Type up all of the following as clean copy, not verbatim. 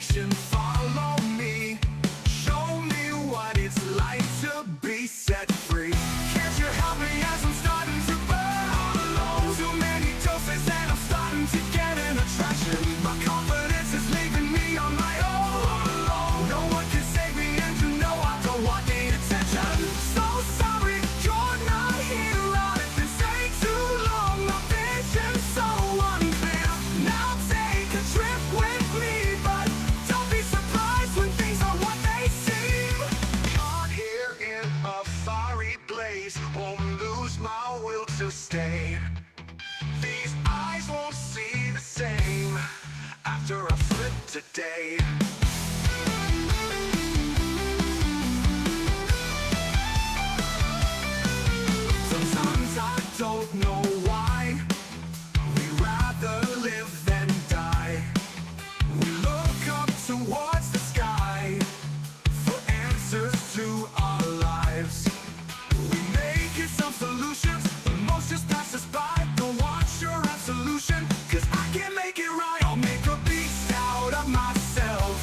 addiction, follow me. Show me what it's like to be set free. Can't you help me as I'm starting to burn all alone? Too many doses and I'm starting to get an attraction. My confidence is leaving me on my own. No one can save me and you know I don't want the attention. So sorry, you're not here. This ain't too long, my vision's so unclear. Now take a trip with me, but don't be surprised when things are what they seem. Caught here in a fiery blaze, won't lose my will to stay. These eyes won't see the same after I flip today. Sometimes I don't know why we rather live than die. We look up towards the sky for answers to our lives. We make it some solutions, but most just pass us by. Don't want your absolution, cause I can't make it right. I'll make a beast out of myself.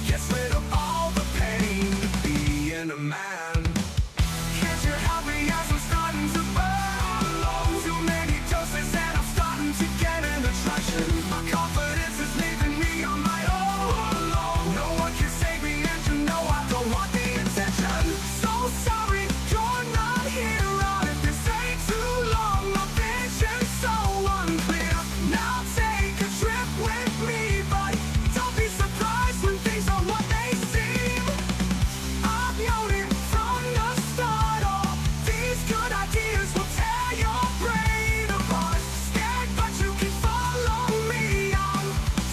Gets rid of all the pain, being a man. Can't you help me as I'm starting to burn all alone? Too many doses and I'm starting to get an attraction. My confidence is leaving me on my own. No one can save me and you know I don't want the attention. So sorry, you're not here. If this ain't too long, my vision's so unclear. Now take a trip with me, but don't be surprised when things are what they seem. I've known it from the start. All these good ideas will tear your brain apart. Scared, but you can follow me. I'm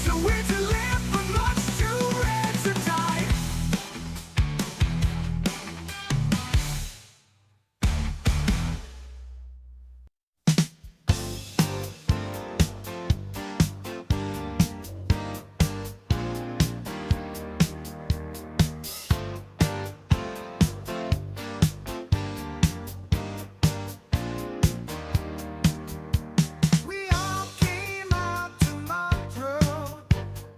too weird to live, but much too rare to die. We all came out tomorrow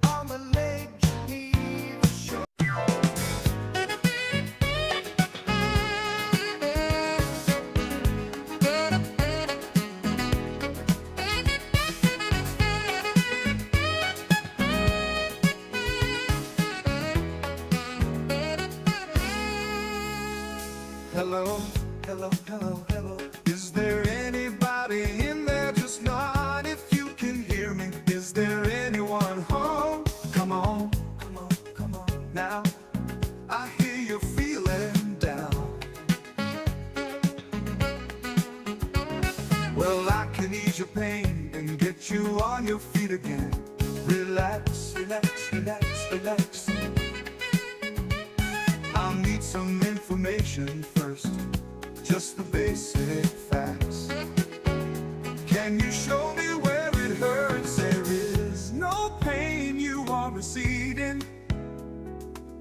on the Lake Geneva shore. Hello, hello, hello, hello. Is there anybody in there? Just nod if you can hear me. Is there anyone home? Come on, come on, come on now. I hear you're feeling down. Well, I can ease your pain and get you on your feet again. Relax, relax, relax, relax. I'll need some information first, just the basic facts. Can you show me where it hurts? There is no pain, you are receding.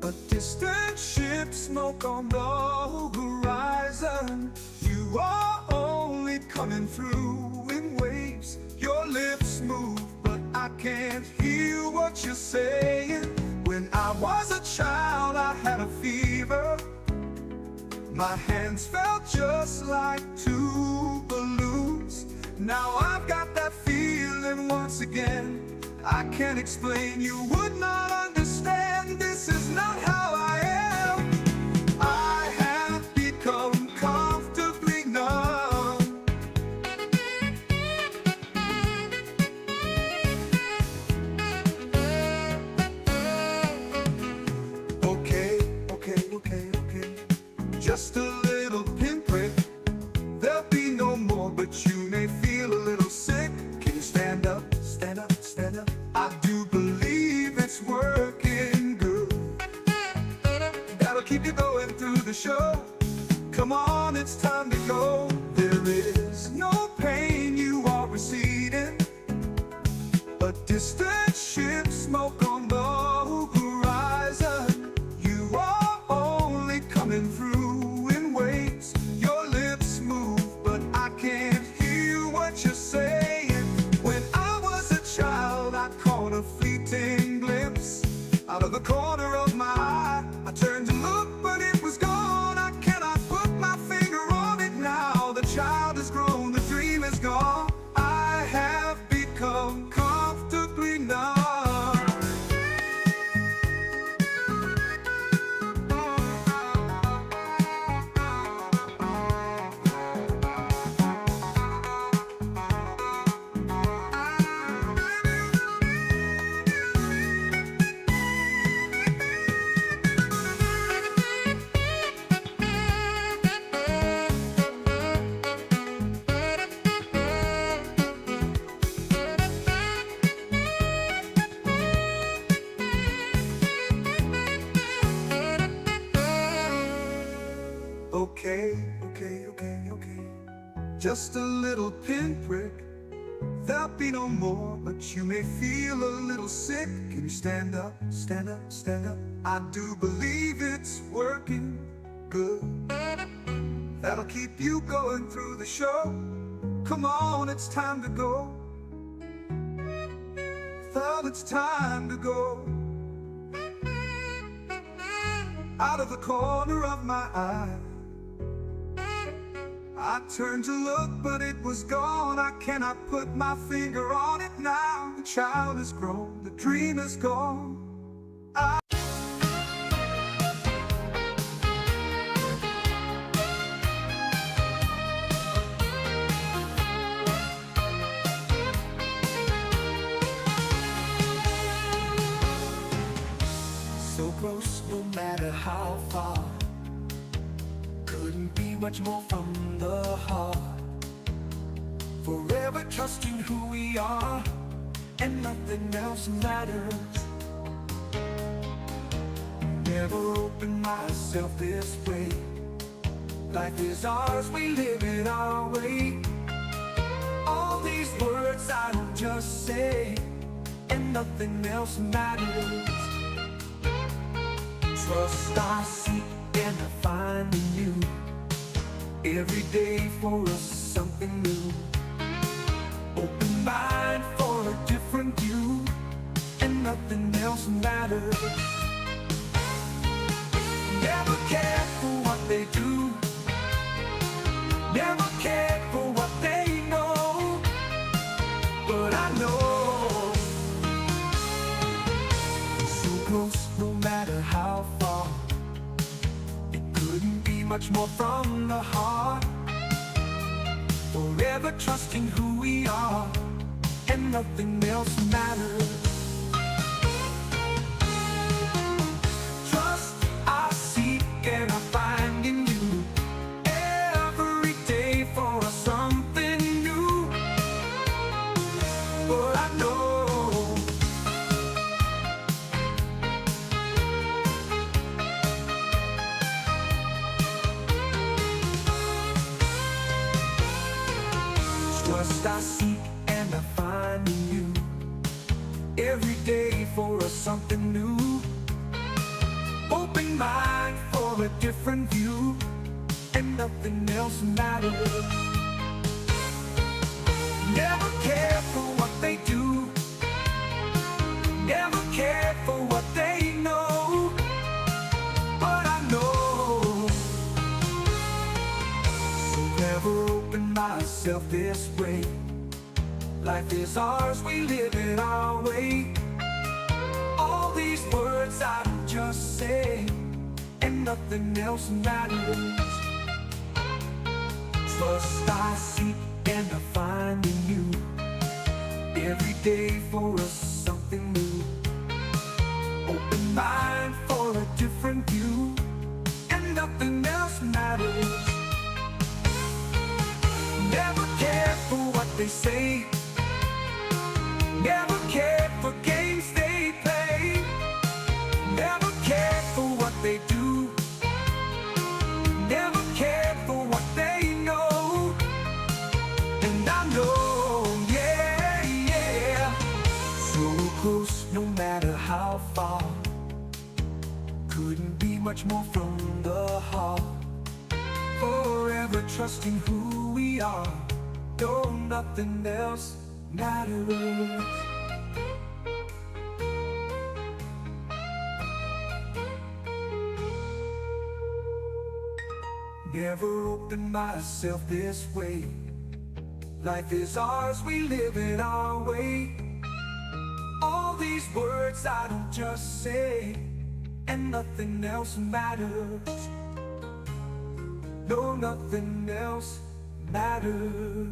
A distant ship, smoke on the horizon. You are only coming through in waves. Your lips move, but I can't hear what you're saying. When I was a child, I had a fever. My hands felt just like two balloons. Now I've got that feeling once again. I can't explain, you would not understand. This is not how I am. I have become comfortably numb. Okay, okay, okay, okay. Just a little pinprick. There'll be no more, but you may feel a little sick. Can you stand up, stand up, stand up? I do believe it's working good. That'll keep you going through the show. Come on, it's time to go. There is no pain, you are receding. A distant ship, smoke on the horizon. You are only coming through in waves. Your lips move, but I can't hear what you're saying. When I was a child, I caught a fleeting glimpse. Out of the corner of my eye, I turned to look, but it was gone. I cannot put my finger on it now. The child has grown, the dream is gone. I have become comfortably numb. Okay. Just a little pinprick. There'll be no more, but you may feel a little sick. Can you stand up, stand up, stand up? I do believe it's working good. That'll keep you going through the show. Come on, it's time to go. Thought it's time to go. Out of the corner of my eye, I turned to look, but it was gone. I cannot put my finger on it now. The child has grown, the dream is gone. So close, no matter how far. Couldn't be much more from the heart. Forever trusting who we are, and nothing else matters. Never opened myself this way. Life is ours, we live it our way. All these words I don't just say, and nothing else matters. Trust I seek and I find in you. Every day for us something new. Open mind for a different view, and nothing else matters. Never cared for what they do. Never cared for what they know. But I know, so close no matter how far. Couldn't be much more from the heart. Forever trusting who we are, and nothing else matters. Trust I seek and I find in you. Every day for us something new. But I know, trust I seek and I find in you. Every day for us something new. Open mind for a different view, and nothing else matters. Never care for what they do. Never care for what they know. But I know, so never open myself this way. Life is ours, we live it our way. All these words I don't just say, and nothing else matters. Trust I seek and I find in you. Every day for us something new. Open mind for a different view, and nothing else matters. Never care for what they say. Never cared for games they play. Never cared for what they do. Never cared for what they know. And I know, yeah. So close no matter how far. Couldn't be much more from the heart. Forever trusting who we are. No, nothing else matters. Never opened myself this way. Life is ours, we live it our way. All these words I don't just say, and nothing else matters. No, nothing else matters.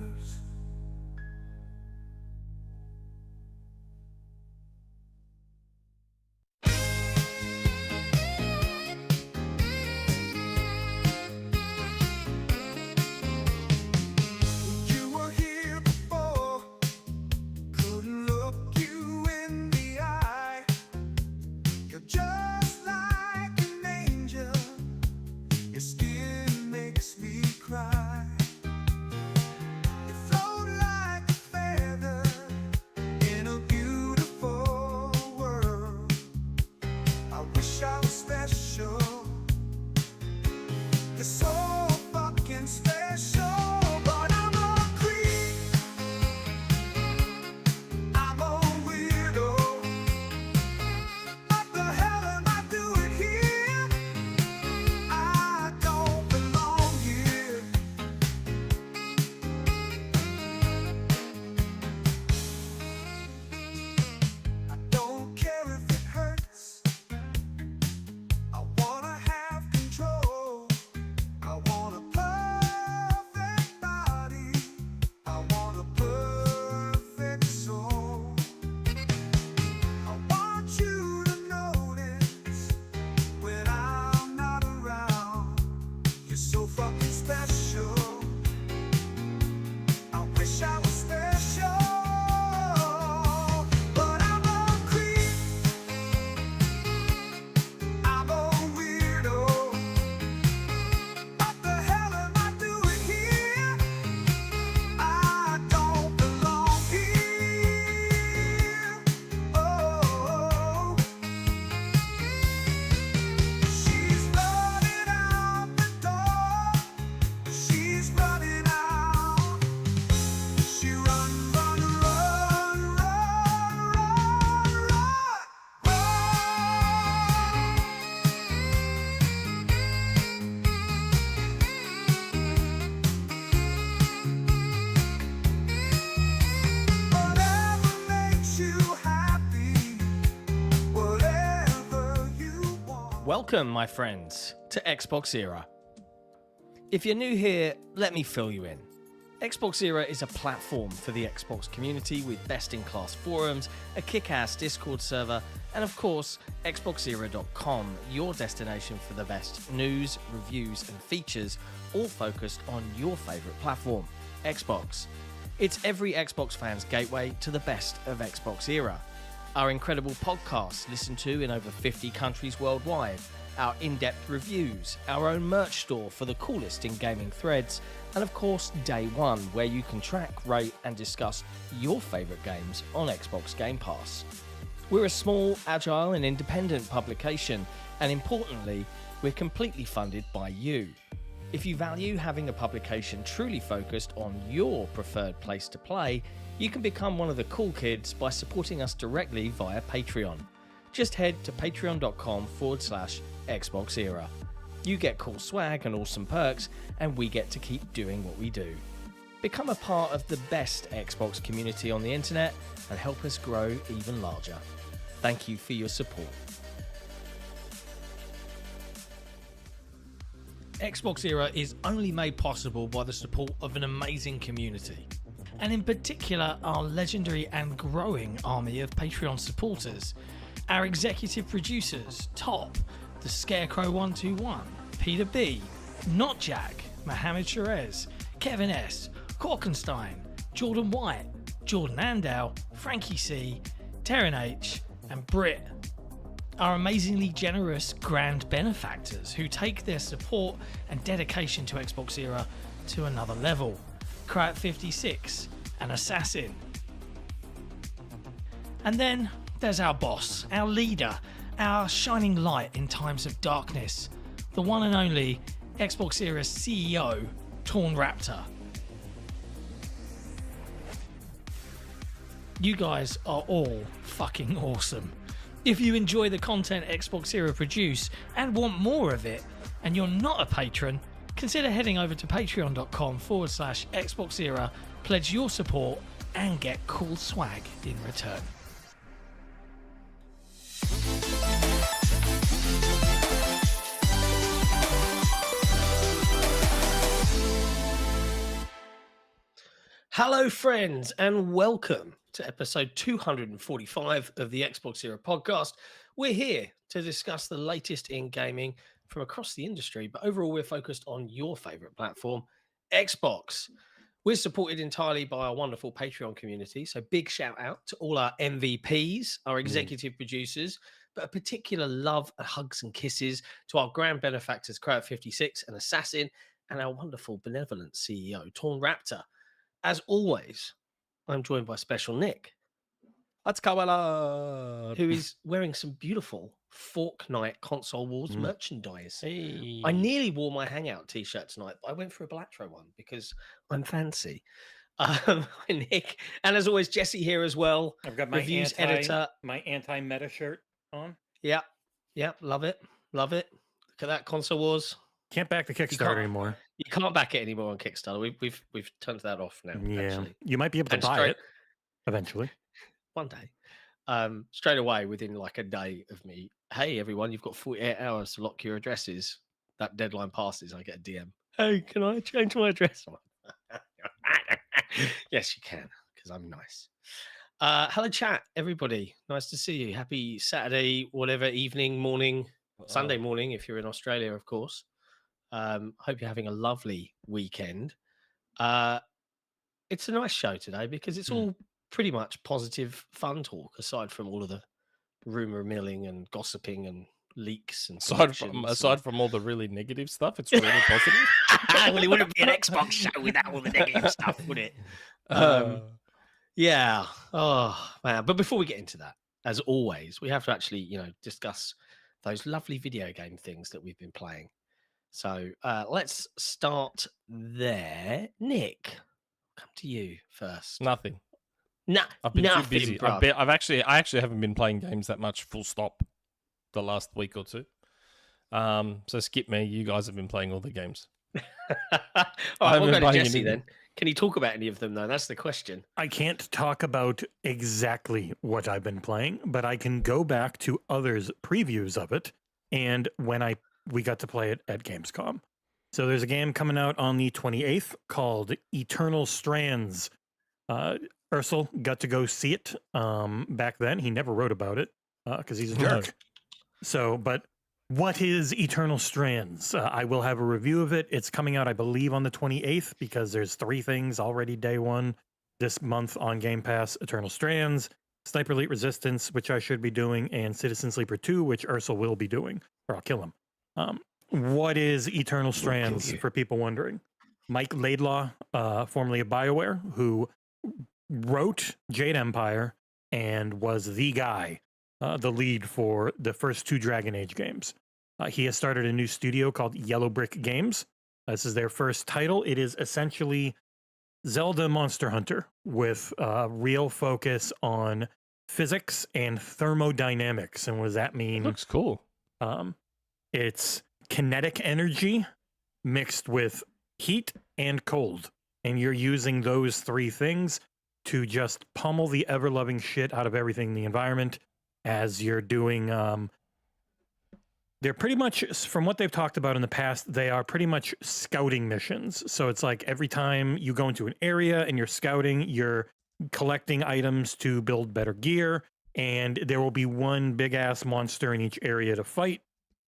Welcome, my friends, to XboxEra. If you're new here, let me fill you in. XboxEra is a platform for the Xbox community with best-in-class forums, a kick-ass Discord server, and of course, XboxEra.com, your destination for the best news, reviews, and features, all focused on your favourite platform, Xbox. It's every Xbox fan's gateway to the best of XboxEra. Our incredible podcasts listened to in over 50 countries worldwide, our in-depth reviews, our own merch store for the coolest in gaming threads, and of course Day One, where you can track, rate and discuss your favourite games on Xbox Game Pass. We're a small, agile and independent publication, and importantly, we're completely funded by you. If you value having a publication truly focused on your preferred place to play, you can become one of the cool kids by supporting us directly via Patreon. Just head to patreon.com/XboxEra. You get cool swag and awesome perks, and we get to keep doing what we do. Become a part of the best Xbox community on the internet and help us grow even larger. Thank you for your support. XboxEra is only made possible by the support of an amazing community, and in particular our legendary and growing army of Patreon supporters. Our executive producers, Top, The Scarecrow 121, Peter B, Not Jack, Mohammed Sherez, Kevin S, Korkenstein, Jordan White, Jordan Andau, Frankie C, Terran H, and Britt. Our amazingly generous grand benefactors who take their support and dedication to XboxEra to another level. Krat56, an assassin. And then there's our boss, our leader, our shining light in times of darkness, the one and only XboxEra's CEO, Torn Raptor. You guys are all fucking awesome. If you enjoy the content XboxEra produce and want more of it, and you're not a patron, consider heading over to patreon.com/XboxEra, pledge your support, and get cool swag in return. Hello, friends, and welcome to episode 245 of the Xbox Era podcast. We're here to discuss the latest in gaming from across the industry, but overall, we're focused on your favorite platform, Xbox. We're supported entirely by our wonderful Patreon community, so big shout out to all our MVPs, our executive producers, but a particular love and hugs and kisses to our grand benefactors, Crowd56 and Assassin, and our wonderful benevolent CEO, Torn Raptor. As always, I'm joined by Special Nick, What's going on? who is wearing some beautiful Fortnite Console Wars merchandise. Hey. I nearly wore my Hangout t-shirt tonight, but I went for a Black one because I'm fancy. Nick, and as always, Jesse here as well. I've got my Reviews editor. my anti-meta shirt on. Yeah, love it. Look at that, Console Wars. Can't back the Kickstarter anymore. You can't back it anymore on Kickstarter. We've turned that off now. Yeah, Actually. you might be able to And buy it eventually. one day. Straight away, within like a day of me, hey everyone, you've got 48 hours to lock your addresses. That deadline passes, I get a DM. Hey, can I change my address? Yes, you can, because I'm nice. Hello, chat, everybody. Nice to see you. Happy Saturday, whatever, evening, morning, Sunday morning, if you're in Australia, of course. Hope you're having a lovely weekend. It's a nice show today because it's all pretty much positive, fun talk, aside from all of the rumor milling and gossiping and leaks and Aside from all the really negative stuff, it's really positive. well, it wouldn't be an Xbox show without all the negative stuff, would it? Yeah. Oh man. But before we get into that, as always, we have to actually, discuss those lovely video game things that we've been playing. So let's start there. Nick, come to you first. Nothing. Nah, I've been nothing, too busy. bruv. I actually haven't been playing games that much. Full stop. The last week or two. So skip me. You guys have been playing all the games. All right, we'll go to playing Jesse anything. then. Can you talk about any of them though? That's the question. I can't talk about exactly what I've been playing, but I can go back to others' previews of it and when we got to play it at Gamescom. So there's a game coming out on the 28th called Eternal Strands. Ursel got to go see it back then. He never wrote about it because he's a jerk. So, but what is Eternal Strands? I will have a review of it. It's coming out, I believe, on the 28th because there's 3 things already day one this month on Game Pass. Eternal Strands, Sniper Elite Resistance, which I should be doing, and Citizen Sleeper 2, which Ursel will be doing, or I'll kill him. What is Eternal Strands, for people wondering? Mike Laidlaw, formerly of BioWare, who wrote Jade Empire and was the guy, the lead for the first 2 Dragon Age games. He has started a new studio called Yellow Brick Games. This is their first title. It is essentially Zelda Monster Hunter with real focus on physics and thermodynamics. And what does that mean? Looks cool. It's kinetic energy mixed with heat and cold. And you're using those 3 things to just pummel the ever-loving shit out of everything in the environment as you're doing... they're pretty much, from what they've talked about in the past, they are pretty much scouting missions. So it's like every time you go into an area and you're scouting, you're collecting items to build better gear. And there will be one big-ass monster in each area to fight.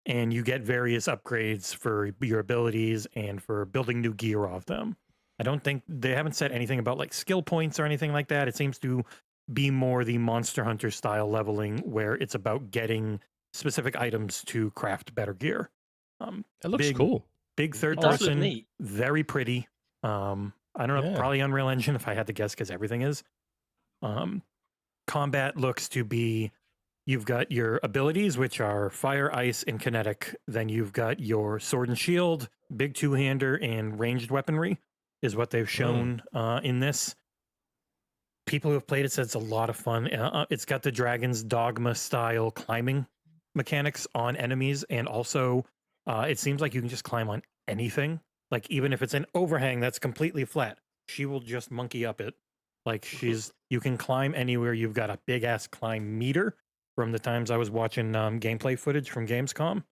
And you get various upgrades for your abilities and for building new gear off them. I don't think they haven't said anything about like skill points or anything like that. It seems to be more the Monster Hunter style leveling where it's about getting specific items to craft better gear. It looks cool. Big third It does look person, neat. very pretty. I don't know, Yeah. probably Unreal Engine if I had to guess because everything is. Combat looks to be, you've got your abilities, which are fire, ice, and kinetic. Then you've got your sword and shield, big two-hander, and ranged weaponry is what they've shown in this. People who have played it said it's a lot of fun. It's got the Dragon's Dogma style climbing mechanics on enemies, and also it seems like you can just climb on anything. Like even if it's an overhang that's completely flat, she will just monkey up it. Like you can climb anywhere. You've got a big ass climb meter from the times I was watching gameplay footage from Gamescom.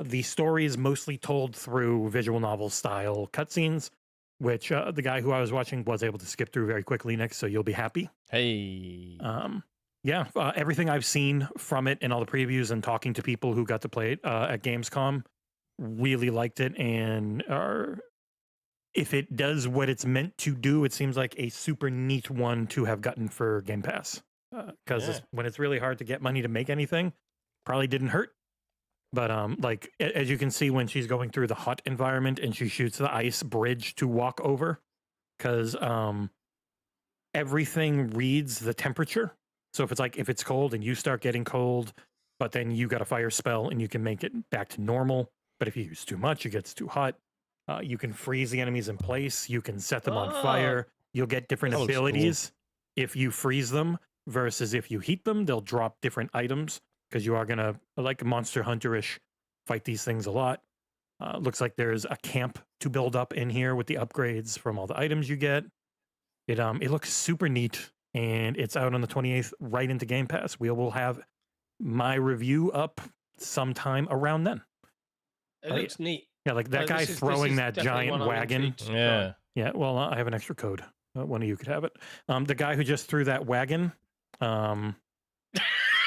The story is mostly told through visual novel style cutscenes, which the guy who I was watching was able to skip through very quickly next, so you'll be happy. Hey. Everything I've seen from it and all the previews and talking to people who got to play it at Gamescom really liked it. And if it does what it's meant to do, it seems like a super neat one to have gotten for Game Pass. Because when it's really hard to get money to make anything, probably didn't hurt. But like as you can see when she's going through the hot environment and she shoots the ice bridge to walk over, because everything reads the temperature. So if it's cold and you start getting cold, but then you got a fire spell and you can make it back to normal. But if you use too much, it gets too hot. You can freeze the enemies in place. You can set them on fire. You'll get different abilities if you freeze them versus if you heat them. They'll drop different items because you are going to, like Monster Hunter-ish, fight these things a lot. Looks like there's a camp to build up in here with the upgrades from all the items you get. It looks super neat, and it's out on the 28th right into Game Pass. We will have my review up sometime around then. It looks neat. Yeah, like that guy throwing that giant wagon. Yeah. Yeah, well, I have an extra code. One of you could have it. The guy who just threw that wagon, and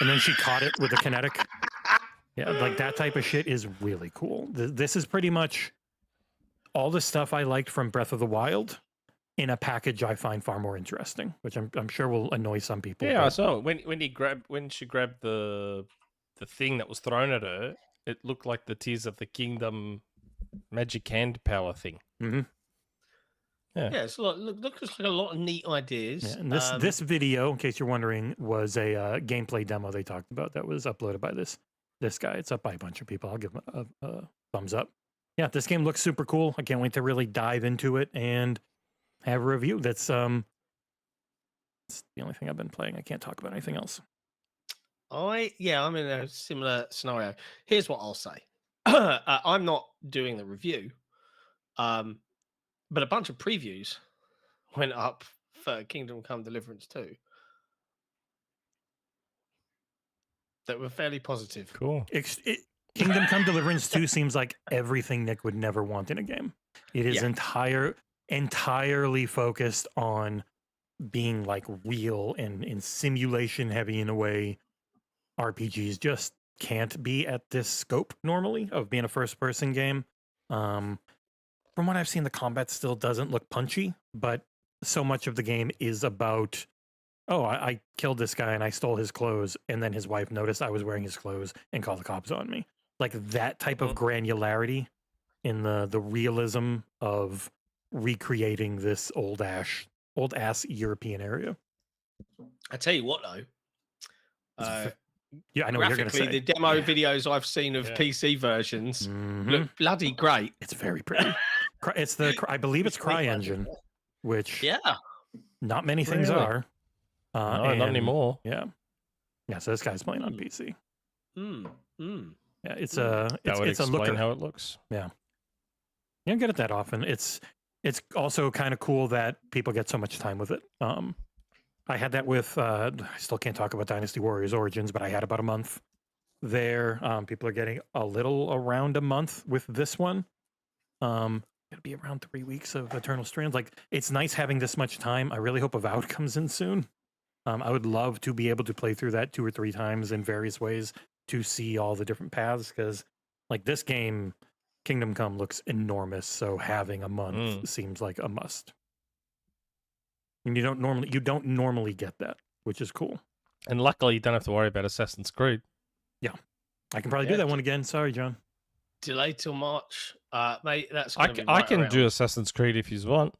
then she caught it with the kinetic. Yeah, like that type of shit is really cool. This is pretty much all the stuff I liked from Breath of the Wild in a package I find far more interesting, which I'm sure will annoy some people. Yeah, I saw when she grabbed the thing that was thrown at her, it looked like the Tears of the Kingdom magic hand power thing. Mm-hmm. Yeah, it's looks like a lot of neat ideas. Yeah, and this video, in case you're wondering, was a gameplay demo they talked about that was uploaded by this guy. It's up by a bunch of people. I'll give him a thumbs up. Yeah, this game looks super cool. I can't wait to really dive into it and have a review. That's the only thing I've been playing. I can't talk about anything else. I'm in a similar scenario. Here's what I'll say. I'm not doing the review, but a bunch of previews went up for Kingdom Come Deliverance 2 that were fairly positive. Cool. Kingdom Come Deliverance 2 seems like everything Nick would never want in a game. It is entirely focused on being like real and in simulation heavy in a way RPGs just can't be at this scope normally of being a first person game. From what I've seen, the combat still doesn't look punchy, but so much of the game is about, I killed this guy and I stole his clothes, and then his wife noticed I was wearing his clothes and called the cops on me. Like that type of granularity in the realism of recreating this old ass European area. I tell you what though, yeah, I know what you're going to say. The demo videos I've seen of PC versions look bloody great. It's very pretty. It's I believe it's CryEngine, which not many things are. No, not anymore. Yeah. So this guy's playing on PC. Yeah, it's that would it's a explain looker. how it looks. Yeah. You don't get it that often. It's also kind of cool that people get so much time with it. I had that with I still can't talk about Dynasty Warriors Origins, but I had about a month there. People are getting a little around a month with this one. It'll be around 3 weeks of Eternal Strands. Like, it's nice having this much time. I really hope Avowed comes in soon. I would love to be able to play through that 2 or 3 times in various ways to see all the different paths, because like this game, Kingdom Come, looks enormous. So having a month seems like a must. And you don't normally get that, which is cool. And luckily, you don't have to worry about Assassin's Creed. Yeah, I can probably do that one again. Sorry, John. Delay till March, mate. That's I can do Assassin's Creed if you want.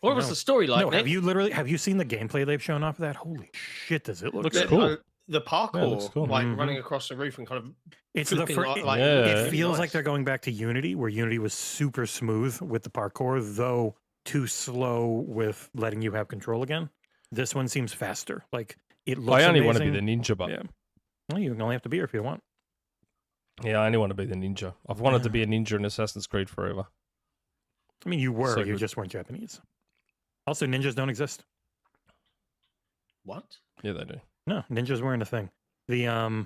What was the story like? No, have you seen the gameplay they've shown off of that? Holy shit, does it look looks cool? The parkour, looks cool. like running across the roof and kind of it's the first. It feels like they're going back to Unity, where Unity was super smooth with the parkour, though too slow with letting you have control again. This one seems faster. Like it looks. I only amazing. want to be the ninja, but yeah, well, you only have to be here if you want. Yeah, I only want to be the ninja. I've wanted to be a ninja in Assassin's Creed forever. I mean, you were. So You good. just weren't Japanese. Also, ninjas don't exist. What? Yeah, they do. No, ninjas weren't a thing. The Yeah,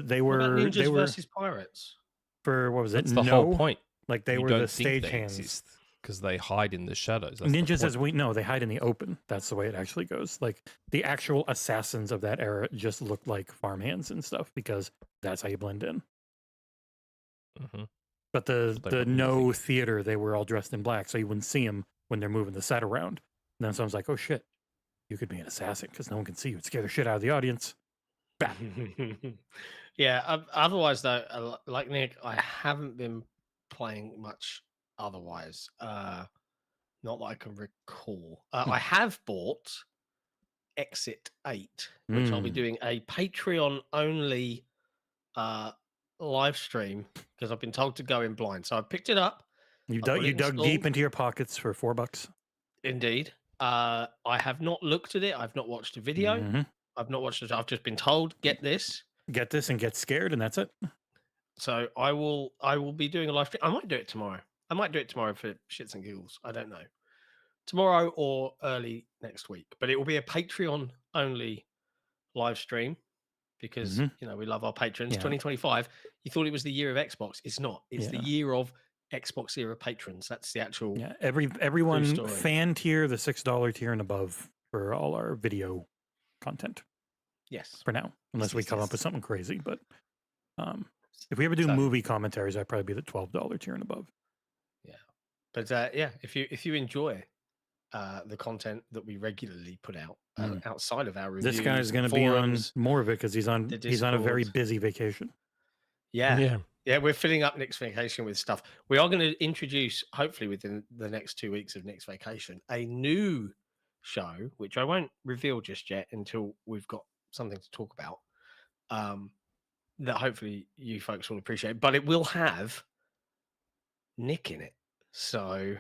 they What about were ninjas versus pirates? for what was it? That's the whole point. Like they You were don't the think they stagehands. exist because they hide in the shadows. That's the Ninjas, point. as we know, they hide in the open. That's the way it actually goes. Like the actual assassins of that era just looked like farmhands and stuff because that's how you blend in. Mhm. But But they the were no moving. theater, they were all dressed in black, so you wouldn't see them when they're moving the set around. And then someone's like, "Oh shit, you could be an assassin because no one can see you." It'd scare the shit out of the audience. Yeah. Otherwise, though, like Nick, I haven't been playing much. Otherwise, not that I can recall. I have bought Exit 8, which I'll be doing a Patreon only live stream because I've been told to go in blind. So I picked it up. You I've got dug it deep installed. into your pockets for $4. Indeed. I have not looked at it. I've not watched a video. Mhm. I've not watched it. I've just been told, get this. Get this and get scared, and that's it. So I will be doing a live stream. I might do it tomorrow. I might do it tomorrow for shits and giggles. I don't know. Tomorrow or early next week. But it will be a Patreon only live stream because we love our patrons. Yeah. 2025. You thought it was the year of Xbox. It's not. It's the Yeah. year of Xbox era patrons. That's the actual Yeah, everyone story. fan tier, the $6 tier and above for all our video content yes. for now, unless we yes, come up yes. with something crazy. But if we ever do So- movie commentaries, I'd probably be the $12 tier and above. But if you enjoy the content that we regularly put out outside of our reviews, This guy's going and to be on forums, more of it because he's on a very Discord. busy vacation. Yeah, we're filling up Nick's vacation with stuff. We are going to introduce, hopefully within the next 2 weeks of Nick's vacation, a new show, which I won't reveal just yet until we've got something to talk about. That hopefully you folks will appreciate, but it will have Nick in it, so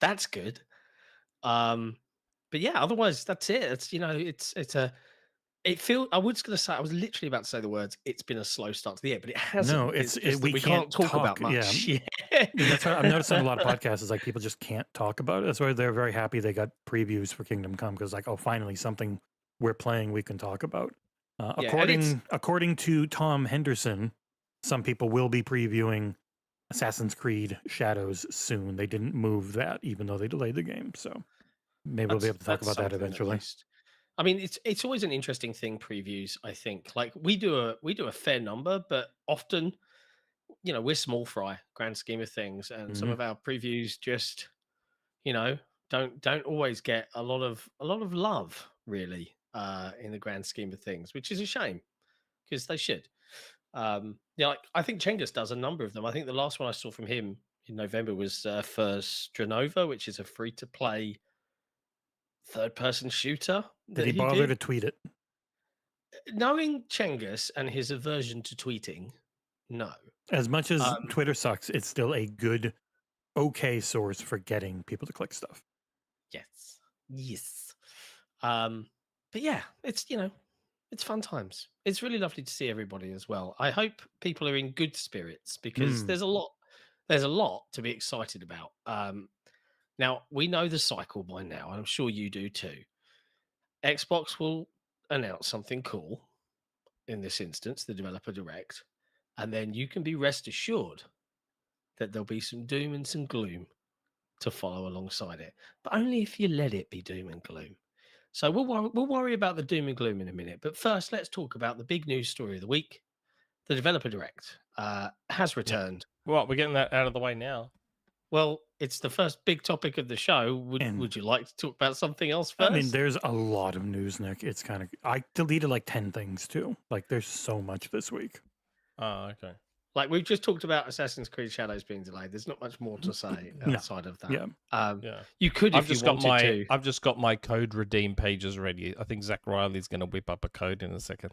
that's good. But yeah, otherwise that's it. It's I was going to say, I was literally about to say the words, it's been a slow start to the year, but it hasn't. No, It's it's just that we we can't can't talk about much. Yeah. That's what I've noticed on a lot of podcasts is like people just can't talk about it. That's why they're very happy they got previews for Kingdom Come because like, oh, finally something we're playing we can talk about. According to Tom Henderson, some people will be previewing Assassin's Creed Shadows soon. They didn't move that even though they delayed the game, so maybe we'll be able to talk about that eventually. I mean, it's always an interesting thing, previews, I think. Like we do a fair number, but often, we're small fry, grand scheme of things, and some of our previews just, don't always get a lot of love, really, in the grand scheme of things, which is a shame because they should. Like I think Cengiz does a number of them. I think the last one I saw from him in November was for Stranova, which is a free-to-play third-person shooter. Did he bother to tweet it? Knowing Cengiz and his aversion to tweeting, no. As much as Twitter sucks, it's still a good, okay source for getting people to click stuff. Yes. But yeah, it's it's fun times. It's really lovely to see everybody as well. I hope people are in good spirits because there's a lot to be excited about. Now we know the cycle by now, and I'm sure you do too. Xbox will announce something cool, in this instance, the Developer Direct, and then you can be rest assured that there'll be some doom and some gloom to follow alongside it, but only if you let it be doom and gloom. So we'll worry about the doom and gloom in a minute, but first let's talk about the big news story of the week. The Developer Direct has returned. Well, we're getting that out of the way now. Well, it's the first big topic of the show. Would you like to talk about something else first? I mean, there's a lot of news, Nick. It's kind of I deleted like 10 things too. Like there's so much this week. Oh, okay. Like we've just talked about Assassin's Creed Shadows being delayed. There's not much more to say outside of that. Yeah. Yeah. You could if you wanted to. I've just got my code redeem pages ready. I think Zach Riley's going to whip up a code in a second.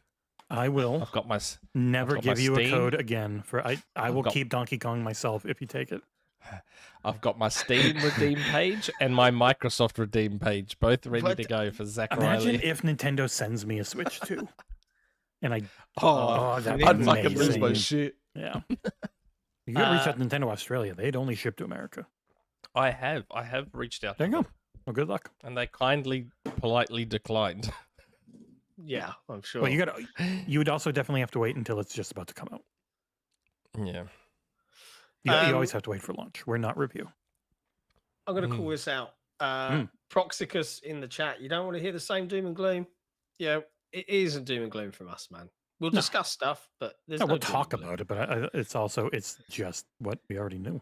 I will. I've got my Never I've got give my you a Steam. code again for I will got- keep Donkey Kong myself if you take it. I've got my Steam redeem page and my Microsoft redeem page, both ready to go for Zach Imagine Riley. if Nintendo sends me a Switch too. And I Oh, that'd I'd be fucking lose my amazing. shit. Yeah. You got to reach out to Nintendo Australia. They'd only ship to America. I have reached out There to you go. them, Well, good luck. and they kindly, politely declined. Yeah, I'm sure. Well, you would also definitely have to wait until it's just about to come out. Yeah. You always have to wait for launch. We're not review. I'm going to call this out. Proxicus in the chat. You don't want to hear the same doom and gloom? Yeah, it isn't doom and gloom from us, man. We'll discuss stuff, but there's No, no we'll doom talk and gloom. about it, but it's just what we already knew.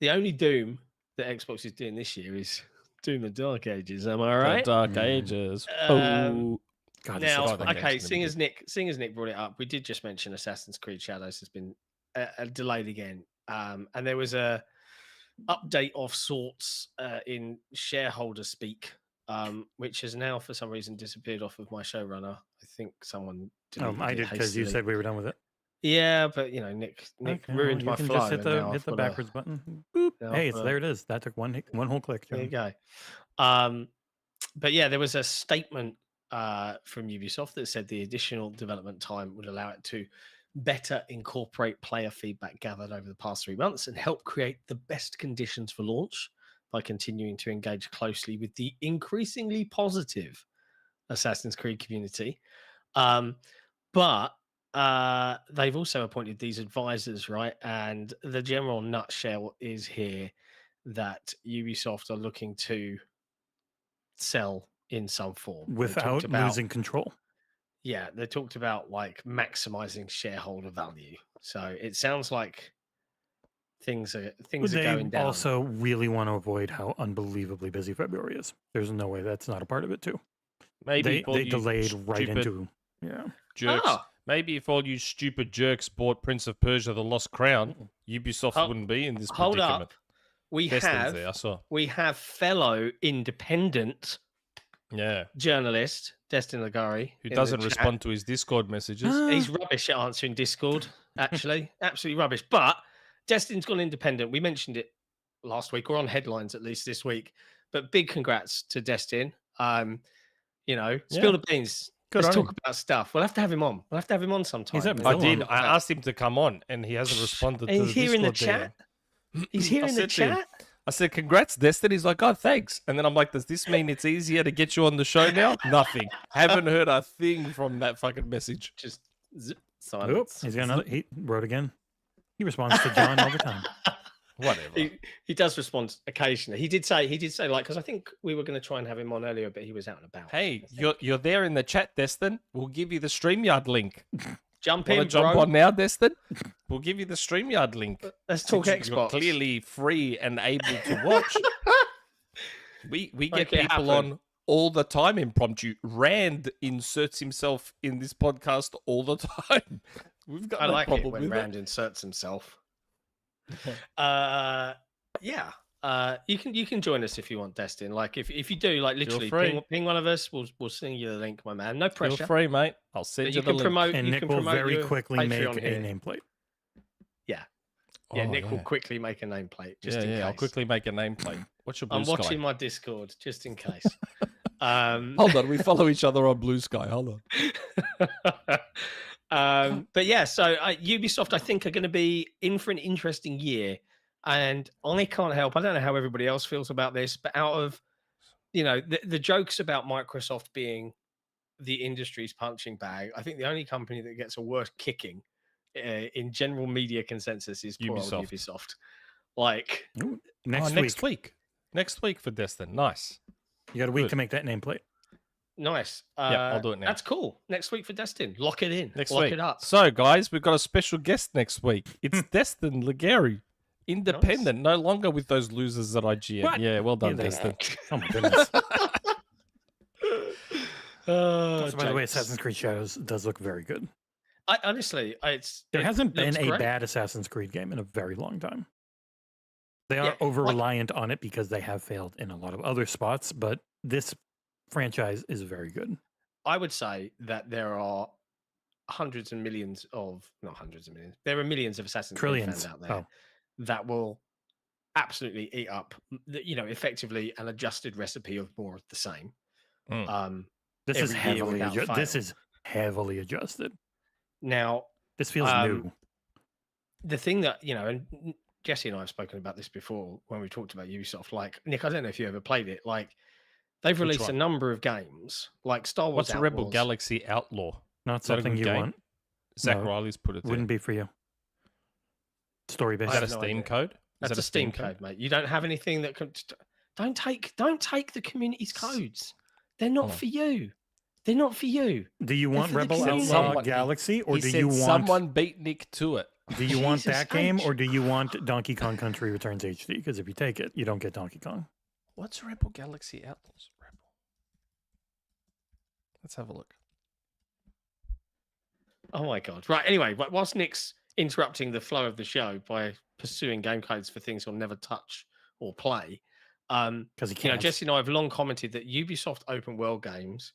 The only doom that Xbox is doing this year is Doom of Dark Ages. Am I right? The Dark Ages. God, this Now, looks fun. okay, seeing as Nick brought it up, we did just mention Assassin's Creed Shadows has been delayed again, and there was a update of sorts in shareholder speak, which has now for some reason disappeared off of my showrunner. I think someone deleted I it did because you hastily. said we were done with it. Yeah, but Nick Okay, ruined well, my you can flow. just hit and now the I've the gotta- backwards button. Boop. now Hey, I've gotta- there it is. That took one whole click. There you John. go. But yeah, there was a statement from Ubisoft that said the additional development time would allow it to better incorporate player feedback gathered over the past 3 months and help create the best conditions for launch by continuing to engage closely with the increasingly positive Assassin's Creed community. But they've also appointed these advisors, right? And the general nutshell is here that Ubisoft are looking to sell in some form. They talked Without about- losing control. Yeah, they talked about like maximizing shareholder value. So it sounds like things are They going down. also really want to avoid how unbelievably busy February is. There's no way that's not a part of it too. Maybe if all They you delayed right stupid into jerks. Ah. Maybe if all you stupid jerks bought Prince of Persia: The Lost Crown, Ubisoft Hold- wouldn't be in this hold predicament. up. We Destin's there, I saw. fellow independent Yeah, journalist Destin Lagari who in the doesn't chat. respond to his Discord messages. He's rubbish at answering Discord, actually. Absolutely rubbish. But Destin's gone independent. We mentioned it last week, or on headlines at least this week. But big congrats to Destin. Spill the beans. Good Let's on talk him. about stuff. We'll have to have him on. We'll have to have him on sometime. having I Phil did. on. I asked him to come on, and he hasn't responded to He's the here in the Discord chat. DM. He's here I in the said to him, chat. I said, "Congrats, Destin." He's like, "Oh, thanks." And then I'm like, "Does this mean it's easier to get you on the show now?" Nothing. Haven't heard a thing from that fucking message. Just zip, Oops, silence. he's got another. He wrote again. He responds to John all the time. Whatever. He does respond occasionally. He did say like, because I think we were going to try and have him on earlier, but he was out and about. Hey, I think. you're there in the chat, Destin. We'll give you the StreamYard link. Jump Want in, to jump bro. on now, Destin? We'll give you the StreamYard link. Let's talk Since you're Xbox. clearly free and able to watch. we get Make it people happen. on all the time impromptu. Rand inserts himself in this podcast all the time. We've got I no like it problem when with Rand inserts himself. You can join us if you want, Destin. Like if you do, like literally free. ping one of us, we'll send you the link, my man. No Feel pressure. free, mate. I'll But send you you the can link. promote. And you Nick can will promote very your quickly make Patreon a here. nameplate. Yeah, Oh, Nick will yeah. quickly make a nameplate just in case. I'll quickly make a nameplate. What's your Blue I'm Sky? watching my Discord just in case. Hold on, we follow each other on Blue Sky. Hold on. But yeah, so Ubisoft, I think, are going to be in for an interesting year, and I can't help. I don't know how everybody else feels about this, but out of the jokes about Microsoft being the industry's punching bag, I think the only company that gets a worse kicking in general media consensus is poor old Ubisoft. Ubisoft. Like, Ooh, Next week. Next week for Destin. Nice. You got a week Good. to make that nameplate. nice. I'll do it now. That's cool. Next week for Destin. Lock it in. Next Lock week. it up. So, guys, we've got a special guest next week. It's Destin Legary. Independent, no longer with those losers at IGN. What? Yeah, well done, Yeah, they- Destin. Oh my goodness. Oh, Also, by the way, jokes. Assassin's Creed Shadows does look very good. Honestly, There it hasn't been looks a great. bad Assassin's Creed game in a very long time. They are Yeah, over like- reliant on it because they have failed in a lot of other spots, but this franchise is very good. I would say that there are hundreds and millions of, not hundreds of millions, there are millions of Assassin's Creed Trillions. fans out there Oh, that will absolutely eat up, effectively an adjusted recipe of more of the same. Mm. this is every year heavily without This fail. is heavily adjusted. Now, This feels Um, new. the thing that, and Jesse and I have spoken about this before when we talked about Ubisoft. Like, Nick, I don't know if you ever played it. Like, they've Which released a one? number of games, like Star Wars What's Outlaws. Rebel Galaxy Outlaw? Not Is that a something good you game? want. Zach No, Riley's put it there. Wouldn't be for you. Story Is based. I that a have no Steam idea. code? Is That's that a Steam code, mate. You don't have anything that can. Don't take the community's codes. They're not Oh. for you. They're not for you. Do you want for the Rebel community. Outlaw Someone- Galaxy, or He do said you want someone beat Nick to it. do you want Jesus that game, H. or do you want Donkey Kong Country Returns HD? Because if you take it, you don't get Donkey Kong. What's Rebel Galaxy Outlaws? Rebel. Let's have a look. Oh my god! Right. Anyway, whilst Nick's interrupting the flow of the show by pursuing game codes for things he'll never touch or play, Because he can't. Jesse and I have long commented that Ubisoft open world games.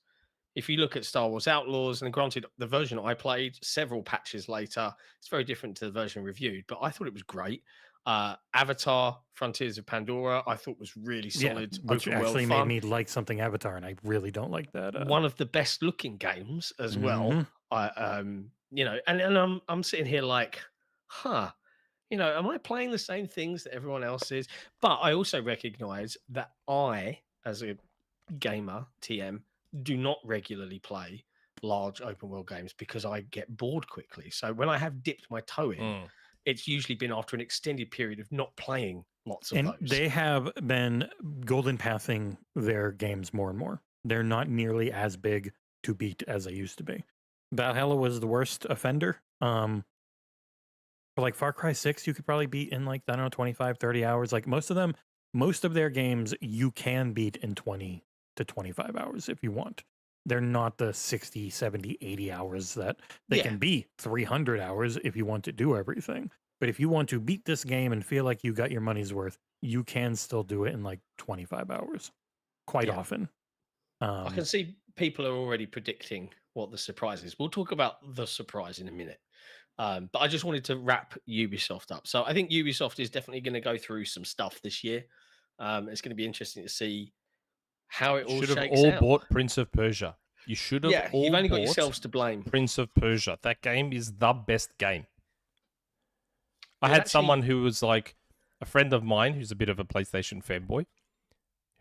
If you look at Star Wars Outlaws, and granted, the version I played several patches later, it's very different to the version reviewed, but I thought it was great. Avatar: Frontiers of Pandora, I thought was really solid. which open world actually made fun. me like something Avatar, and I really don't like that. One of the best looking games as well. Mhm. And I'm sitting here like, am I playing the same things that everyone else is? But I also recognize that I, as a gamer, TM, do not regularly play large open world games because I get bored quickly. So when I have dipped my toe in, it's usually been after an extended period of not playing lots of And those. they have been golden pathing their games more and more. They're not nearly as big to beat as they used to be. Valhalla was the worst offender. For like Far Cry 6, you could probably beat in like, I don't know, 25, 30 hours. Like most of their games you can beat in 20 to 25 hours if you want. They're not the 60, 70, 80 hours that they can be 300 hours if you want to do everything. But if you want to beat this game and feel like you got your money's worth, you can still do it in like 25 hours quite often. I can see people are already predicting what the surprise is. We'll talk about the surprise in a minute. But I just wanted to wrap Ubisoft up. So I think Ubisoft is definitely going to go through some stuff this year. It's going to be interesting to see how it all Should have shakes all out. bought Prince of Persia. You should have all you've only got bought yourselves to blame. Prince of Persia. That game is the best game. I It had actually- someone who was like a friend of mine who's a bit of a PlayStation fanboy,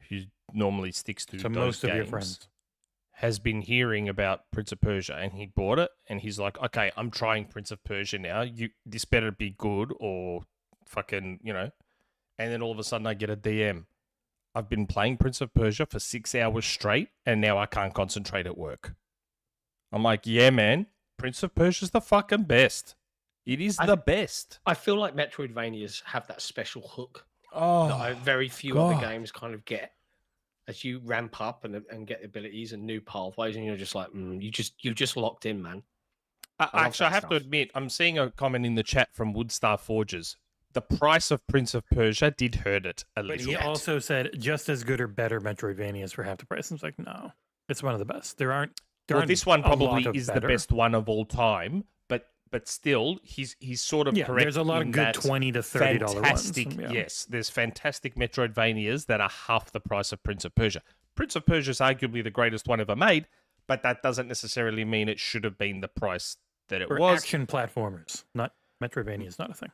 who normally sticks to So those most of your games, friends. has been hearing about Prince of Persia, and he bought it, and he's like, okay, I'm trying Prince of Persia now. This better be good or fucking, And then all of a sudden I get a DM. I've been playing Prince of Persia for 6 hours straight, and now I can't concentrate at work. I'm like, yeah, man, Prince of Persia's the fucking best. It is the best. I feel like Metroidvanias have that special hook Oh, that very few other God. games kind of get. As you ramp up and get abilities and new pathways, and you're just like, you're just locked in, man. love Actually, I that have to stuff. admit, I'm seeing a comment in the chat from Woodstar Forges. The price of Prince of Persia did hurt it a But little he bit. also said just as good or better Metroidvanias for half the price. I was like, no, it's one of the best. There aren't. Well, this one a lot probably of is the better. best one of all time, but still, he's sort of Yeah, correct. there's a lot in of good that $20 to $30 ones. fantastic. Yeah. Yes, there's fantastic Metroidvanias that are half the price of Prince of Persia. Prince of Persia is arguably the greatest one ever made, but that doesn't necessarily mean it should have been the price that it For was. action platformers, not Metroidvania is not a thing.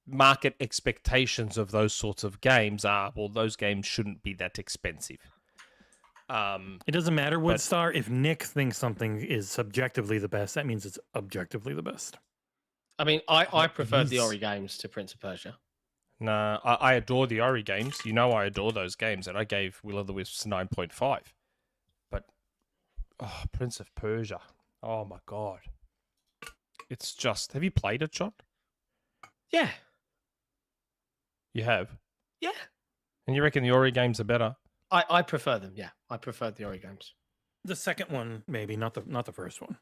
Market expectations of those sorts of games are, well, those games shouldn't be that expensive. It doesn't matter, But- Woodstar. If Nick thinks something is subjectively the best, that means it's objectively the best. I mean, I preferred the is. Ori games to Prince of Persia. Nah, I adore the Ori games. You know I adore those games, and I gave Will of the Wisps 9.5. But, Prince of Persia. Oh, my God. It's just... Have you played it, John? Yeah, You have? yeah. And you reckon the Ori games are better? I prefer them. Yeah, I prefer the Ori games. The second one, maybe not the first one.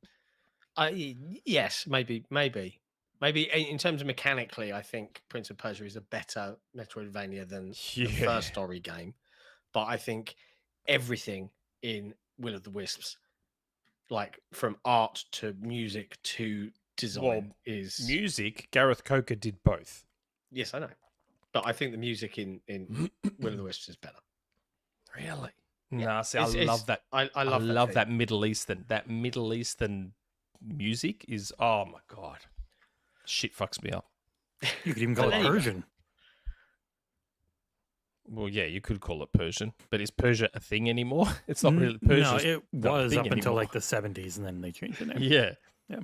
Yes, maybe in terms of mechanically, I think Prince of Persia is a better Metroidvania than the Yeah. first Ori game. But I think everything in Will of the Wisps, like from art to music to design, is Music, Gareth Coker did both. yes, I know. But I think the music in Will of the Wisps is better. Really? Yeah. Nah, see, It's- I love that. I I love love thing. that Middle Eastern music is, oh my God. Shit fucks me up. You could even call it Persian. Well, yeah, you could call it Persian, but is Persia a thing anymore? It's not really Persia. No, it was up until anymore. like the 70s, and then they changed the name. Yeah. Yeah.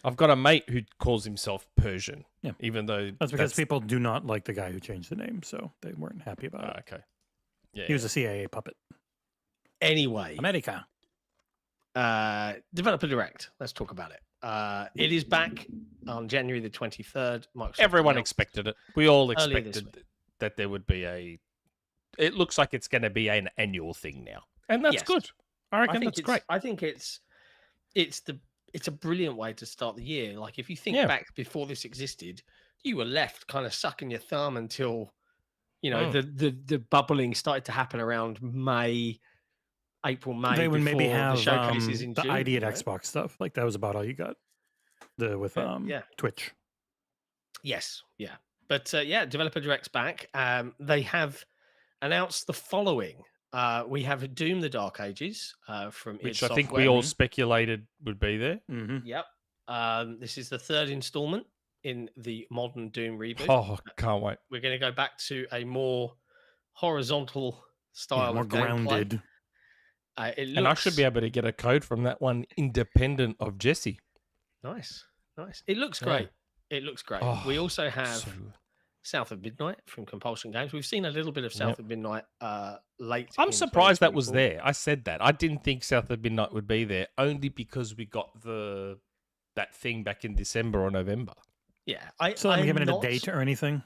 I've got a mate who calls himself Persian. Yeah. Even though That's because people do not like the guy who changed the name, so they weren't happy about it. Okay. Yeah. He was a CIA puppet. Anyway, America. Developer Direct. Let's talk about it. It is back on January the 23rd. Microsoft Everyone announced expected it. We all earlier this expected that there would be a. It looks like it's going to be an annual thing now, and that's Yes. good. I reckon that's great. I think it's a brilliant way to start the year. Like if you think Yeah. back before this existed, you were left kind of sucking your thumb until the bubbling started to happen around April, May. They would maybe before have the showcases in the June, ID at right? Xbox stuff. Like that was about all you got. With yeah. Twitch. Yes, yeah. But Developer Direct's back. They have announced the following. We have Doom: The Dark Ages from Which id I think Software. we all speculated would be there. Mm-hmm. Yep. This is the third installment in the modern Doom reboot. Oh, can't wait. We're going to go back to a more horizontal style more of gameplay. grounded. It And I should be able to get a code from that one independent of Jesse. nice. It looks Yeah. great. It looks great. Oh, We also have So- South of Midnight from Compulsion Games. We've seen a little bit of South of Midnight late. I'm in surprised that was 2024. there. I said that. I didn't think South of Midnight would be there, only because we got that thing back in December or November. Yeah, So I'm I'm giving it a not- date or anything.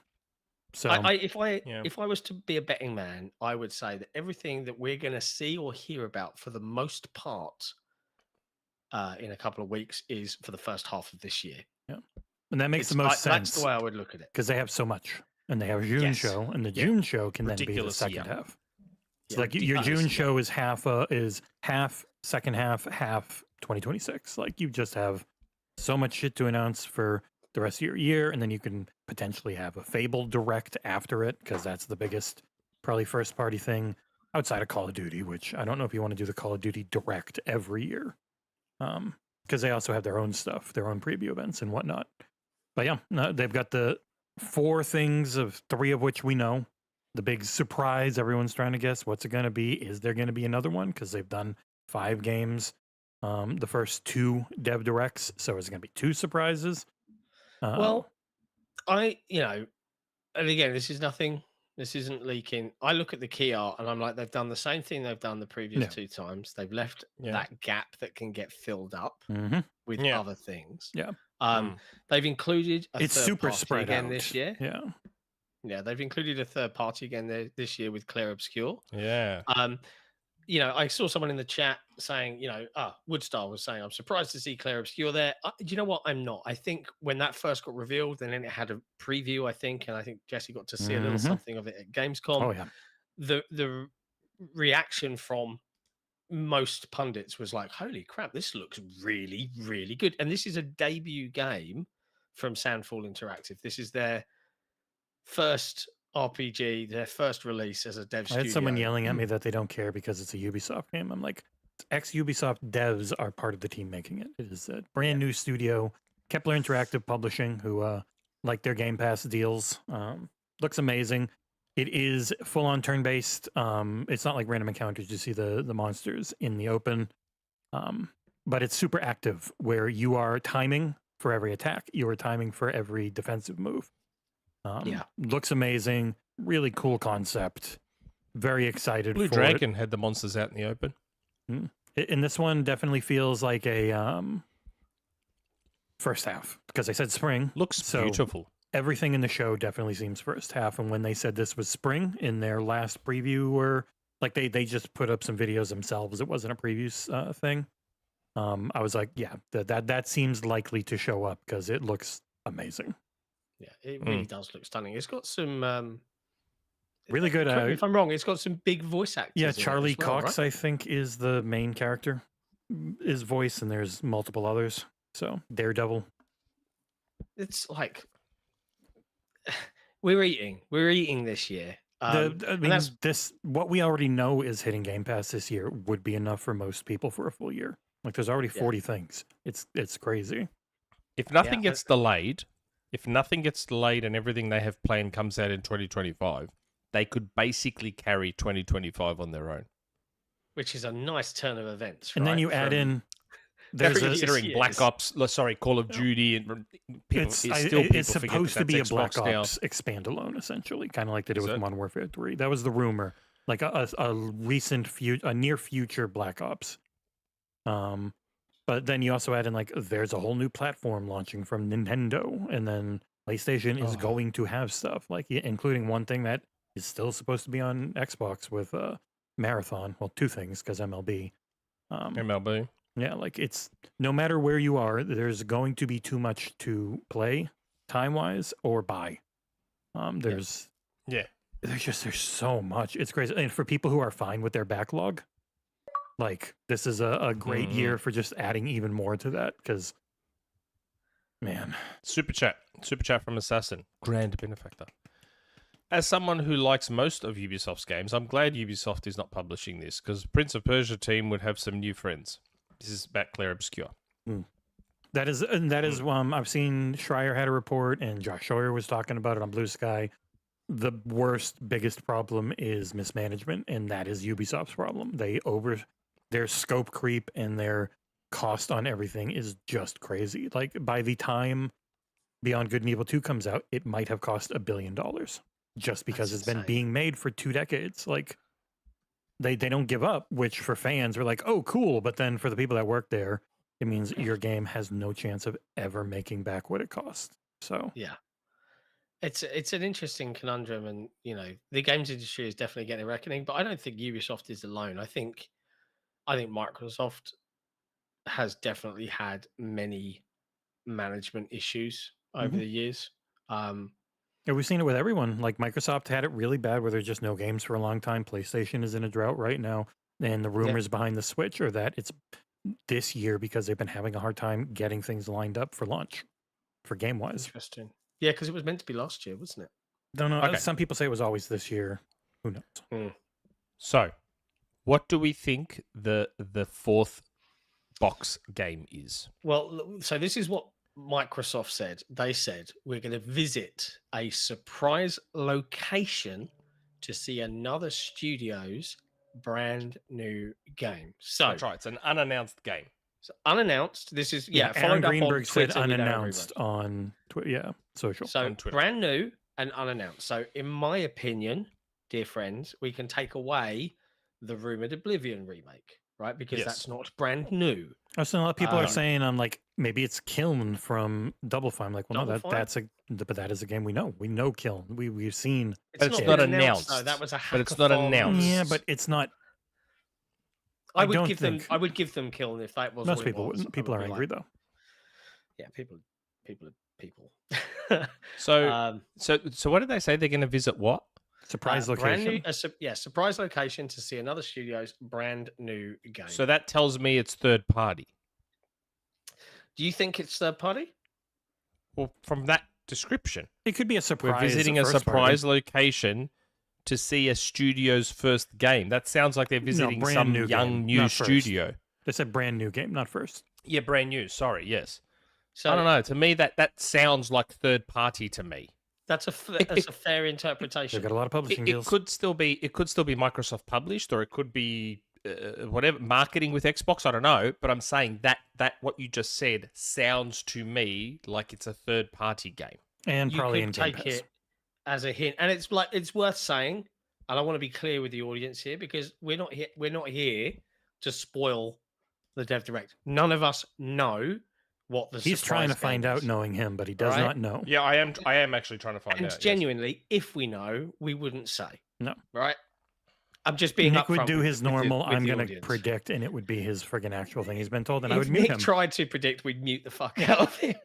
So if I was to be a betting man, I would say that everything that we're going to see or hear about for the most part in a couple of weeks is for the first half of this year. and that makes the most sense That's the way I would look at it. because they have so much, and they have a June Yes. show, and the Yeah. June show can then be the Ridiculous, second yeah. half. So Yeah, like your ridiculous, June yeah. show is half second half 2026. Like you just have so much shit to announce for the rest of your year, and then you can potentially have a Fable Direct after it because that's the biggest probably first party thing outside of Call of Duty, which I don't know if you want to do the Call of Duty Direct every year, because they also have their own stuff, their own preview events and whatnot. But yeah, no, they've got the 4 things, of 3 of which we know. The big surprise, everyone's trying to guess what's it going to be. Is there going to be another one? Because they've done 5 games, the first 2 dev directs. So is it going to be 2 surprises? Well, and again, this isn't leaking. I look at the key art and I'm like, they've done the same thing they've done the previous Yeah. 2 times. They've left Yeah. that gap that can get filled up mhm. with Yeah. other things. Yeah. They've included a It's third super party spread again out this year. Yeah. Yeah, they've included a third party again this year with Claire Obscure. Yeah. I saw someone in the chat saying, Woodstar was saying, I'm surprised to see Claire Obscure there. Do you know what? I'm not. I think when that first got revealed, and then it had a preview, and I think Jesse got to see a little Mhm. something of it at Gamescom. Oh, yeah. The reaction from most pundits was like, holy crap, this looks really, really good. And this is a debut game from Sandfall Interactive. This is their first RPG, their first release as a dev I studio. had someone yelling at me that they don't care because it's a Ubisoft game. I'm like, ex-Ubisoft devs are part of the team making it. It is a brand new studio, Kepler Interactive Publishing, who like their Game Pass deals. Looks amazing. It is full-on turn-based. It's not like random encounters. You see the monsters in the open. But it's super active, where you are timing for every attack. You are timing for every defensive move. Looks amazing. Really cool concept. Very excited Blue for Dragon had the monsters out in the open. it. And this one definitely feels like a first half, because I said spring. Looks So- beautiful. Everything in the show definitely seems first half. And when they said this was spring in their last preview, or like they just put up some videos themselves, it wasn't a preview thing. I was like, yeah, that seems likely to show up because it looks amazing. Yeah, it really does look stunning. It's got some Really good. correct me if I'm wrong, it's got some big voice actors. Yeah, in it as Charlie well, Cox, right? I think, is the main character, his voice, and there's multiple others. So Daredevil. It's like we're eating this year. I And mean, that's this what we already know is hitting Game Pass this year would be enough for most people for a full year. Like there's already 40 things. It's crazy. If nothing gets delayed, and everything they have planned comes out in 2025, they could basically carry 2025 on their own. Which is a nice turn of events, And then you add in there's considering Black Ops, Call of Duty, and people, it's supposed to be a Black Xbox now. Ops expandalone, essentially, kind of like they did Is with it? Modern Warfare 3. That was the rumor, like a recent a near future Black Ops. But then you also add in like there's a whole new platform launching from Nintendo, and then PlayStation is going to have stuff like including one thing that is still supposed to be on Xbox with Marathon. Well, two things because MLB. MLB. Yeah, like it's no matter where you are, there's going to be too much to play time wise or buy. There's so much. It's crazy. And for people who are fine with their backlog, like this is a great year for just adding even more to that because man. Super chat from Assassin, grand benefactor. As someone who likes most of Ubisoft's games, I'm glad Ubisoft is not publishing this because Prince of Persia team would have some new friends. This is about Claire Obscure. That is I've seen Schreier had a report and Josh Schreier was talking about it on Blue Sky. The biggest problem is mismanagement, and that is Ubisoft's problem. Their scope creep and their cost on everything is just crazy. Like by the time Beyond Good and Evil 2 comes out, it might have cost $1 billion just because it's been being made for 2 decades. Like they don't give up, which for fans are like, oh, cool. But then for the people that work there, it means your game has no chance of ever making back what it cost. So yeah, it's an interesting conundrum, and the games industry is definitely getting a reckoning. But I don't think Ubisoft is alone. I think Microsoft has definitely had many management issues over the years. Yeah, we've seen it with everyone. Like Microsoft had it really bad where there's just no games for a long time. PlayStation is in a drought right now. And the rumors behind the Switch are that it's this year because they've been having a hard time getting things lined up for launch, for game-wise. Interesting. Yeah, because it was meant to be last year, wasn't it? Don't know. Okay. Some people say it was always this year. Who knows? So, what do we think the fourth box game is? Well, so this is what Microsoft said. They said we're going to visit a surprise location to see another studio's brand new game. So That's right. It's an unannounced game. So unannounced. This is Aaron Greenberg said Twitter, unannounced on social. So on Twitter. brand new and unannounced. So in my opinion, dear friends, we can take away the rumored Oblivion remake, right? Because that's not brand new. So a lot of people are saying, like, maybe it's Kiln from Double Fine. I'm like, well, Double no, but that is a game we know. We know Kiln. We've seen. But it's not announced. No, that was a but it's not announced. Yeah, but it's not. I would give them Kiln if that was. Most people wouldn't. People are angry though. Yeah, people are people. So what did they say? They're going to visit what? Surprise location. Brand new, surprise location to see another studio's brand new game. So that tells me it's third party. Do you think it's third party? Well, from that description, it could be a surprise. We're visiting a surprise location to see a studio's first game. That sounds like they're visiting some new studio. They said brand new game, not first. Yeah, brand new. Sorry, yes. So I don't know. To me, that sounds like third party to me. That's a fair interpretation. They've got a lot of publishing deals. It could still be Microsoft published, or it could be whatever marketing with Xbox. I don't know, but I'm saying that what you just said sounds to me like it's a third party game, and you probably could in Game take Pass. it as a hint, and it's worth saying. And I want to be clear with the audience here because we're not here to spoil the Dev Direct. None of us know what the He's trying to find out, knowing him, but he does not know. Yeah, I am actually trying to find out. And genuinely, if we know, we wouldn't say. No. Right? I'm just being Nick would upfront do his normal, I'm going to audience. predict, and it would be his friggin' actual thing he's been told, and I If would mute Nick him. tried to predict, we'd mute the fuck out of him.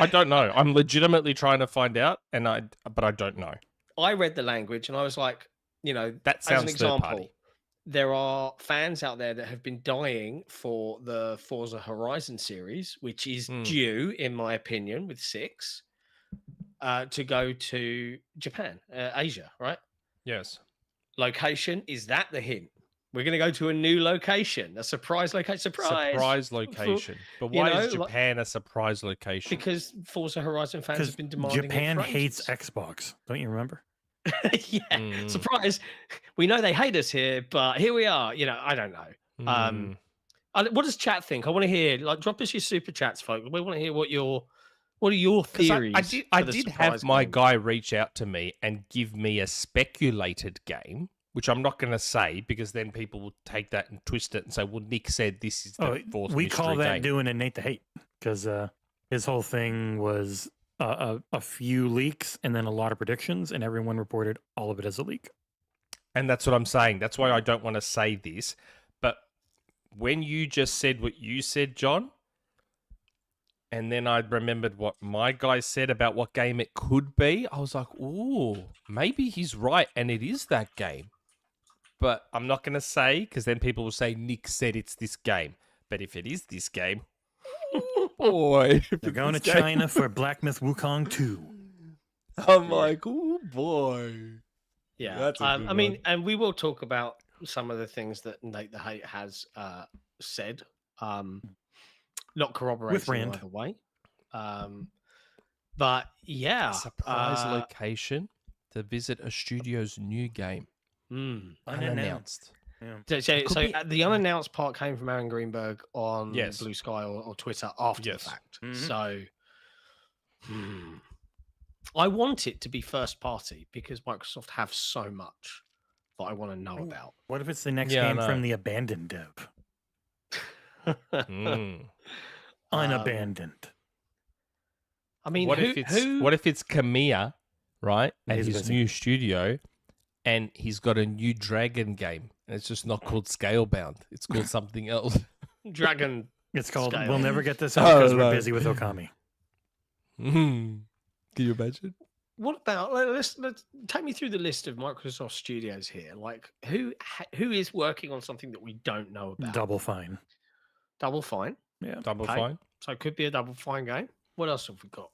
I don't know. I'm legitimately trying to find out, but I don't know. I read the language, and I was like, that sounds as an example, third party. there are fans out there that have been dying for the Forza Horizon series, which is due, in my opinion, with 6, to go to Japan, Asia, right? Yes. Location, is that the hint? We're going to go to a new location, a surprise location. Surprise location. But you why know, is like- Japan a surprise location? Because Forza Horizon fans Because have been demanding Japan it for hates ages. Xbox. Don't you remember? Yeah, surprise. We know they hate us here, but here we are. You know, I don't know. What does chat think? I want to hear. Like, drop us your super chats, folks. We want to hear what are your 'Cause theories. I for the did surprise have my games? guy reach out to me and give me a speculated game, which I'm not going to say because then people will take that and twist it and say, well, Nick said this is the fourth we mystery call that game. doing a Nate to hate because his whole thing was a few leaks and then a lot of predictions, and everyone reported all of it as a leak. And that's what I'm saying. That's why I don't want to say this. But when you just said what you said, John, and then I remembered what my guy said about what game it could be, I was like, ooh, maybe he's right and it is that game. But I'm not going to say because then people will say Nick said it's this game. But if it is this game, oh boy. They're going to China for Black Myth Wukong 2. I'm like, oh boy. Yeah, That's a good I mean, one. and we will talk about some of the things that Nate the Hate has said. Not corroborating Rand. either way. But yeah, Surprise location to visit a studio's new game. Unannounced. Yeah. So Could be- the unannounced part came from Aaron Greenberg on Yes. Blue Sky or Twitter after Yes. the fact. Mhm. So I want it to be first party because Microsoft have so much that I want to know about. What if it's the next Yeah, I game know. from the abandoned dev? Mm. Unabandoned. I mean, What if it's Kamiya, right? Yeah, At he's his busy. new studio, and he's got a new dragon game, and it's just not called Scalebound. It's called something else. Dragon? It's called Scale. We'll Never Get This Oh, Out because no. we're busy with Okami. Can you imagine? What about let's take me through the list of Microsoft studios here. Like who is working on something that we don't know about? Double Fine. Double Fine. Yeah. Double Okay. Fine. So it could be a Double Fine game. What else have we got?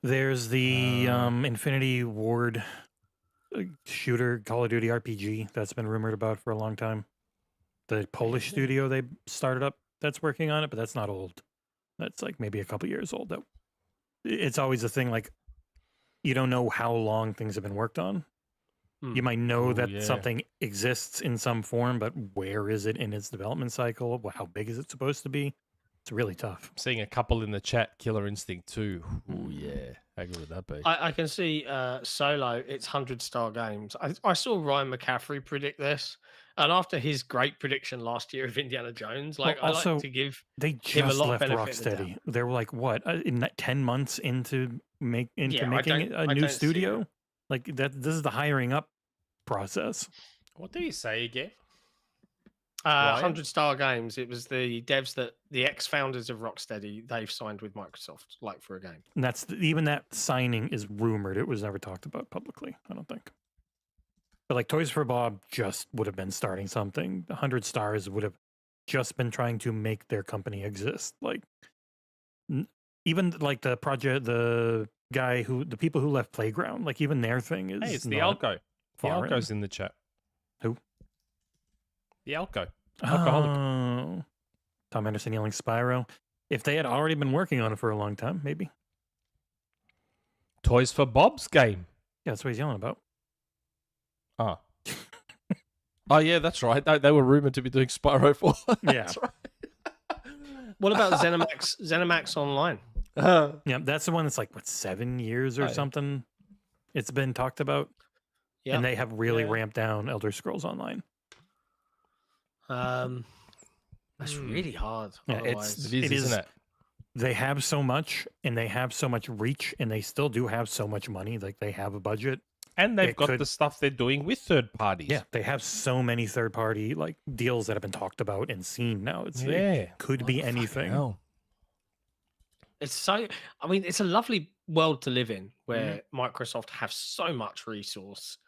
There's the Infinity Ward shooter Call of Duty RPG that's been rumored about for a long time. The Polish studio they started up that's working on it, but that's not old. That's like maybe a couple years old. That it's always a thing like you don't know how long things have been worked on. Hmm. You might know Ooh, that yeah. something exists in some form, but where is it in its development cycle? How big is it supposed to be? It's really tough. I'm seeing a couple in the chat. Killer Instinct 2. Oh yeah. How good would that be? I can see Solo. It's 100-star games. I saw Ryan McCaffrey predict this, and after his great prediction last year of Indiana Jones, like Well, I also, like to give They Him a just lot left benefit of the Rocksteady. They were like, what, 10 months into Yeah, I making it don't- a I new don't see studio? it. Like that. This is the hiring up process. What did he say again? 100-star games. It was the devs that the ex-founders of Rocksteady they've signed with Microsoft, like for a game. And that's even that signing is rumored. It was never talked about publicly. I don't think. But like Toys for Bob just would have been starting something. 100 Stars would have just been trying to make their company exist. Like even like the people who left Playground. Like even their thing is. Hey, it's the not Alco. The foreign. Alco's in the chat. Who? The Alco. Alcoholic. Oh. Tom Anderson yelling Spyro. If they had already been working on it for a long time, maybe. Toys for Bob's game. Yeah, that's what he's yelling about. Ah. Oh yeah, that's right. They were rumored to be doing Spyro 4. Yeah. That's right. What about ZeniMax Online? Yeah, that's the one that's like, what, 7 years or Oh, yeah. something? It's been talked about. Yeah. And they have really Yeah. ramped down Elder Scrolls Online. That's really hard. Yeah, otherwise. It is, It is- isn't it? They have so much and they have so much reach and they still do have so much money. Like they have a budget. And they've It got could- the stuff they're doing with third parties. Yeah, they have so many third party like deals that have been talked about and seen now. It Yeah. could be anything. Hell. It's so. I mean, it's a lovely world to live in where Microsoft have so much resource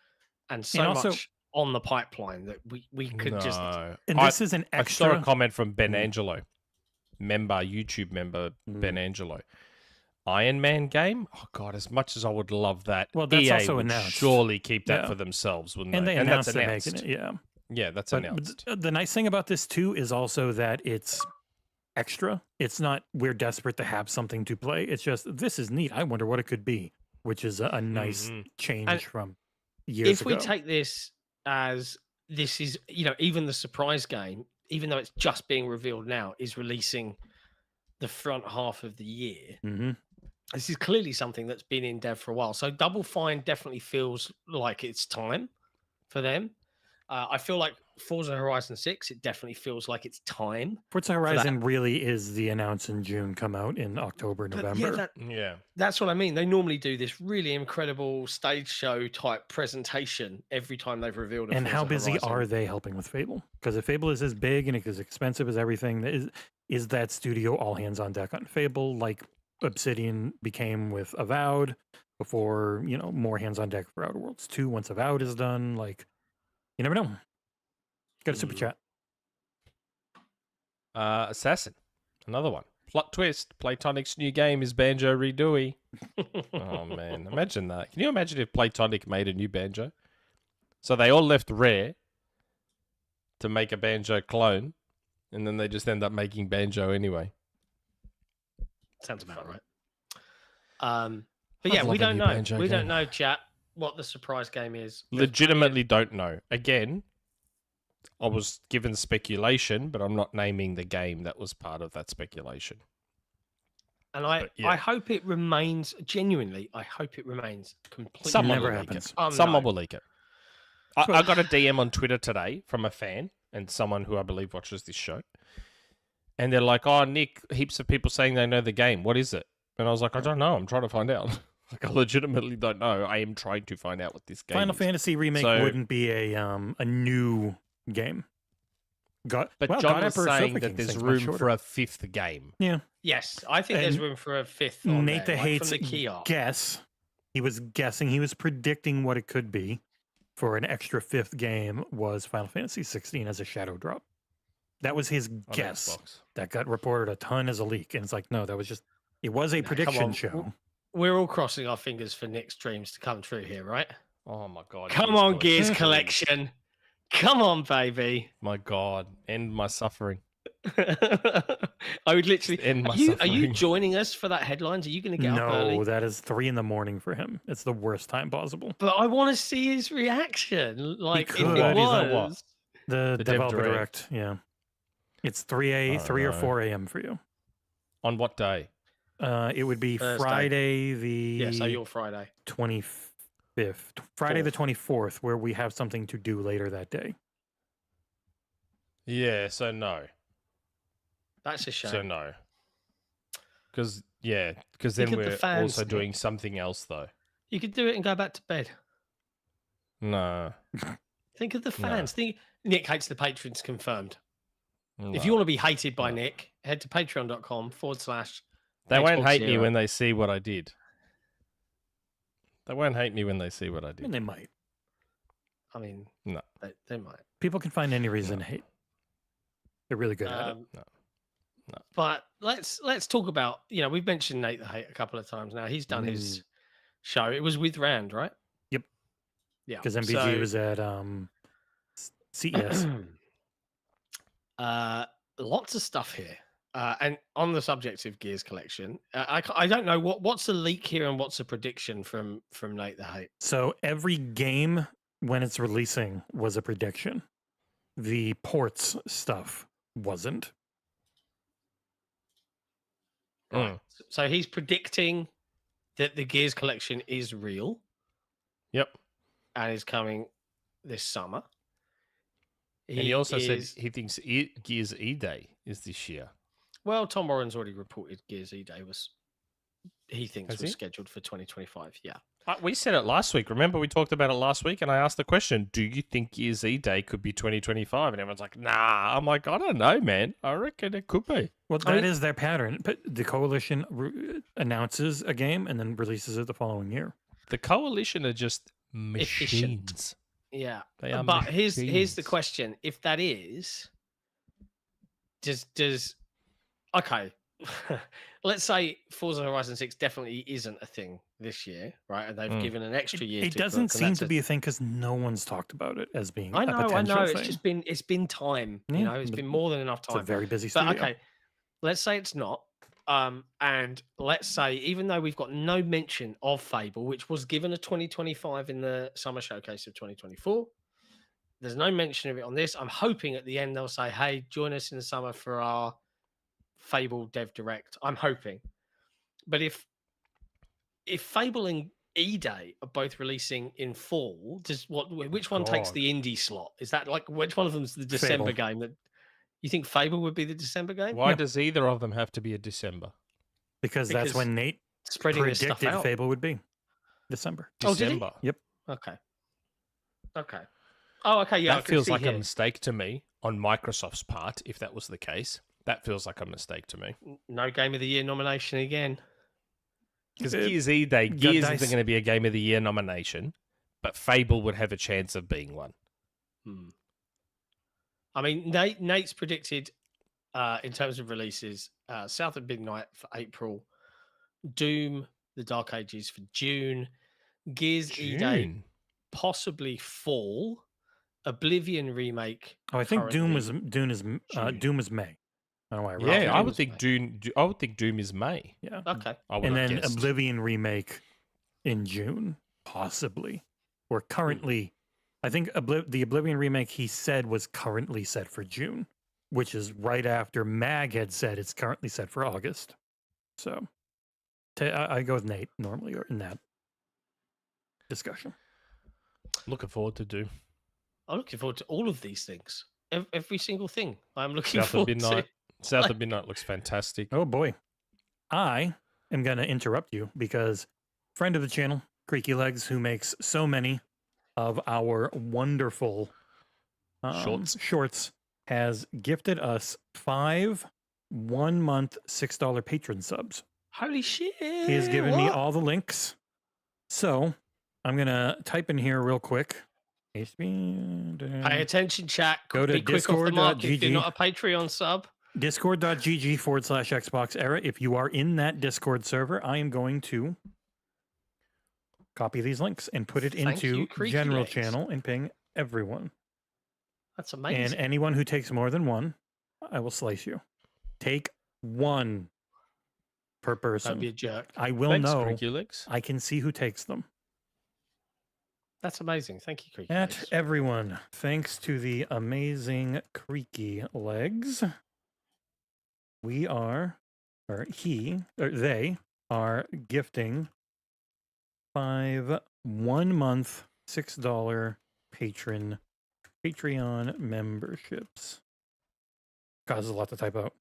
and so also- much on the pipeline that we could just. No. And this is an I saw extra. a comment from Ben Mm. Angelo, YouTube member Ben Mm. Angelo. Iron Man game? Oh god, as much as I would love that, Well, that's EA also would announced. surely keep that Yeah. for themselves, wouldn't And they And that's announced they're announced. making it. Yeah. Yeah, that's But announced. the nice thing about this too is also that it's extra. It's not we're desperate to have something to play. It's just this is neat. I wonder what it could be, which is a nice Mhm. change And from years If ago. we take this as this is, even the surprise game, even though it's just being revealed now, is releasing the front half of the year. hmm This is clearly something that's been in dev for a while. So Double Fine definitely feels like it's time for them. I feel like Forza Horizon 6, it definitely feels like it's time. Forza Horizon really is the announce in June, come out in October, But November. Yeah. that's what I mean. They normally do this really incredible stage show type presentation every time they've revealed a And how Forza busy Horizon. are they helping with Fable? Because if Fable is as big and as expensive as everything, is that studio all hands on deck on Fable, like Obsidian became with Avowed before, more hands on deck for Outer Worlds 2 once Avowed is done? Like, you never know. Got a super chat. Assassin, another one. Plot twist: Playtonic's new game is Banjo Redooey. Oh man, imagine that. Can you imagine if Playtonic made a new Banjo? So they all left Rare to make a Banjo clone, and then they just end up making Banjo anyway. Sounds about right. But I'd yeah, we love a don't new know. Banjo We don't game. know, chat, what the surprise game is. There's Legitimately don't know. Again, I was given speculation, but I'm not naming the game that was part of that speculation. And I, But, yeah. I hope it remains, genuinely, I hope it remains completely. Someone never will leak happens. it. Someone no. will leak it. I got a DM on Twitter today from a fan and someone who I believe watches this show. And they're like, "Oh, Nick, heaps of people saying they know the game. What is it?" And I was like, "I don't know. I'm trying to find out." Like, I legitimately don't know. I am trying to find out what this game Final is. Fantasy Remake So- wouldn't be a new game. But well, John God was Emperor saying Sofa that King there's seems much room shorter. for a fifth game. Yeah. Yes, I think there's And room for a fifth on Nate there, the like Hates from the key art. guess. He was guessing. He was predicting what it could be for an extra fifth game was Final Fantasy 16 as a shadow drop. That was his on guess. Xbox. That got reported a ton as a leak. And it's like, no, that was just, it was a Come prediction on. show. We're all crossing our fingers for Nick's dreams to come true here, right? Oh my god. Come on, Gears please. Collection. Come on, baby. My god. End my suffering. I would literally. End my Are you suffering. joining us for that headlines? Are you going to get up early? No, that is 3 a.m. for him. It's the worst time possible. But I want to see his reaction. Like if could. it He's at what? was. The Dev developer Direct. direct. Yeah. It's 3 or know. 4 a.m. for you. On what day? It would be Thursday. Friday the Yeah, so your Friday. 25th. Friday the 24th, where we have something to do later that day. Yeah, so no. That's a shame. So no. Because then Think of the we're fans, also Nick. doing something else though. You could do it and go back to bed. No. Think of the No. fans. Think Nick hates the patrons confirmed. no. If you want to be hated by No. Nick, head to patreon.com/ They won't hate me XboxEra. when they see what I did. They won't hate me when they see what I And did. they might. I mean, No. they might. People can find any reason to hate. They're really good at it. Um, No. No. But let's talk about, we've mentioned Nate the Hate a couple of times now. He's done his show. It was with Rand, right? Yep. Yeah. Because MVG so- was at CES. Lots of stuff here. And on the subject of Gears Collection, I don't know what's the leak here and what's the prediction from Nate the Hate. So every game when it's releasing was a prediction. The ports stuff wasn't. Mm. So he's predicting that the Gears Collection is real Yep. and is coming this summer. And he also said is- he thinks Gears E-Day is this year. Well, Tom Warren's already reported Gears E-Day was Has he? scheduled for 2025. Yeah. We said it last week. Remember, we talked about it last week, and I asked the question, do you think Gears E-Day could be 2025? And everyone's like, nah. I'm like, I don't know, man. I reckon it could be. Well, I that mean- is their pattern. But the coalition announces a game and then releases it the following year. The Coalition are just Efficient. machines. Yeah. They are But here's the machines. question. If that is, okay. Let's say Forza Horizon 6 definitely isn't a thing this year, right? And they've given an extra year. It to doesn't cook, and seem that's to be a thing because no one's talked about it as being I a know. potential It's thing. just been time. You Yeah, know, it's but been more than enough It's a time. very busy But studio. okay, let's say it's not. And let's say, even though we've got no mention of Fable, which was given a 2025 in the summer showcase of 2024, there's no mention of it on this. I'm hoping at the end they'll say, hey, join us in the summer for our Fable Dev Direct. I'm hoping. But if Fable and E-Day are both releasing in fall, which one takes God. the indie slot? Is that like, which one of them's the December Fable. game? That you think Fable would be the December game? Why Yeah. does either of them have to be a December? Because that's Because when Nate Spreading this stuff predicted out. Fable would be December. Oh, did he? December. Yep. Okay. Oh, okay. Yeah, I That can feels see like here. a mistake to me on Microsoft's part, if that was the case. That feels like a mistake to me. No Game of the Year nomination again. Because It- Gears E-Day, got Gears dice. isn't going to be a Game of the Year nomination, but Fable would have a chance of being one. I mean, Nate's predicted in terms of releases, South of Midnight for April, Doom, The Dark Ages for June, Gears E-Day June. possibly fall, Oblivion remake. Oh, I think Doom currently is June. Doom is May. I don't know why. I wrote Yeah, that. I Doom would is think May. Doom. I would think Doom is May. Yeah. Okay. I would And have then guessed. Oblivion remake in June, possibly. Or currently, I think the Oblivion remake he said was currently set for June, which is right after Mag had said it's currently set for August. So I go with Nate normally in that discussion. Looking forward to Doom. I'm looking forward to all of these things. Every single thing I'm looking South of forward Midnight. to. South of Midnight looks fantastic. Oh boy. I am going to interrupt you because friend of the channel, Creaky Legs, who makes so many of our wonderful shorts, has gifted us 5 1-month $6 patron subs. Holy shit. He has given me what? all the links. So I'm going to type in here real quick. Pay attention, chat. Go to Be quick off the mark if discord.gg. you're not a Patreon sub. Discord.gg/XboxEra. If you are in that Discord server, I am going to copy these links and put it Thank you, into Creaky general Legs. channel and ping everyone. That's amazing. And anyone who takes more than one, I will slice you. Take one per person. Don't be a jerk. I will Thanks, know. Creaky Legs. I can see who takes them. That's amazing. Thank you, Creaky At Legs. everyone, thanks to the amazing Creaky Legs, they are gifting 5 1-month $6 Patreon memberships. Causes a lot to type out.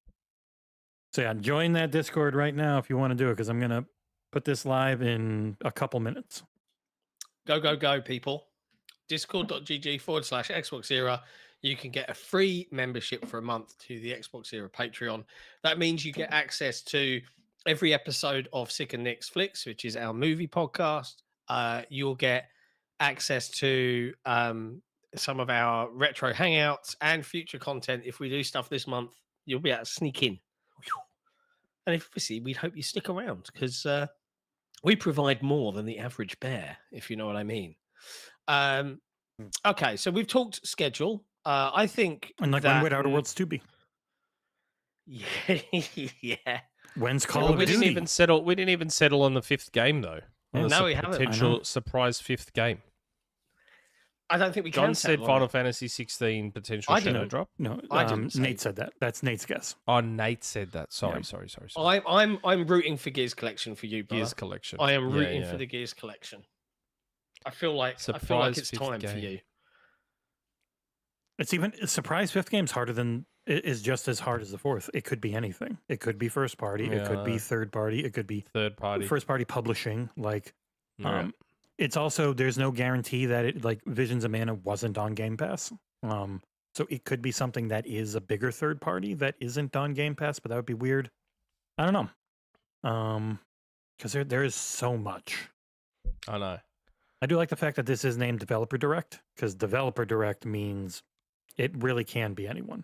So yeah, join that Discord right now if you want to do it, because I'm gonna put this live in a couple minutes. Go, go, go, people. Discord.gg/XboxEra. You can get a free membership for a month to the Xbox Era Patreon. That means you get access to every episode of Sick and Nick's Flicks, which is our movie podcast. You'll get access to some of our retro hangouts and future content. If we do stuff this month, you'll be able to sneak in. And obviously, we'd hope you stick around because we provide more than the average bear, if you know what I mean. Okay, so we've talked schedule. I think And like when would Outer Worlds 2 be? Yeah, yeah. When's Call Well, of we Duty? didn't even settle on the 5th game though. On the No, we haven't. I Potential know. surprise 5th game. I don't think we John can. said settle on Final it. Fantasy 16 potential I shadow didn't. drop. No, I didn't say Nate said that. That's Nate's guess. Oh, Nate said that. Sorry, Yeah. sorry. I'm rooting for Gears Collection for you, brother. Gears collection. I am Yeah, rooting yeah. for the Gears Collection. I feel like Surprise it's fifth time for game. you. It's even surprise 5th game's harder than is just as hard as the 4th. It could be anything. It could be first party. It could be Yeah. third party. It could be Third party. first party publishing. Like, Yeah. it's also there's no guarantee that it like Visions of Mana wasn't on Game Pass. So it could be something that is a bigger third party that isn't on Game Pass, but that would be weird. I don't know. Because there is so much. I know. I do like the fact that this is named Developer Direct, because Developer Direct means it really can be anyone.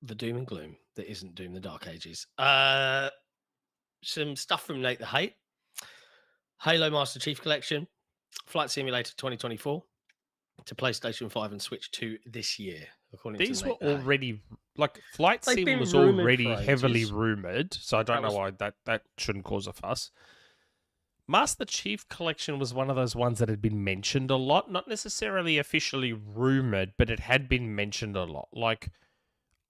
the doom and gloom that isn't Doom the Dark Ages. Some stuff from Nate the Hate. Halo Master Chief Collection, Flight Simulator 2024 to PlayStation 5 and Switch 2 this year, according These to were Nate the Hate. already like Flight They've Sim been was rumoured already for heavily ages. rumored, so I don't That know why that shouldn't cause a fuss. Master Chief Collection was one of those ones that had been mentioned a lot, not necessarily officially rumored, but it had been mentioned a lot. Like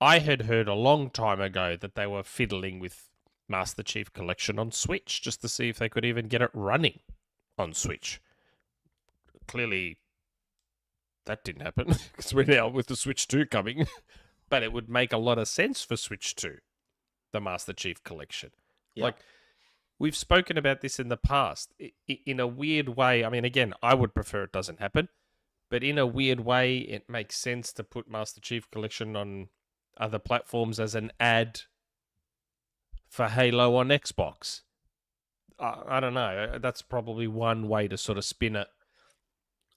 I had heard a long time ago that they were fiddling with Master Chief Collection on Switch just to see if they could even get it running on Switch. Clearly, that didn't happen because we're now with the Switch 2 coming. But it would make a lot of sense for Switch 2, the Master Chief Collection. Yeah. Like, we've spoken about this in the past. In a weird way, I mean, again, I would prefer it doesn't happen. But in a weird way, it makes sense to put Master Chief Collection on other platforms as an ad for Halo on Xbox. I don't know. That's probably one way to sort of spin it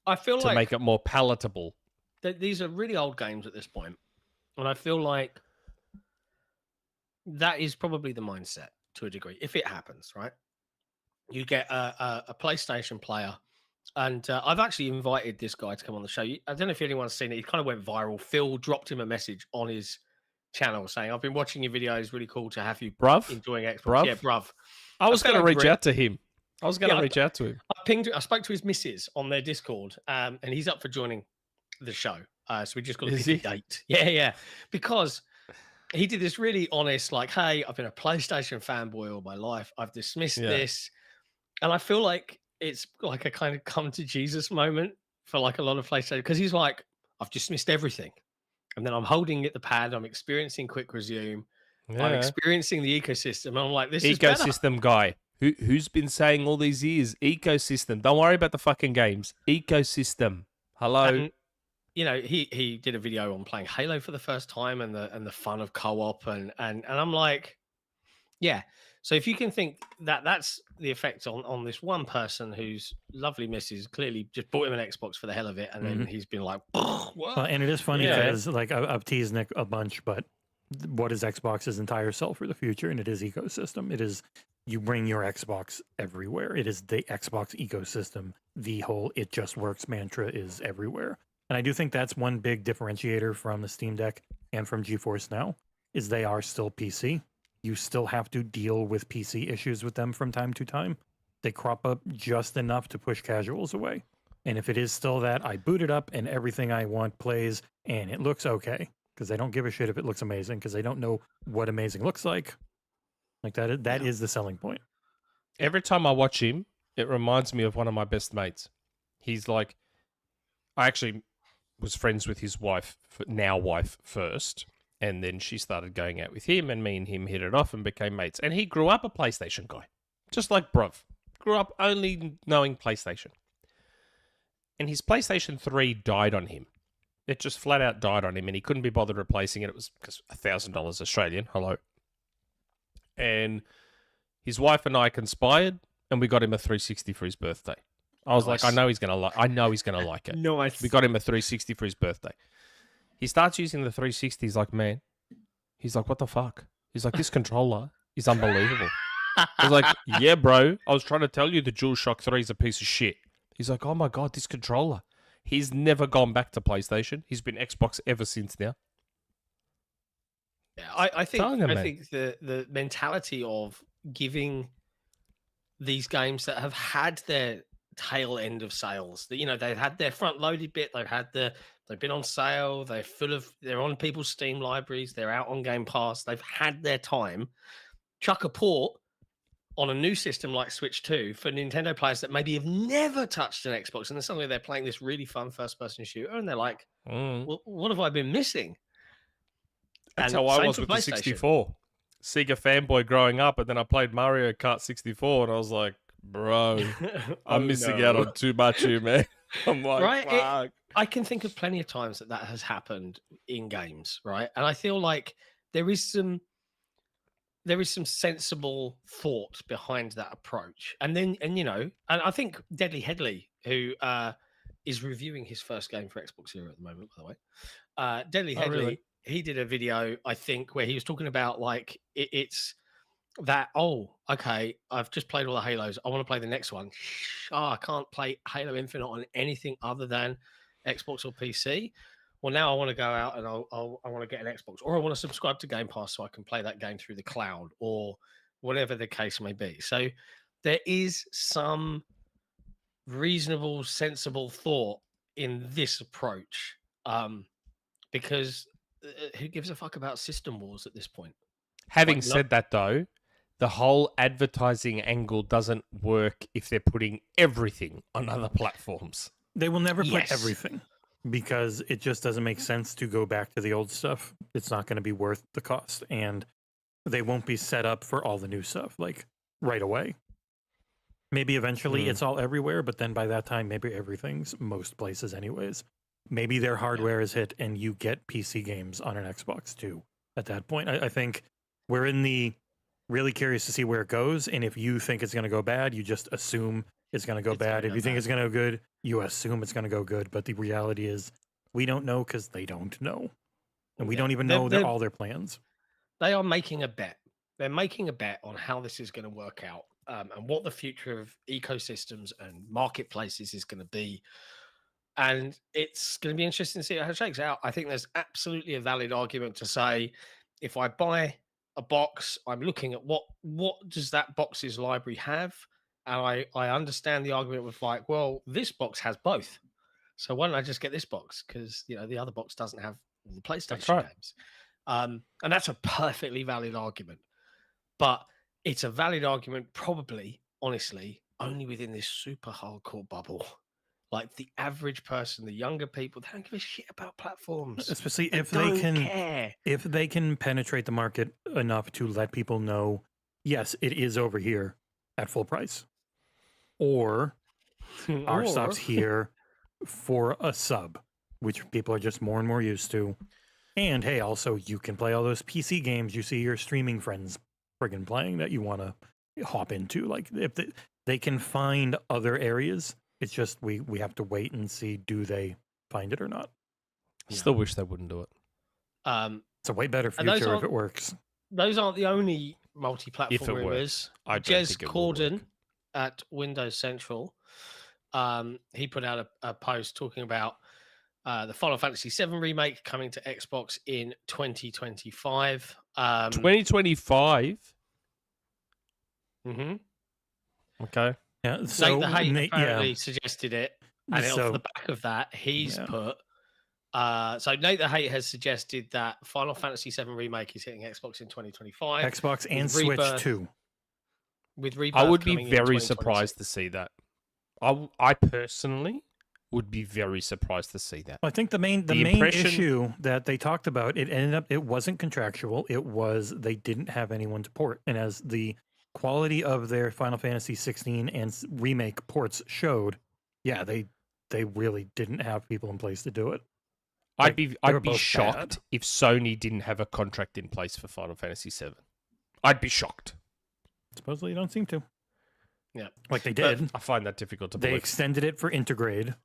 I feel to like make it more palatable. these are really old games at this point, and I feel like that is probably the mindset to a degree. If it happens, right? You get a PlayStation player, and I've actually invited this guy to come on the show. I don't know if anyone's seen it. He kind of went viral. Phil dropped him a message on his channel saying, "I've been watching your videos. Really cool to have you Bruv? enjoying Xbox." Bruv? Yeah, bruv. I was going to reach agree. out to him. I was going to reach out to him. I spoke to his missus on their Discord, and he's up for joining the show. So we just got to Is pick a he? date. Yeah. Because he did this really honest, like, hey, I've been a PlayStation fanboy all my life. I've dismissed this. And I feel like it's like a kind of come to Jesus moment for like a lot of PlayStation, because he's like, I've dismissed everything. And then I'm holding at the pad. I'm experiencing quick resume. I'm experiencing the ecosystem. And I'm like, this is better. Ecosystem guy. Who's been saying all these years? Ecosystem. Don't worry about the fucking games. Ecosystem. Hello. And, you know, he did a video on playing Halo for the first time and the fun of co-op and I'm like, yeah. So if you can think that that's the effect on this one person whose lovely missus clearly just bought him an Xbox for the hell of it, and then he's been like, what? Well, and it is funny because like I've teased Nick a bunch, but what is Xbox's entire sell for the future? And it is ecosystem. It is you bring your Xbox everywhere. It is the Xbox ecosystem. The whole "it just works" mantra is everywhere. And I do think that's one big differentiator from the Steam Deck and from GeForce Now is they are still PC. You still have to deal with PC issues with them from time to time. They crop up just enough to push casuals away. And if it is still that, I boot it up and everything I want plays and it looks okay, because they don't give a shit if it looks amazing, because they don't know what amazing looks like. Like that is the selling point. Every time I watch him, it reminds me of one of my best mates. He's like, I actually was friends with his wife, now wife first, and then she started going out with him, and me and him hit it off and became mates. And he grew up a PlayStation guy, just like Bruv. Grew up only knowing PlayStation. And his PlayStation 3 died on him. It just flat out died on him, and he couldn't be bothered replacing it. It was $1,000 Australian. Hello. And his wife and I conspired, and we got him a 360 for his birthday. I was like, I know he's gonna like it. Nice. We got him a 360 for his birthday. He starts using the 360. He's like, man. He's like, what the fuck? He's like, this controller is unbelievable. I was like, yeah, bro. I was trying to tell you the DualShock 3 is a piece of shit. He's like, oh my God, this controller. He's never gone back to PlayStation. He's been Xbox ever since now. Yeah, I think the mentality of giving these games that have had their tail end of sales, that, you know, they've had their front loaded bit, they've been on sale, they're on people's Steam libraries, they're out on Game Pass, they've had their time. Chuck a port on a new system like Switch 2 for Nintendo players that maybe have never touched an Xbox, and then suddenly they're playing this really fun first-person shooter, and they're like, well, what have I been missing? That's And how I same was for with the PlayStation. 64. Sega fanboy growing up, and then I played Mario Kart 64, and I was like, bro, I'm missing out on too much here, man. I'm like, Right? fuck. I can think of plenty of times that has happened in games, right? And I feel like there is some sensible thought behind that approach. And you know, and I think Deadly Headley, who is reviewing his first game for XboxEra at the moment, by the way, Deadly Headley, really? he did a video, I think, where he was talking about like it's that, oh, okay, I've just played all the Halos. I want to play the next one. Oh, I can't play Halo Infinite on anything other than Xbox or PC. Well, now I want to go out and I want to get an Xbox, or I want to subscribe to Game Pass so I can play that game through the cloud, or whatever the case may be. So there is some reasonable, sensible thought in this approach, because who gives a fuck about system wars at this point? Having Like, said that, though, the whole advertising angle doesn't work if they're putting everything on other platforms. They will never put Yes. everything because it just doesn't make sense to go back to the old stuff. It's not going to be worth the cost, and they won't be set up for all the new stuff like right away. Maybe eventually it's all everywhere, but then by that time, maybe everything's most places anyways. Maybe their hardware is hit and you get PC games on an Xbox too. At that point, I think we're in the really curious to see where it goes. And if you think it's going to go bad, you just assume it's going to go It's gonna bad. If go you think bad. it's going to go good, you assume it's going to go good. But the reality is we don't know because they don't know. And we Yeah. don't even They're- know they're- all their plans. They are making a bet. They're making a bet on how this is going to work out, and what the future of ecosystems and marketplaces is going to be. And it's going to be interesting to see how it shakes out. I think there's absolutely a valid argument to say, if I buy a box, I'm looking at what does that box's library have, and I understand the argument with like, well, this box has both, so why don't I just get this box because the other box doesn't have all the PlayStation right. games, and that's a perfectly valid argument. But it's a valid argument, probably, honestly, only within this super hardcore bubble. Like the average person, the younger people, they don't give a shit about platforms. Especially They if they don't can care. if they can penetrate the market enough to let people know, yes, it is over here at full price. Or our stuff's here for a sub, which people are just more and more used to. And hey, also you can play all those PC games you see your streaming friends friggin' playing that you want to hop into. Like if they can find other areas, it's just we have to wait and see, do they find it or not? I still wish they wouldn't do it. It's a way better And those future if aren't- it works. Those aren't the only If it multi-platform works. rumors. I don't Jez think it will Corden work. at Windows Central, he put out a post talking about the Final Fantasy VII remake coming to Xbox in 2025. 2025? Mhm. Okay. Yeah. So Nate the Hate Nate- apparently suggested it, and So- off the back of that, he's Yeah. put. So Nate the Hate has suggested that Final Fantasy VII remake is hitting Xbox in 2025 Xbox and Switch Rebirth too. with Rebirth. I would be coming in very 2026. surprised to see that. I personally would be very surprised to see that. I think the main impression- issue that they talked about, it wasn't contractual. It was they didn't have anyone to port, and as the quality of their Final Fantasy 16 and remake ports showed, yeah, they really didn't have people in place to do it. I'd they were I'd be both shocked bad. if Sony didn't have a contract in place for Final Fantasy VII. I'd be shocked. Supposedly, you don't seem to. Yeah. Like they But- did. I find that difficult to They believe. extended it for Intergrade,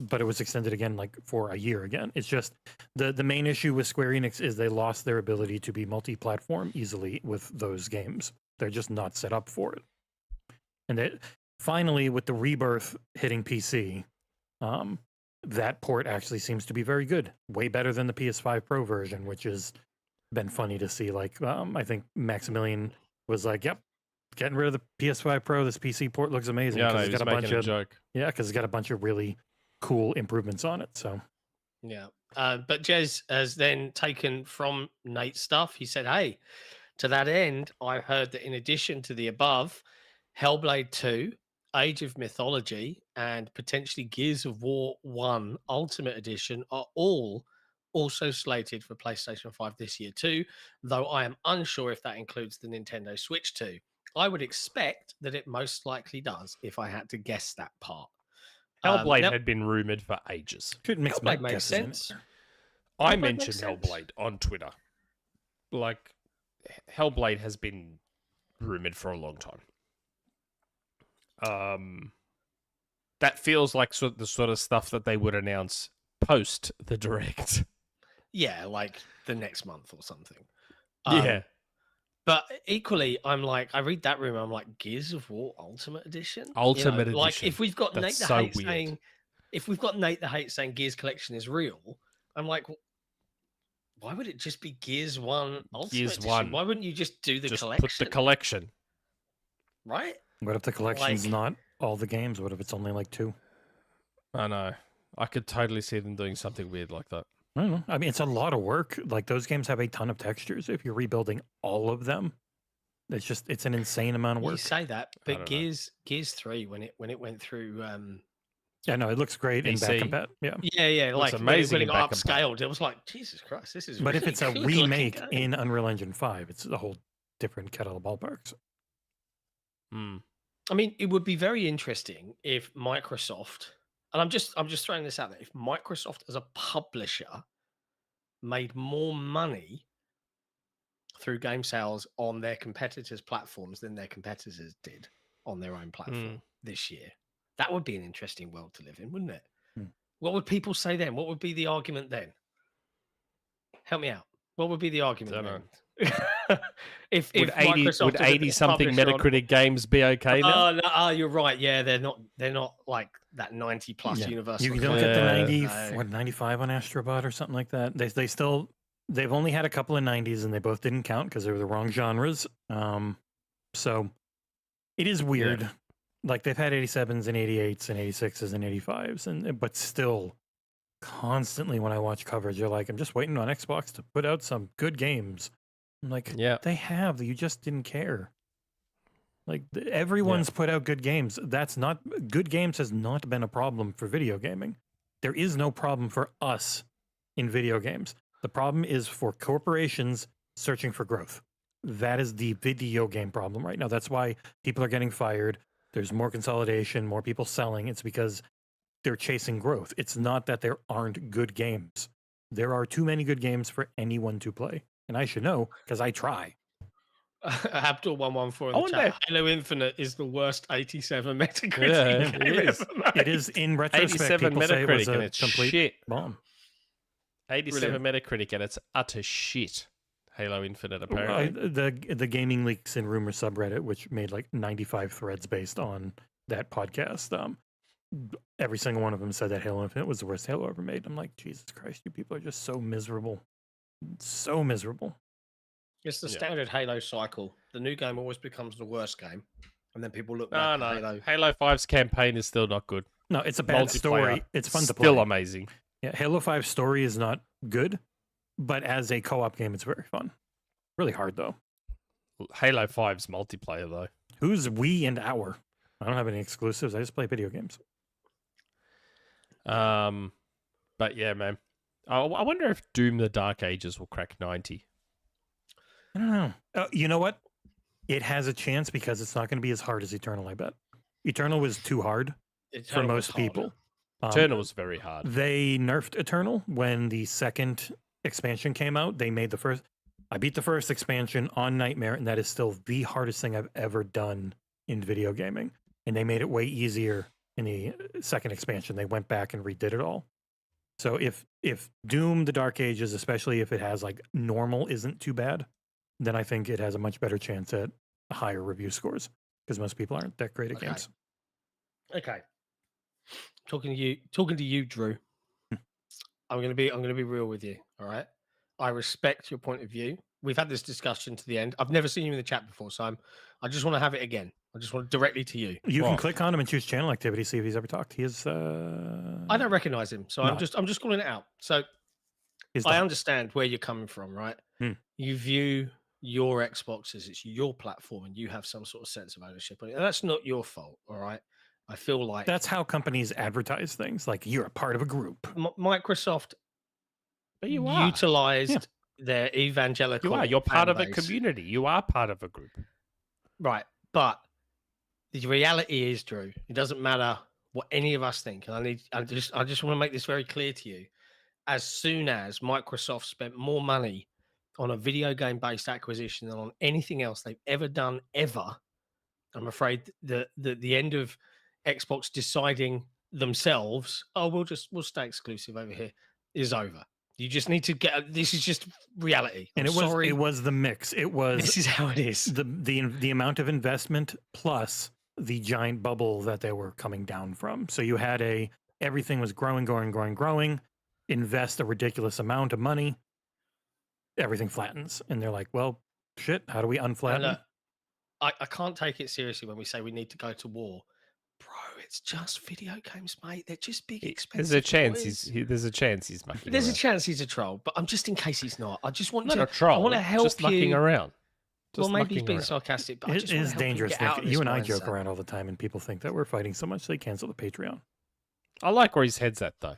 but it was extended again like for a year again. It's just the main issue with Square Enix is they lost their ability to be multi-platform easily with those games. They're just not set up for it. And that finally, with the Rebirth hitting PC, that port actually seems to be very good, way better than the PS5 Pro version, which has been funny to see. Like I think Maximilian was like, "Yep, getting rid of the PS5 Pro. This PC port looks amazing Yeah, because no, it's he's got a bunch making a of joke. yeah, because it's got a bunch of really cool improvements on it." So Yeah. But Jez has then taken from Nate's stuff. He said, hey, to that end, I heard that in addition to the above, Hellblade 2, Age of Mythology, and potentially Gears of War 1 Ultimate Edition are all also slated for PlayStation 5 this year too, though I am unsure if that includes the Nintendo Switch 2. I would expect that it most likely does if I had to guess that part. Hellblade now- had been rumored for ages. shouldn't mix Hellblade my makes guesses in sense. there. I Hellblade mentioned makes sense. Hellblade on Twitter. Like, Hellblade has been rumored for a long time. That feels like the sort of stuff that they would announce post the direct. Yeah, like the next month or something. Yeah. But equally, I'm like, I read that rumor. I'm like, Gears of War Ultimate Edition. Ultimate Like Edition. if we've got That's Nate the so Hate weird. saying, if we've got Nate the Hate saying Gears Collection is real, I'm like, why would it just be Gears 1 Ultimate Gears Edition? 1. Why wouldn't you just do the Just collection? put the collection. Right? What if the collection's Like- not all the games? What if it's only like 2? I know. I could totally see them doing something weird like that. I don't know. I mean, it's a lot of work. Like those games have a ton of textures. If you're rebuilding all of them, it's an insane amount of You work. say that, I but don't know. Gears 3 when it went through Yeah, no, it looks great in back PC. compat. Yeah. yeah, Looks like amazing when it in got back and upscaled, it was like, Jesus Christ, this is But if really it's a good-looking remake game. in Unreal Engine 5, it's a whole different kettle of ballparks. Hmm. I mean, it would be very interesting if Microsoft, and I'm just throwing this out there, if Microsoft as a publisher made more money through game sales on their competitors' platforms than their competitors did on their own platform this year. That would be an interesting world to live in, wouldn't it? Hmm. What would people say then? What would be the argument then? Help me out. What would be the argument Dunno. then? if Would Microsoft as a 80 something publisher on- Metacritic games be okay now? Oh, no, you're right. Yeah, they're not like that 90 plus Yeah. universal. You don't get the Yeah. 90, 95 on Astrobot or something like that. They've only had a couple of 90s and they both didn't count because they were the wrong genres. So it is weird. Like they've had 87s and 88s and 86s and 85s, but still constantly when I watch coverage, you're like, I'm just waiting on Xbox to put out some good games. I'm like, Yeah. they have. You just didn't care. Like everyone's put out good games. Good games has not been a problem for video gaming. There is no problem for us in video games. The problem is for corporations searching for growth. That is the video game problem right now. That's why people are getting fired. There's more consolidation, more people selling. It's because they're chasing growth. It's not that there aren't good games. There are too many good games for anyone to play. And I should know because I try. Abdul 114 in I the wonder chat. Halo Infinite is the worst 87 Metacritic Yeah, game it is. ever made. It is in retrospect. 87 People say it was Metacritic and a it's complete shit. bomb. 87 Metacritic and it's utter shit. Halo Infinite, apparently. The gaming leaks and rumor subreddit, which made like 95 threads based on that podcast. Every single one of them said that Halo Infinite was the worst Halo ever made. I'm like, Jesus Christ, you people are just so miserable, so miserable. It's the Yeah. standard Halo cycle. The new game always becomes the worst game, and then people look No, back no. at Halo. Halo 5's campaign is still not good. No, it's a bad story. Multiplayer, It's fun to play. Still amazing. Yeah, Halo 5 story is not good, but as a co-op game, it's very fun. Really hard though. Halo 5's multiplayer, though. Who's we and our? I don't have any exclusives. I just play video games. But yeah, man. I wonder if Doom the Dark Ages will crack 90. I don't know. You know what? It has a chance because it's not going to be as hard as Eternal, I bet. Eternal was too hard for Eternal was most people. harder. Eternal was very hard. They nerfed Eternal when the second expansion came out. They made the first. I beat the first expansion on Nightmare, and that is still the hardest thing I've ever done in video gaming. And they made it way easier in the second expansion. They went back and redid it all. So if Doom the Dark Ages, especially if it has like normal isn't too bad, then I think it has a much better chance at higher review scores because most people aren't that great at Okay. games. Okay. Talking to you, Drew. I'm gonna be real with you. All right. I respect your point of view. We've had this discussion to the end. I've never seen you in the chat before, so I just want to have it again. I just want directly to you. You can Right. click on him and choose channel activity, see if he's ever talked. He is. I don't recognize him, so No. I'm just calling it out. So He's I not. understand where you're coming from, right? Hmm. You view your Xbox as it's your platform, and you have some sort of sense of ownership on it. And that's not your fault, all right? I feel like That's how companies advertise things. Like you're a part of a group. Microsoft But you are. utilized their evangelical. You are. You're part fan of a base. community. You are part of a group. Right. But the reality is, Drew, it doesn't matter what any of us think. And I just want to make this very clear to you. As soon as Microsoft spent more money on a video game based acquisition than on anything else they've ever done, ever, I'm afraid the end of Xbox deciding themselves, oh, we'll stay exclusive over here, is over. You just need to get. This is just reality. And it was the mix. It was This is how it is. the amount of investment plus the giant bubble that they were coming down from. So you had everything was growing, invest a ridiculous amount of money, everything flattens. And they're like, well, shit, how do we unflatten? I can't take it seriously when we say we need to go to war. Bro, it's just video games, mate. They're just big, expensive. There's a chance toys. there's a chance he's mucking There's around. a chance he's a troll, but I'm just in case he's not. I just want Not to. a troll. I want to help just you. mucking around. Well, Just maybe he's mucking being around. sarcastic, but I It just want is to help dangerous. You, get out of You this and I joke mindset. around all the time, and people think that we're fighting so much they cancel the Patreon. I like where his head's at though.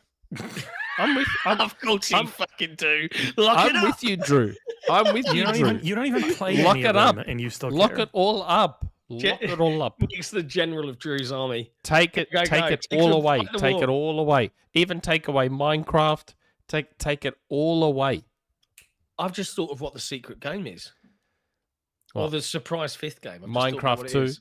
I'm Of course you fucking do. Lock it up. with you, Drew. I'm with you, Drew. You don't even play Lock any it of them, up. and you still Lock care. it all up. Lock it all up. He's the general of Drew's army. Take it. Go, Take go. it Take all them, away. fight the Take war. it all away. Even take away Minecraft. Take it all away. I've just thought of what the secret game is. Or What? the surprise fifth game. I've just thought of Minecraft what it 2? is.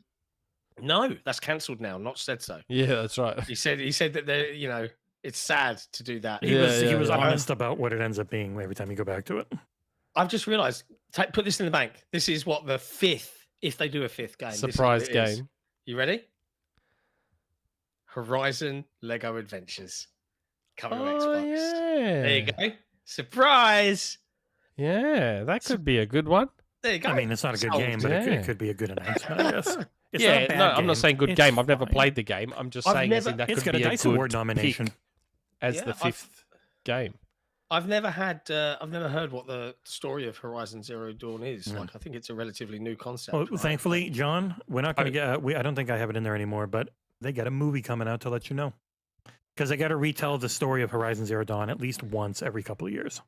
No, that's cancelled now. Not said so. Yeah, that's right. He said that they're, it's sad to do that. He was yeah. honest about what it ends up being every time you go back to it. I've just realised. Put this in the bank. This is what the fifth, if they do a fifth game. this is what Surprise it is. game. You ready? Horizon Lego Adventures coming to Xbox. Yeah. There you go. Surprise. Yeah, that could be a good one. There you go. I mean, it's not a good Sold. game, but Yeah. it could be a good announcement, I guess. It's yeah, not a bad no, I'm game. not saying good It's game. I've never fine. played the game. I'm just I've saying never- that It's could got a be Dice good Award nomination. pick as Yeah, the fifth game. I've never heard what the story of Horizon Zero Dawn is. No. Like, I think it's a relatively new concept. Well, right? thankfully, John, we're not going to get. I don't think I have it in there anymore, but they got a movie coming out to let you know, because they got to retell the story of Horizon Zero Dawn at least once every couple of years.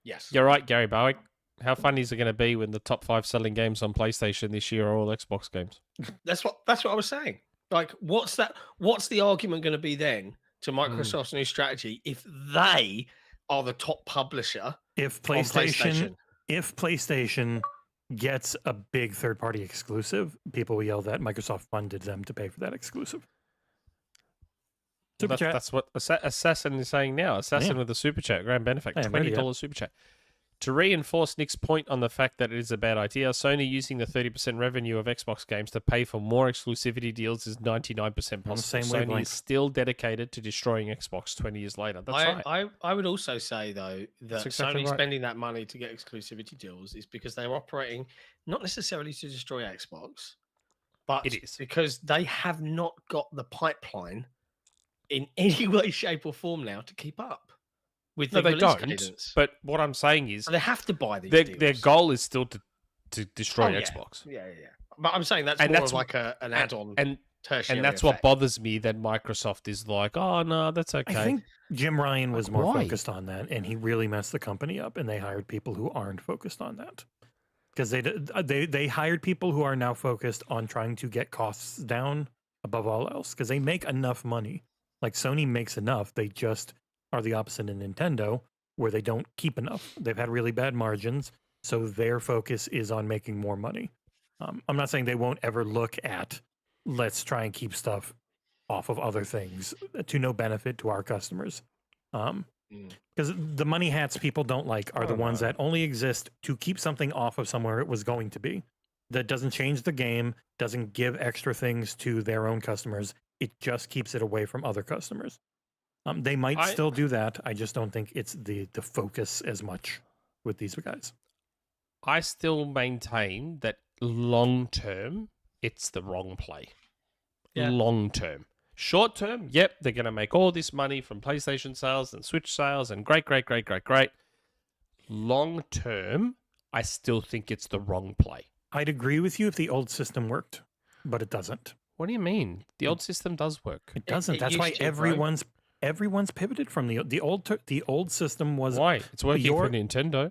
Yes. You're right, Gary Bowick. How funny is it going to be when the top 5 selling games on PlayStation this year are all Xbox games? That's what I was saying. Like, what's the argument going to be then to Microsoft's new strategy if they are the top publisher If on PlayStation, if PlayStation gets a big third-party exclusive, people will yell that Microsoft funded them to pay for that exclusive. Well, Super chat. that's what Assassin is saying now. Assassin with a super chat, grand benefit, Hey, I'm ready, $20 super chat. To reinforce Nick's point on the fact that it is a bad idea, Sony using the 30% revenue of Xbox games to pay for more exclusivity deals is 99% On the possible. same Sony wavelength. is still dedicated to destroying Xbox 20 years later. That's right. I would also say though that That's exactly Sony right. spending that money to get exclusivity deals is because they're operating not necessarily to destroy Xbox, but It is. because they have not got the pipeline in any way, shape, or form now to keep up with No, the they release don't. cadence. But what I'm saying is So they have to buy these their deals. goal is still to destroy Oh, yeah. Xbox. Yeah. But I'm saying that's And more that's of like an add-on And tertiary and that's what effect. bothers me, that Microsoft is like, oh, no, that's okay. I think Jim Ryan was more why? focused on that, and he really messed the company up. And they hired people who aren't focused on that, because they hired people who are now focused on trying to get costs down above all else, because they make enough money. Like Sony makes enough, they just are the opposite in Nintendo, where they don't keep enough. They've had really bad margins, so their focus is on making more money. I'm not saying they won't ever look at, let's try and keep stuff off of other things to no benefit to our customers. Because the money hats people don't like are the ones that only exist to keep something off of somewhere it was going to be. That doesn't change the game, doesn't give extra things to their own customers. It just keeps it away from other customers. They might still do that. I just don't think it's the focus as much with these guys. I still maintain that long term, it's the wrong play. Yeah. Long term. Short term, yep, they're going to make all this money from PlayStation sales and Switch sales and great. Long term, I still think it's the wrong play. I'd agree with you if the old system worked, but it doesn't. What do you mean? The old system does work. It doesn't. it That's why used to, bro. everyone's pivoted from the old system was. Why? It's working for Nintendo.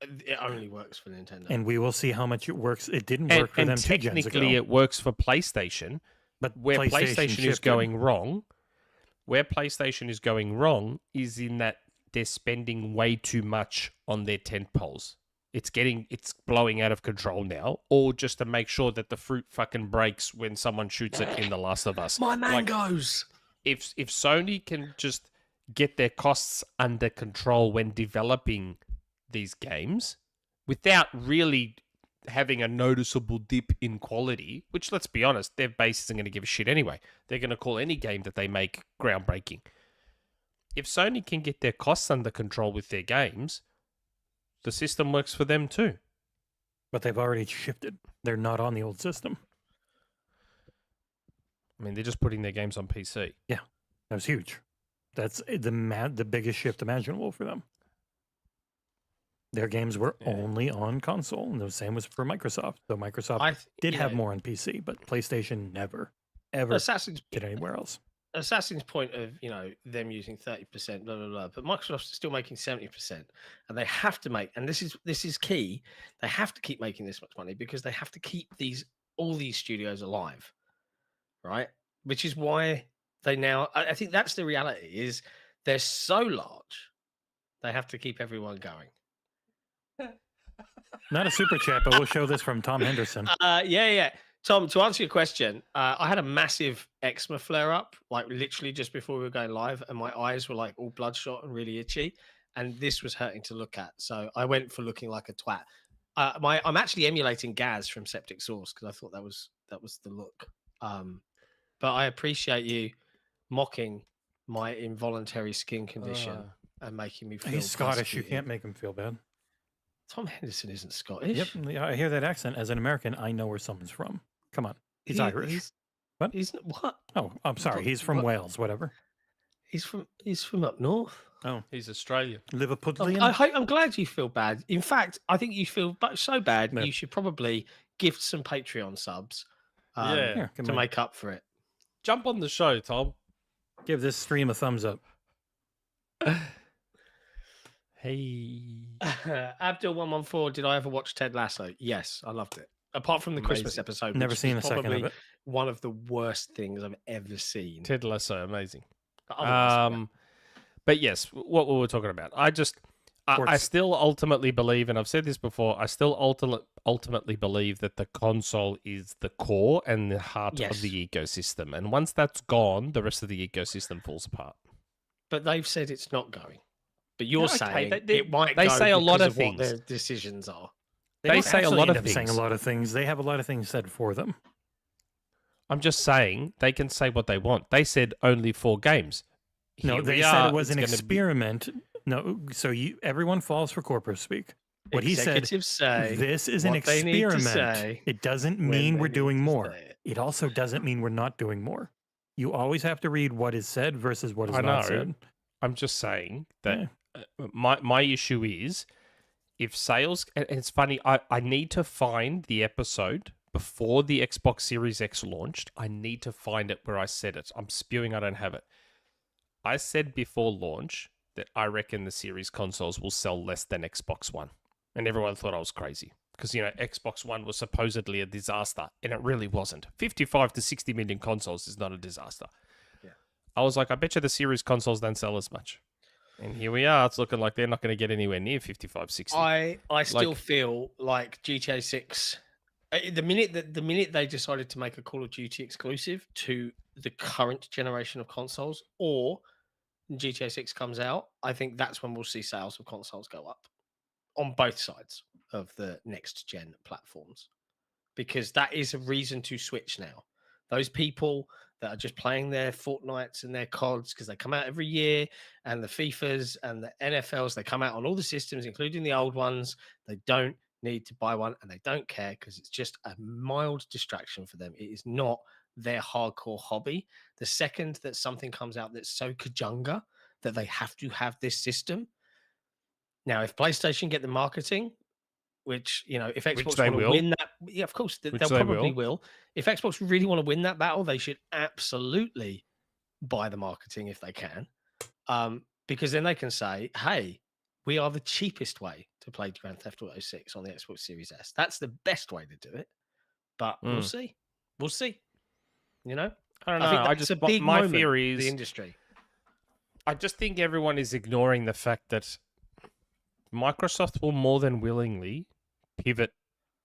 It only works for Nintendo. And we will see how much it works. It didn't work for And them 2 gens ago. technically, it works for PlayStation. But Where PlayStation is shifted. going wrong, is in that they're spending way too much on their tent poles. It's blowing out of control now, or just to make sure that the fruit fucking breaks when someone shoots it in The Last of Us. My Like, mangoes. if Sony can just get their costs under control when developing these games without really having a noticeable dip in quality, which, let's be honest, their base isn't going to give a shit anyway. They're going to call any game that they make groundbreaking. If Sony can get their costs under control with their games, the system works for them too. But they've already shifted. They're not on the old system. I mean, they're just putting their games on PC. That was huge. That's the biggest shift imaginable for them. Their games were only on console, and the same was for Microsoft. So Microsoft did have more on PC, but PlayStation never, ever did anywhere else. Assassin's point of, them using 30%, blah, blah, blah, but Microsoft's still making 70%, and they have to make, and this is key, they have to keep making this much money because they have to keep all these studios alive, right? Which is why they now, I think that's the reality, is they're so large, they have to keep everyone going. Not a super chat, but we'll show this from Tom Henderson. Yeah. Tom, to answer your question, I had a massive eczema flare up, like literally just before we were going live, and my eyes were like all bloodshot and really itchy, and this was hurting to look at. So I went for looking like a twat. I'm actually emulating Gaz from Septic Source because I thought that was the look. But I appreciate you mocking my involuntary skin condition and making me feel. He's Scottish. You persecuted. can't make him feel bad. Tom Henderson isn't Scottish. Yep, I hear that accent. As an American, I know where someone's from. Come on, he's Irish. What? He's what? Oh, I'm sorry. He's from Wales. Whatever. He's from up north. Oh, he's Australian. Liverpudlian. I'm glad you feel bad. In fact, I think you feel so bad. You should probably gift some Patreon subs. To make up for it. Jump on the show, Tom. Give this stream a thumbs up. Hey. Abdul114, did I ever watch Ted Lasso? Yes, I loved it. Apart from the Christmas episode. Never seen a second of it. One of the worst things I've ever seen. Ted Lasso, amazing. But But yes, what we were talking about. I still ultimately believe, and I've said this before, I still ultimately believe that the console is the core and the heart of the ecosystem. And once that's gone, the rest of the ecosystem falls apart. But they've said it's not going. But you're saying it might. They say a lot of things. What their decisions are. They say a lot of things. Saying a lot of things. They have a lot of things said for them. I'm just saying they can say what they want. They said only 4 games. No, they said it was an experiment. No, so everyone falls for corporate speak. What he said, this is an experiment. It doesn't mean we're doing more. It also doesn't mean we're not doing more. You always have to read what is said versus what is not said. I'm just saying that my issue is if sales, and it's funny, I need to find the episode before the Xbox Series X launched. I need to find it where I said it. I'm spewing, I don't have it. I said before launch that I reckon the Series consoles will sell less than Xbox One. And everyone thought I was crazy. Because, Xbox One was supposedly a disaster. And it really wasn't. 55 to 60 million consoles is not a disaster. Yeah. I was like, I bet you the Series consoles don't sell as much. And here we are. It's looking like they're not going to get anywhere near 55, 60. I still feel like GTA 6... The minute they decided to make a Call of Duty exclusive to the current generation of consoles, or GTA 6 comes out, I think that's when we'll see sales of consoles go up on both sides of the next gen platforms, because that is a reason to switch now. Those people that are just playing their Fortnites and their CODs because they come out every year, and the FIFAs and the NFLs, they come out on all the systems, including the old ones. They don't need to buy one, and they don't care because it's just a mild distraction for them. It is not their hardcore hobby. The second that something comes out that's so kajunga that they have to have this system. Now, if PlayStation get the marketing, which, if Xbox want to win that, yeah, of course, they'll probably will. If Xbox really want to win that battle, they should absolutely buy the marketing if they can, because then they can say, hey, we are the cheapest way to play Grand Theft Auto 6 on the Xbox Series S. That's the best way to do it. But we'll see. We'll see. I don't know. My theory is the industry. I just think everyone is ignoring the fact that Microsoft will more than willingly pivot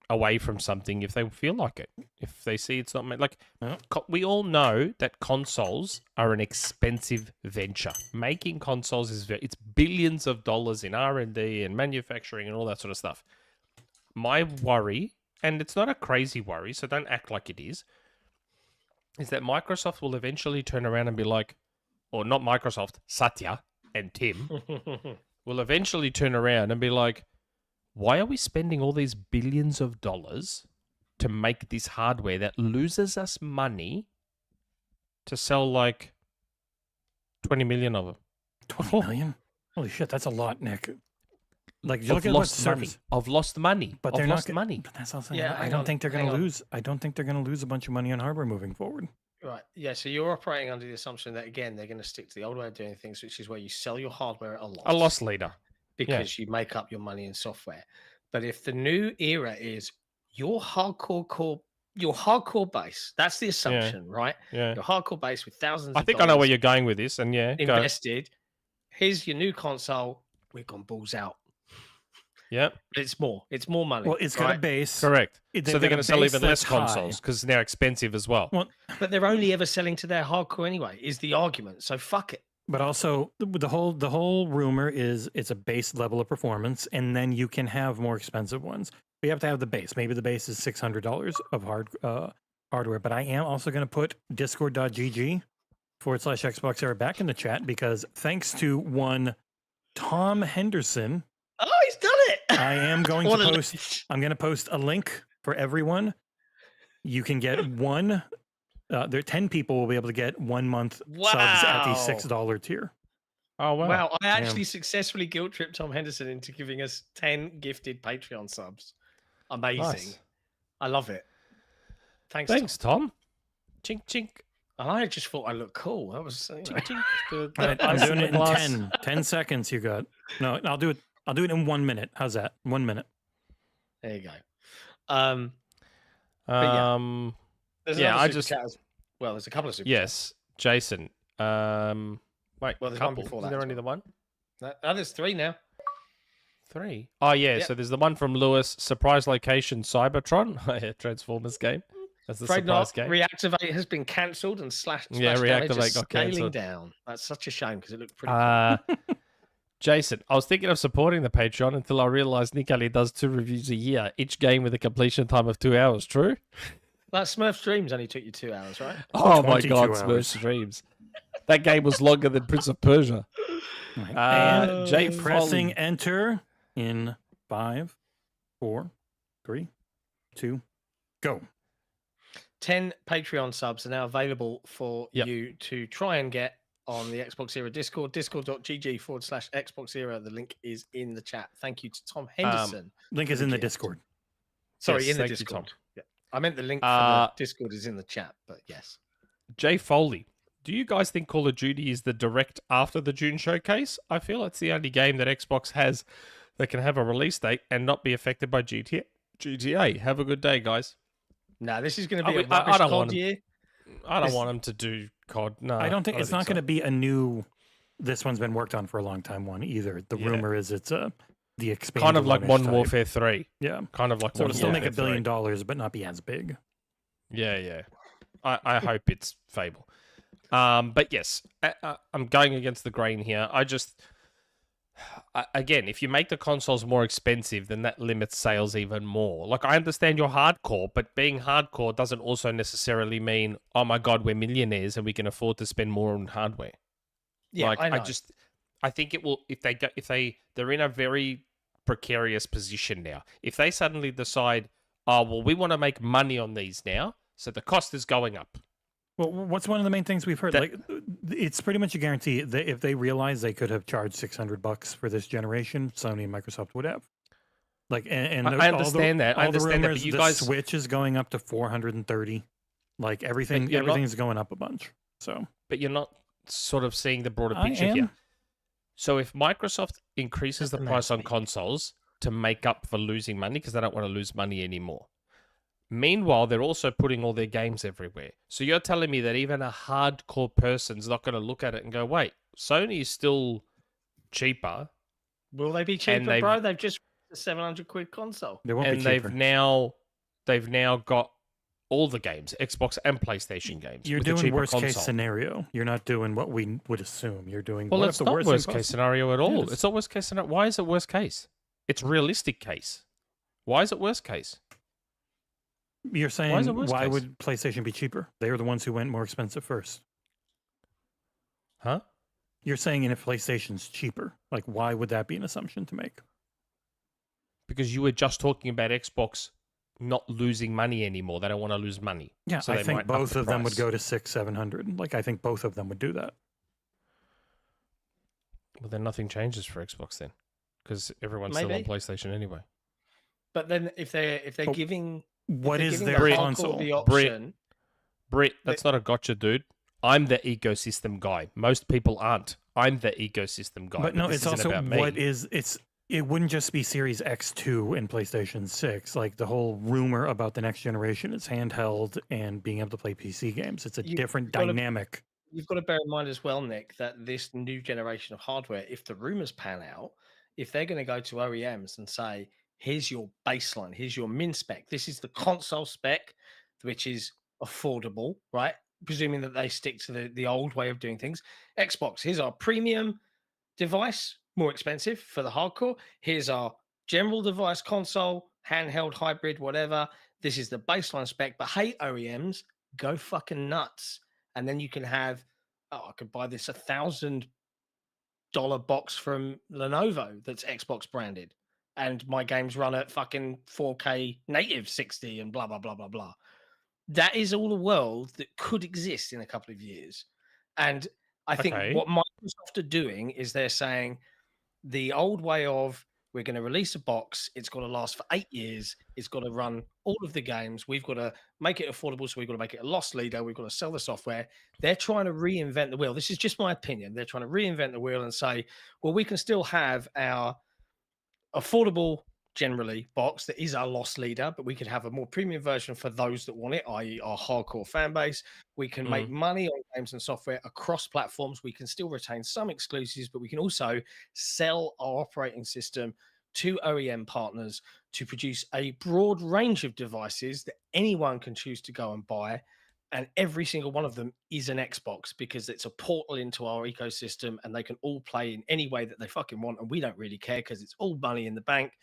away from something if they feel like it. If they see it's not like Yeah. we all know that consoles are an expensive venture. Making consoles it's billions of dollars in R&D and manufacturing and all that sort of stuff. My worry, and it's not a crazy worry, so don't act like it is that Microsoft will eventually turn around and be like, or not Microsoft, Satya and Tim will eventually turn around and be like, why are we spending all these billions of dollars to make this hardware that loses us money to sell like 20 million of them? 20 million? Holy shit, that's a lot, Nick. Like, you I've look at what lost money. service, I've lost money. but I've they're lost not money. But that's also, Yeah, I hang don't on, think they're going hang to on. lose. I don't think they're going to lose a bunch of money on hardware moving forward. Right. Yeah. So you're operating under the assumption that again they're going to stick to the old way of doing things, which is where you sell your hardware at a loss. A loss leader. because you make up your money in software. But if the new era is your hardcore base, that's the assumption, right? Yeah. Your hardcore base with thousands. I of think I know where dollars you're going with this, and yeah, go. invested. Here's your new console. We've gone balls out. Yep, It's more. It's more money. Well, it's got a right? base. correct. They've So they're got a going to sell base even less that's high. consoles because they're expensive as well. Well, But they're only ever selling to their hardcore anyway. Is the argument? So fuck it. but also the whole rumor is it's a base level of performance, and then you can have more expensive ones. But you have to have the base. Maybe the base is $600 of hardware. But I am also going to put discord.gg/XboxEra back in the chat because thanks to one Tom Henderson, Oh, he's done it. I am going What to a post. leech. I'm going to post a link for everyone. You can get one. There, 10 people will be able to get 1 month subs at the Wow. $6 tier. Oh wow! Wow, I actually successfully guilt tripped Tom Henderson into giving us 10 gifted Patreon subs. Amazing. Nice. I love it. Thanks. Thanks, Tom. Chink chink. Tom. And I just thought I looked cool. That was Chink chink. The All right, I'm ice doing in it the in glass. 10 seconds. You got no. I'll do it. I'll do it in 1 minute. How's that? 1 minute. there you go. yeah. There's Yeah, another I super just- chat well, there's a couple of super Yes, Jason. Wait, Well, there's one couple. before Is that there as only the one? chats. No, there's 3 now. 3. Oh yeah, Yep. so there's the one from Lewis. Surprise location Cybertron. Yeah, Transformers game. That's the Afraid surprise not. game. Reactivate has been cancelled and slashed. Yeah, Reactivate got scaling cancelled. down. That's such a shame because it looked pretty. Cool. Jason, I was thinking of supporting the Patreon until I realized Nick only does 2 reviews a year, each game with a completion time of 2 hours. True? That Smurf Streams only took you 2 hours, right? Oh my 22 God, hours. Smurf Streams. That game was longer than Prince of Persia. And Jay pressing Foley. enter in 5, 4, 3, 2, go. 10 Patreon subs are now available for Yep. you to try and get on the Xbox Era Discord, discord.gg/Xbox Era. The link is in the chat. Thank you to Tom Henderson. Link is for in the gift. Discord. Sorry, Yes, in the thank you, Tom. Discord. Yeah. I meant the link for Uh, the Discord is in the chat, but yes. Jay Foley, do you guys think Call of Duty is the direct after the June showcase? I feel it's the only game that Xbox has that can have a release date and not be affected by GTA. Have a good day, guys. No, this is going to I be mean, a rubbish I don't COD want 'em. year. I don't This- want them to do COD. No, I don't think it's not so. going to be a new. This one's been worked on for a long time. One either. The Yeah. rumor is it's the expanded Kind of like one-ish Modern type. Warfare 3. Yeah. Kind of like So it'll Modern still make Warfare $1 billion, 3. but not be as big. Yeah. I hope it's Fable. But yes, I'm going against the grain here. Again, if you make the consoles more expensive, then that limits sales even more. Like, I understand you're hardcore, but being hardcore doesn't also necessarily mean, oh my God, we're millionaires and we can afford to spend more on hardware. Yeah, Like, I know. I think it will, they're in a very precarious position now. If they suddenly decide, oh, well, we want to make money on these now, so the cost is going up. Well, what's one of the main things we've heard? That- Like, it's pretty much a guarantee that if they realize they could have charged $600 for this generation, Sony and Microsoft would have. Like, and I understand that. I all the understand that, but rumors, you the guys- Switch is going up to 430. Like everything, you're not- everything's going up a bunch. So But you're not sort of seeing the broader I picture am. here. So if Microsoft increases the That's price on amazing. consoles to make up for losing money because they don't want to lose money anymore. Meanwhile, they're also putting all their games everywhere. So you're telling me that even a hardcore person's not going to look at it and go, wait, Sony is still cheaper. Will they be cheaper, they've- bro? They've just a 700 quid console. They won't And be cheaper. they've now got all the games, Xbox and PlayStation games. You're with a doing cheaper worst case console. scenario. You're not doing what we would assume. You're doing Well, what it's if the not worst worst thing case possible? scenario at Yeah, it all. is. It's not worst case scenario. Why is it worst case? It's realistic case. Why is it worst case? You're saying is it worst why case? would PlayStation be cheaper? They were the ones who went more expensive first. Huh? You're saying if PlayStation's cheaper, like why would that be an assumption to make? Because you were just talking about Xbox not losing money anymore. They don't want to lose money. Yeah, So I they think might up both the of them would price. go to 600-700. Like I think both of them would do that. Well, then nothing changes for Xbox then, because everyone's still on Maybe. PlayStation anyway. But then if they're Oh, giving What they're is giving their the hardcore console? the Brit. option, Britt, that's not a gotcha, dude. I'm the ecosystem guy. Most people aren't. I'm the ecosystem guy. But no, this it's isn't also about me. what is it's. It wouldn't just be Series X2 and PlayStation 6. Like the whole rumor about the next generation is handheld and being able to play PC games. It's a You've different gotta- dynamic. you've got to bear in mind as well, Nick, that this new generation of hardware, if the rumors pan out, if they're going to go to OEMs and say, here's your baseline, here's your min spec, this is the console spec, which is affordable, right? Presuming that they stick to the old way of doing things. Xbox, here's our premium device, more expensive for the hardcore. Here's our general device console, handheld, hybrid, whatever. This is the baseline spec. But hey, OEMs, go fucking nuts. And then you can have, I could buy this $1,000 box from Lenovo that's Xbox branded. And my games run at fucking 4K native 60 and blah, blah, blah, blah, blah. That is all a world that could exist in a couple of years. And I think Okay. what Microsoft are doing is they're saying the old way of we're going to release a box, it's got to last for 8 years, it's got to run all of the games, we've got to make it affordable, so we've got to make it a loss leader, we've got to sell the software. They're trying to reinvent the wheel. This is just my opinion. They're trying to reinvent the wheel and say, well, we can still have our affordable generally box that is our loss leader, but we could have a more premium version for those that want it, i.e. our hardcore fan base. We can make money on games and software across platforms. We can still retain some exclusives, but we can also sell our operating system to OEM partners to produce a broad range of devices that anyone can choose to go and buy. And every single one of them is an Xbox because it's a portal into our ecosystem and they can all play in any way that they fucking want. And we don't really care because it's all money in the bank.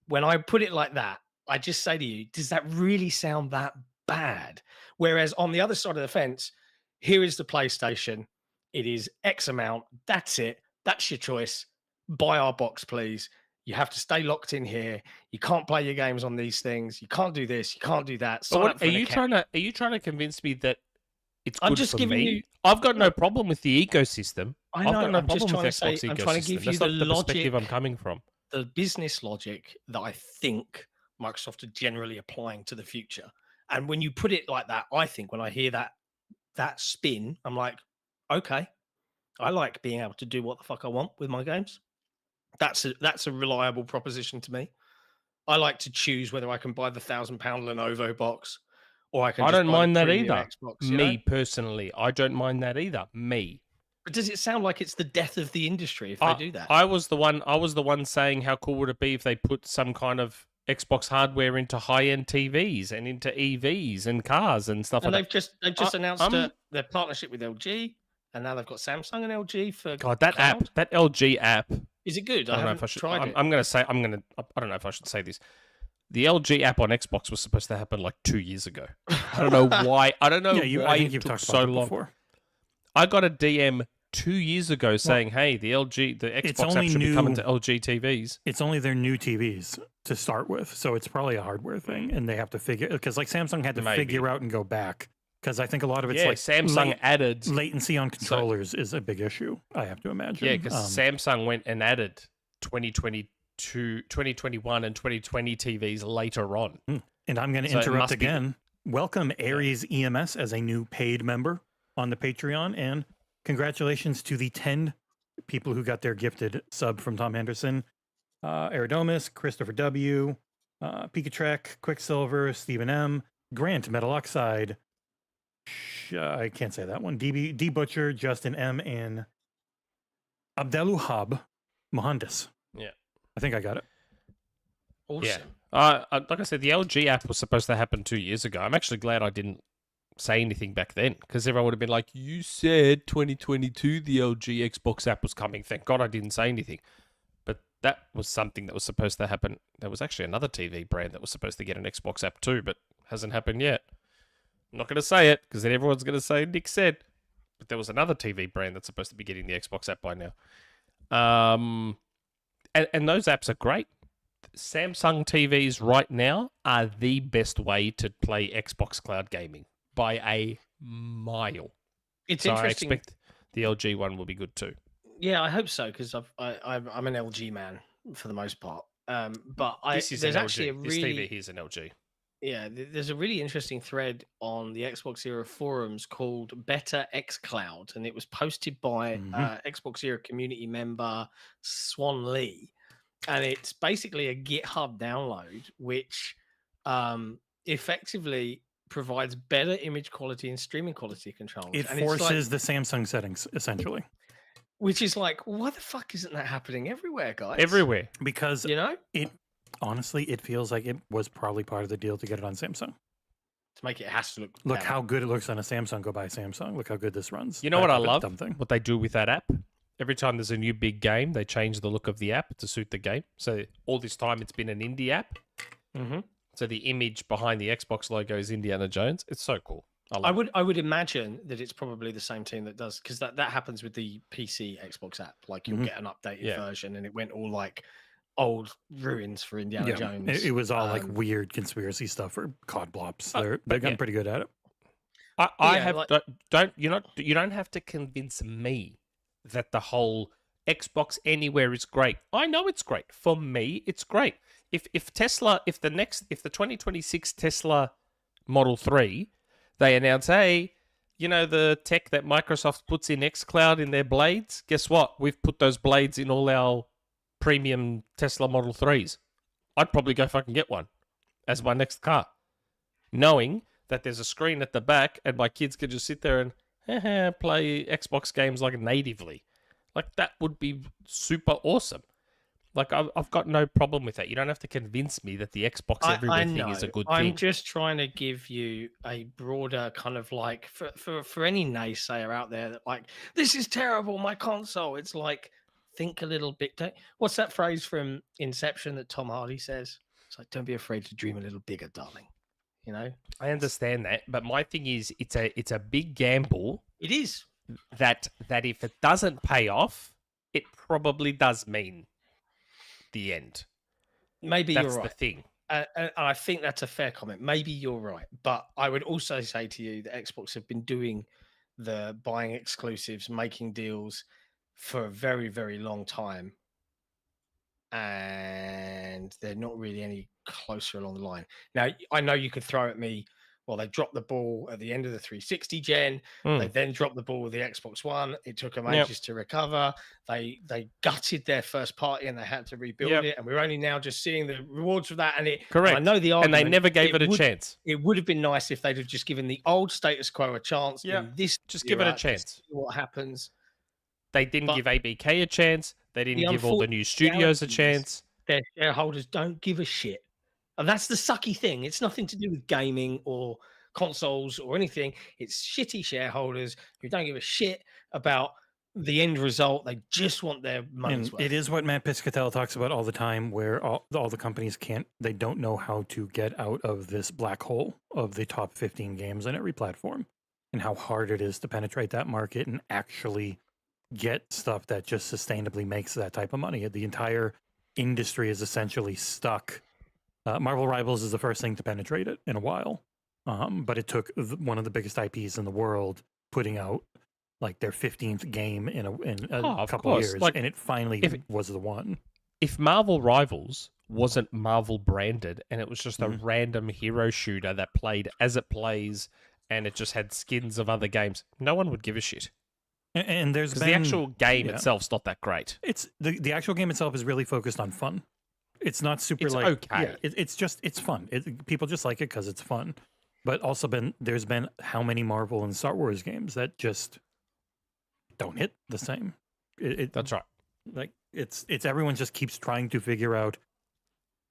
When I put it like that, I just say to you, does that really sound that bad? Whereas on the other side of the fence, here is the PlayStation. It is X amount. That's it. That's your choice. Buy our box, please. You have to stay locked in here. You can't play your games on these things. You can't do this. You can't do that. But Sign what, up for are an you account. trying to convince me that it's good I'm just for giving me? you- I've got no problem with the ecosystem. I I've know, got no I'm just problem with trying Xbox to say- I'm ecosystem. trying to give That's you not the the perspective I'm logic. coming from. The business logic that I think Microsoft are generally applying to the future. And when you put it like that, I think when I hear that spin, I'm like, okay, I like being able to do what the fuck I want with my games. That's a reliable proposition to me. I like to choose whether I can buy the £1,000 Lenovo box or I can. I just don't buy the mind that premium either. Xbox, you Me know? personally, I don't mind that either. Me. But does it sound like it's the death of the industry if they do that? I was the one saying how cool would it be if they put some kind of Xbox hardware into high-end TVs and into EVs and cars and stuff And like they've just announced I'm- their partnership with LG, and now they've got Samsung and LG for that. God, that cloud. app, that LG app. Is it good? I don't know haven't if I should. tried it. I don't know if I should say this. The LG app on Xbox was supposed to happen like 2 years ago. I don't know why. I don't know Yeah, why I think it you've took talked so about it long. before. I got a DM 2 years ago saying, "Hey, the It's Xbox app only should be coming new- to LG TVs." It's only their new TVs to start with, so it's probably a hardware thing, and they have to figure because like Samsung had to Maybe. figure out and go back because I think a lot of it's Yeah, like Samsung added. latency on controllers is a big issue. I have to imagine. Yeah, because Samsung went and added 2022, 2021, and 2020 TVs later on. And I'm going to So it interrupt must be- again. Welcome Aries EMS as a new paid member on the Patreon, and congratulations to the 10 people who got their gifted sub from Tom Henderson. Eridomus, Christopher W, Pikatrek, Quicksilver, Stephen M, Grant, Metal Oxide, I can't say that one, D Butcher, Justin M, and Abdeluhab Mohandas. Yeah. I think I got it. Awesome. Like I said, the LG app was supposed to happen 2 years ago. I'm actually glad I didn't say anything back then, because everyone would have been like, you said 2022 the LG Xbox app was coming. Thank God I didn't say anything. But that was something that was supposed to happen. There was actually another TV brand that was supposed to get an Xbox app too, but hasn't happened yet. I'm not going to say it, because then everyone's going to say Nick said. But there was another TV brand that's supposed to be getting the Xbox app by now. And those apps are great. Samsung TVs right now are the best way to play Xbox cloud gaming by a mile. It's So interesting. I expect the LG one will be good too. Yeah, I hope so, because I'm an LG man for the most part. But This is there's an actually LG. a This TV really here is an LG. there's a really interesting thread on the Xbox Era forums called Better xCloud, and it was posted by Xbox Era community member Swan Lee, and it's basically a GitHub download which effectively provides better image quality and streaming quality controls. It And it's like, forces the Samsung settings, essentially. which is like, why the fuck isn't that happening everywhere, guys? Everywhere. Because You know, honestly, it feels like it was probably part of the deal to get it on Samsung. to make it has to look. Look better. how good it looks on a Samsung. Go buy a Samsung. Look how good this runs. You know what I That love? dumb thing. What they do with that app? Every time there's a new big game, they change the look of the app to suit the game. So all this time it's been an indie app. Mhm. So the image behind the Xbox logo is Indiana Jones. It's so cool. I I would imagine that it's probably the same team that does, because that happens with the PC Xbox app. Like you'll get an updated Yeah. version, and it went all like old ruins for Indiana Jones. It was all like weird conspiracy stuff for COD blops. They've gotten yeah. pretty good at it. I Yeah, have like- you don't have to convince me that the whole Xbox Anywhere is great. I know it's great. For me, it's great. If the 2026 Tesla Model 3, they announce, hey, you know the tech that Microsoft puts in xCloud in their blades? Guess what? We've put those blades in all our premium Tesla Model 3s. I'd probably go fucking get one as my next car, knowing that there's a screen at the back and my kids could just sit there and play Xbox games like natively. Like, that would be super awesome. Like, I've got no problem with that. You don't have to convince me that the Xbox Everywhere thing is a good I'm thing. just trying to give you a broader kind of like, for any naysayer out there that like, this is terrible, my console. It's like, think a little bit. What's that phrase from Inception that Tom Hardy says? It's like, don't be afraid to dream a little bigger, darling. You know? I understand that, but my thing is, it's a big gamble It is. that if it doesn't pay off, it probably does mean the end. Maybe That's you're the right. thing. And I think that's a fair comment. Maybe you're right. But I would also say to you that Xbox have been doing the buying exclusives, making deals for a very, very long time. And they're not really any closer along the line. Now, I know you could throw at me, well, they dropped the ball at the end of the 360 gen. They then dropped the ball with the Xbox One. It took them ages to recover. They gutted their first party and they had to rebuild it. And we're only now just seeing the rewards of that. And Correct. I know the And argument. they never gave it a chance. It would have been nice if they'd have just given the old status quo a chance. Yeah, in this just give it a era to chance. see what happens? They didn't But give ABK a chance. They didn't give all the new studios a chance. Their shareholders don't give a shit. And that's the sucky thing. It's nothing to do with gaming or consoles or anything. It's shitty shareholders who don't give a shit about the end result. They just want their money's And worth. it is what Matt Piscatella talks about all the time, where all the companies they don't know how to get out of this black hole of the top 15 games on every platform, and how hard it is to penetrate that market and actually get stuff that just sustainably makes that type of money. The entire industry is essentially stuck. Marvel Rivals is the first thing to penetrate it in a while, but it took one of the biggest IPs in the world putting out like their 15th game in a couple of years, Like, and it finally was the one. If Marvel Rivals wasn't Marvel branded and it was just a random hero shooter that played as it plays and it just had skins of other games, no one would give a shit. And there's Because been the actual game itself's not that great. It's the actual game itself is really focused on fun. It's not super It's like okay. Yeah, it's fun. People just like it because it's fun. But also there's been how many Marvel and Star Wars games that just don't hit the same. That's right. Like it's everyone just keeps trying to figure out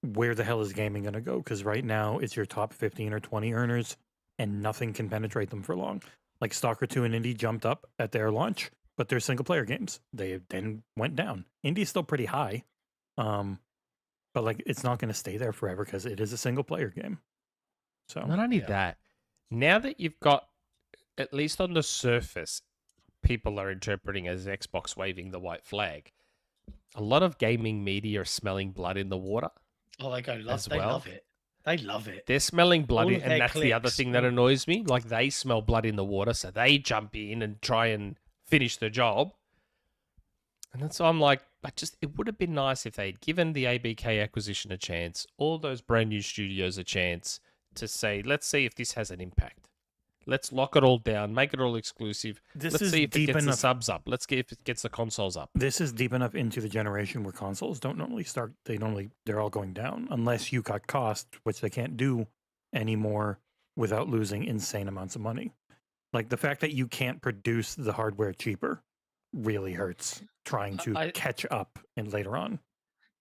where the hell is gaming going to go? Because right now it's your top 15 or 20 earners, and nothing can penetrate them for long. Like Stalker 2 and Indie jumped up at their launch, but they're single player games. They then went down. Indie's still pretty high, but like it's not going to stay there forever because it is a single player game. So Not only that, now that you've got, at least on the surface, people are interpreting as Xbox waving the white flag. A lot of gaming media are smelling blood in the water. Oh, they go As they well. love it. They love it. They're smelling blood, All of and their that's the other clicks. thing that annoys me. Like, they smell blood in the water, so they jump in and try and finish the job. And that's why I'm like, it would have been nice if they'd given the ABK acquisition a chance, all those brand new studios a chance to say, let's see if this has an impact. Let's lock it all down, make it all exclusive. This Let's is see if it deep gets the enough. subs up. Let's see if it gets the consoles up. This is deep enough into the generation where consoles don't normally start. They're all going down unless you cut cost, which they can't do anymore without losing insane amounts of money. Like the fact that you can't produce the hardware cheaper really hurts trying to catch up and later on.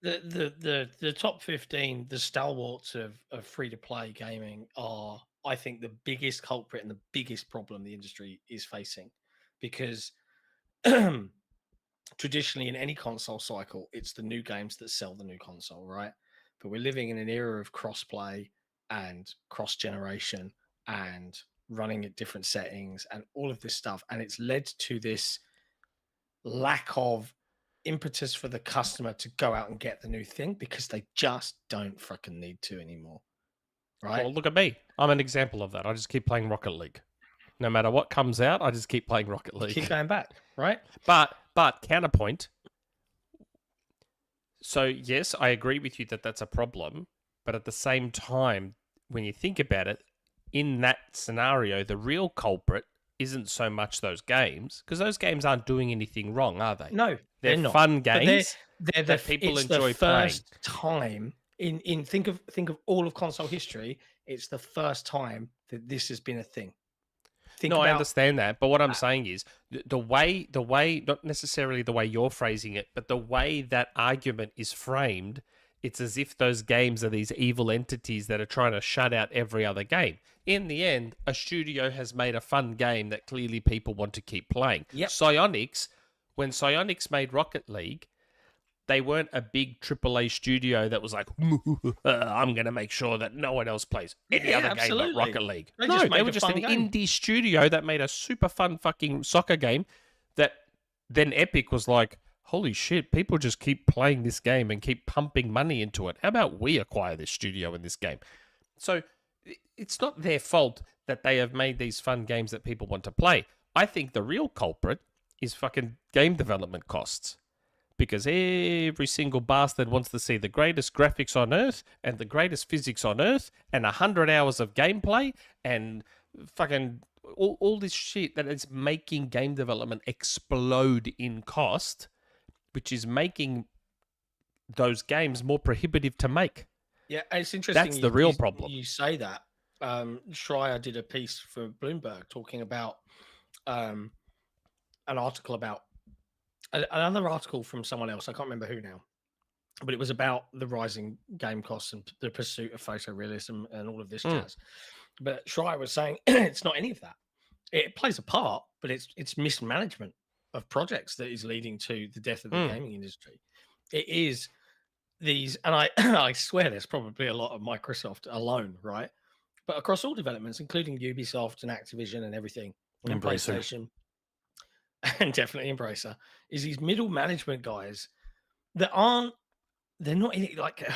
The top 15, the stalwarts of free to play gaming are, I think, the biggest culprit and the biggest problem the industry is facing, because traditionally in any console cycle, it's the new games that sell the new console, right? But we're living in an era of cross-play and cross-generation and running at different settings and all of this stuff, and it's led to this lack of impetus for the customer to go out and get the new thing because they just don't fucking need to anymore. Right? Well, look at me. I'm an example of that. I just keep playing Rocket League. No matter what comes out, I just keep playing Rocket League. Keep going back, right? But counterpoint. So yes, I agree with you that that's a problem. But at the same time, when you think about it, in that scenario, the real culprit isn't so much those games, because those games aren't doing anything wrong, are they? No, they're not. fun But games they're that people it's enjoy the playing. first time in think of all of console history. It's the first time that this has been a thing. I understand that, but what I'm saying is the way, not necessarily the way you're phrasing it, but the way that argument is framed, it's as if those games are these evil entities that are trying to shut out every other game. In the end, a studio has made a fun game that clearly people want to keep playing. Yep. When Psyonix made Rocket League, they weren't a big AAA studio that was like, I'm going to make sure that no one else plays any other game but Rocket League. They were just an indie studio that made a super fun fucking soccer game that then Epic was like, holy shit, people just keep playing this game and keep pumping money into it. How about we acquire this studio in this game? So it's not their fault that they have made these fun games that people want to play. I think the real culprit is fucking game development costs. Because every single bastard wants to see the greatest graphics on Earth and the greatest physics on Earth and 100 hours of gameplay and fucking all this shit that is making game development explode in cost, which is making those games more prohibitive to make. Yeah, it's interesting. That's the real problem. You say that. Schreier did a piece for Bloomberg talking about an article about another article from someone else. I can't remember who now, but it was about the rising game costs and the pursuit of photorealism and all of this jazz. But Schreier was saying it's not any of that. It plays a part, but it's mismanagement of projects that is leading to the death of the gaming industry. It is these, and I swear there's probably a lot of Microsoft alone, right? But across all developments, including Ubisoft and Activision and everything, and Embracer. PlayStation, and definitely Embracer, is these middle management guys that they're not in it. Like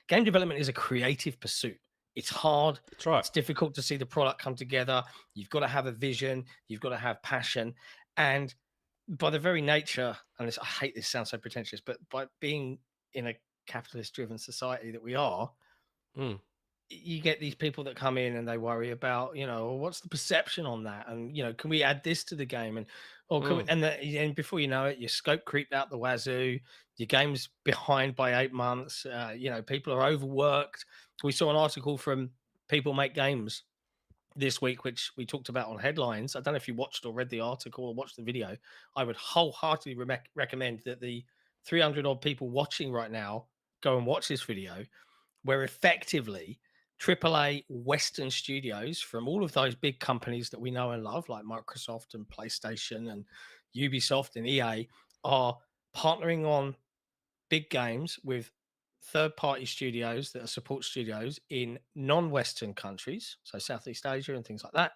game development is a creative pursuit. It's hard. That's right. It's difficult to see the product come together. You've got to have a vision. You've got to have passion. And by the very nature, and I hate this sounds so pretentious, but by being in a capitalist-driven society that we are, you get these people that come in and they worry about, what's the perception on that, and can we add this to the game, and and before you know it, your scope creeped out the wazoo, your game's behind by 8 months. People are overworked. We saw an article from People Make Games this week, which we talked about on headlines. I don't know if you watched or read the article or watched the video. I would wholeheartedly recommend that the 300 odd people watching right now go and watch this video. where effectively AAA Western studios from all of those big companies that we know and love, like Microsoft and PlayStation and Ubisoft and EA, are partnering on big games with third-party studios that are support studios in non-Western countries, so Southeast Asia and things like that,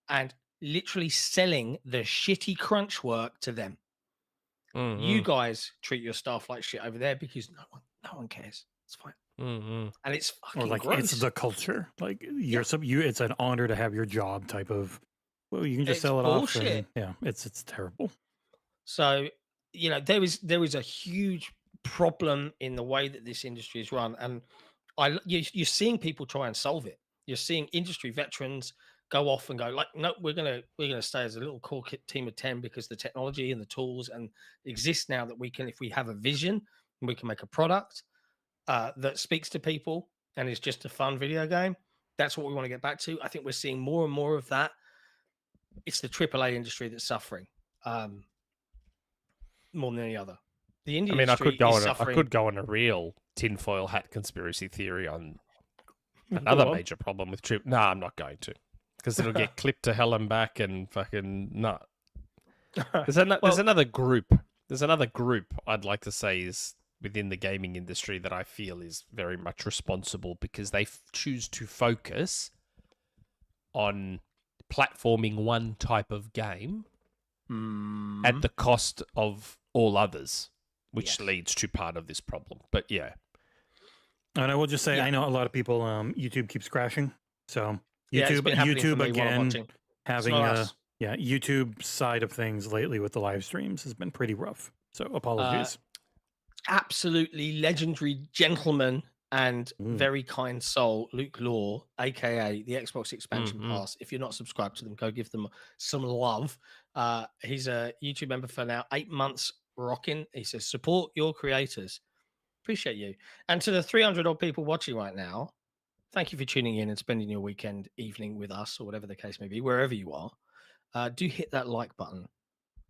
and literally selling the shitty crunch work to them. You guys treat your staff like shit over there because no one cares. It's fine. And it's fucking Or like gross. it's the culture. Like it's an honor to have your job type of. Well, you can just It's sell it bullshit. off. And, yeah, it's terrible. So there is a huge problem in the way that this industry is run, and you're seeing people try and solve it. You're seeing industry veterans go off and go like, no, we're gonna stay as a little core team of 10 because the technology and the tools and exist now that we can, if we have a vision, we can make a product that speaks to people and is just a fun video game. That's what we want to get back to. I think we're seeing more and more of that. It's the AAA industry that's suffering more than any other. The indie industry I could go on a real tinfoil hat conspiracy theory on another major problem with Trip. No, I'm not going to, because it'll get clipped to hell and back and fucking nut. There's another group. There's another group I'd like to say is within the gaming industry that I feel is very much responsible because they choose to focus on platforming one type of game at the cost of all others, which leads to part of this problem. But yeah. And I will just say, I know a lot of people, YouTube keeps crashing. So YouTube again, having YouTube side of things lately with the live streams has been pretty rough. So apologies. Absolutely legendary gentleman and very kind soul, Luke Law, aka the Xbox Expansion Pass. If you're not subscribed to them, go give them some love. He's a YouTube member for now 8 months, rocking. He says, support your creators. Appreciate you. And to the 300 odd people watching right now, thank you for tuning in and spending your weekend evening with us, or whatever the case may be, wherever you are. Do hit that like button.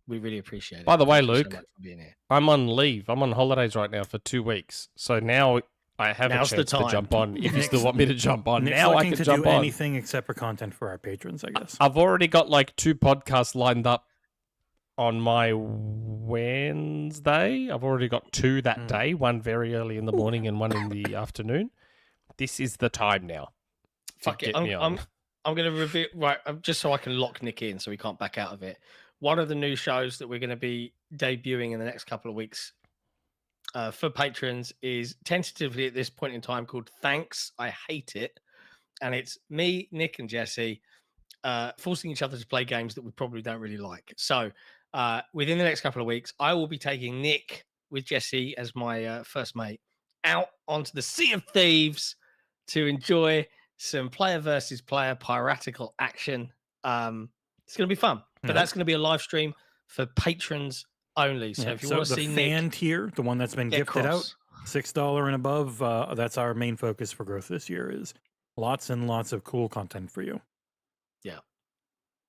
We really appreciate it. By the way, Thank you Luke, so much for being here. I'm on leave. I'm on holidays right now for 2 weeks. So now I have Now's a the chance to time. jump on. If you still want me to jump on, Nick's now I looking can to jump do on. anything except for content for our patrons, I guess. I've already got like 2 podcasts lined up on my Wednesday. I've already got 2 that day, one very early in the morning and one in the afternoon. This is the time now. Fuck it. I'm going to review, right, just so I can lock Nick in so we can't back out of it. One of the new shows that we're going to be debuting in the next couple of weeks for patrons is tentatively at this point in time called Thanks, I Hate It. And it's me, Nick, and Jesse forcing each other to play games that we probably don't really like. So within the next couple of weeks, I will be taking Nick with Jesse as my first mate out onto the Sea of Thieves to enjoy some player versus player piratical action. It's going to be fun, but that's going to be a live stream for patrons only. So if you want to see the fan Nick, tier, the one that's been gifted out, $6 and above, that's our main focus for growth this year, is lots and lots of cool content for you. Yeah,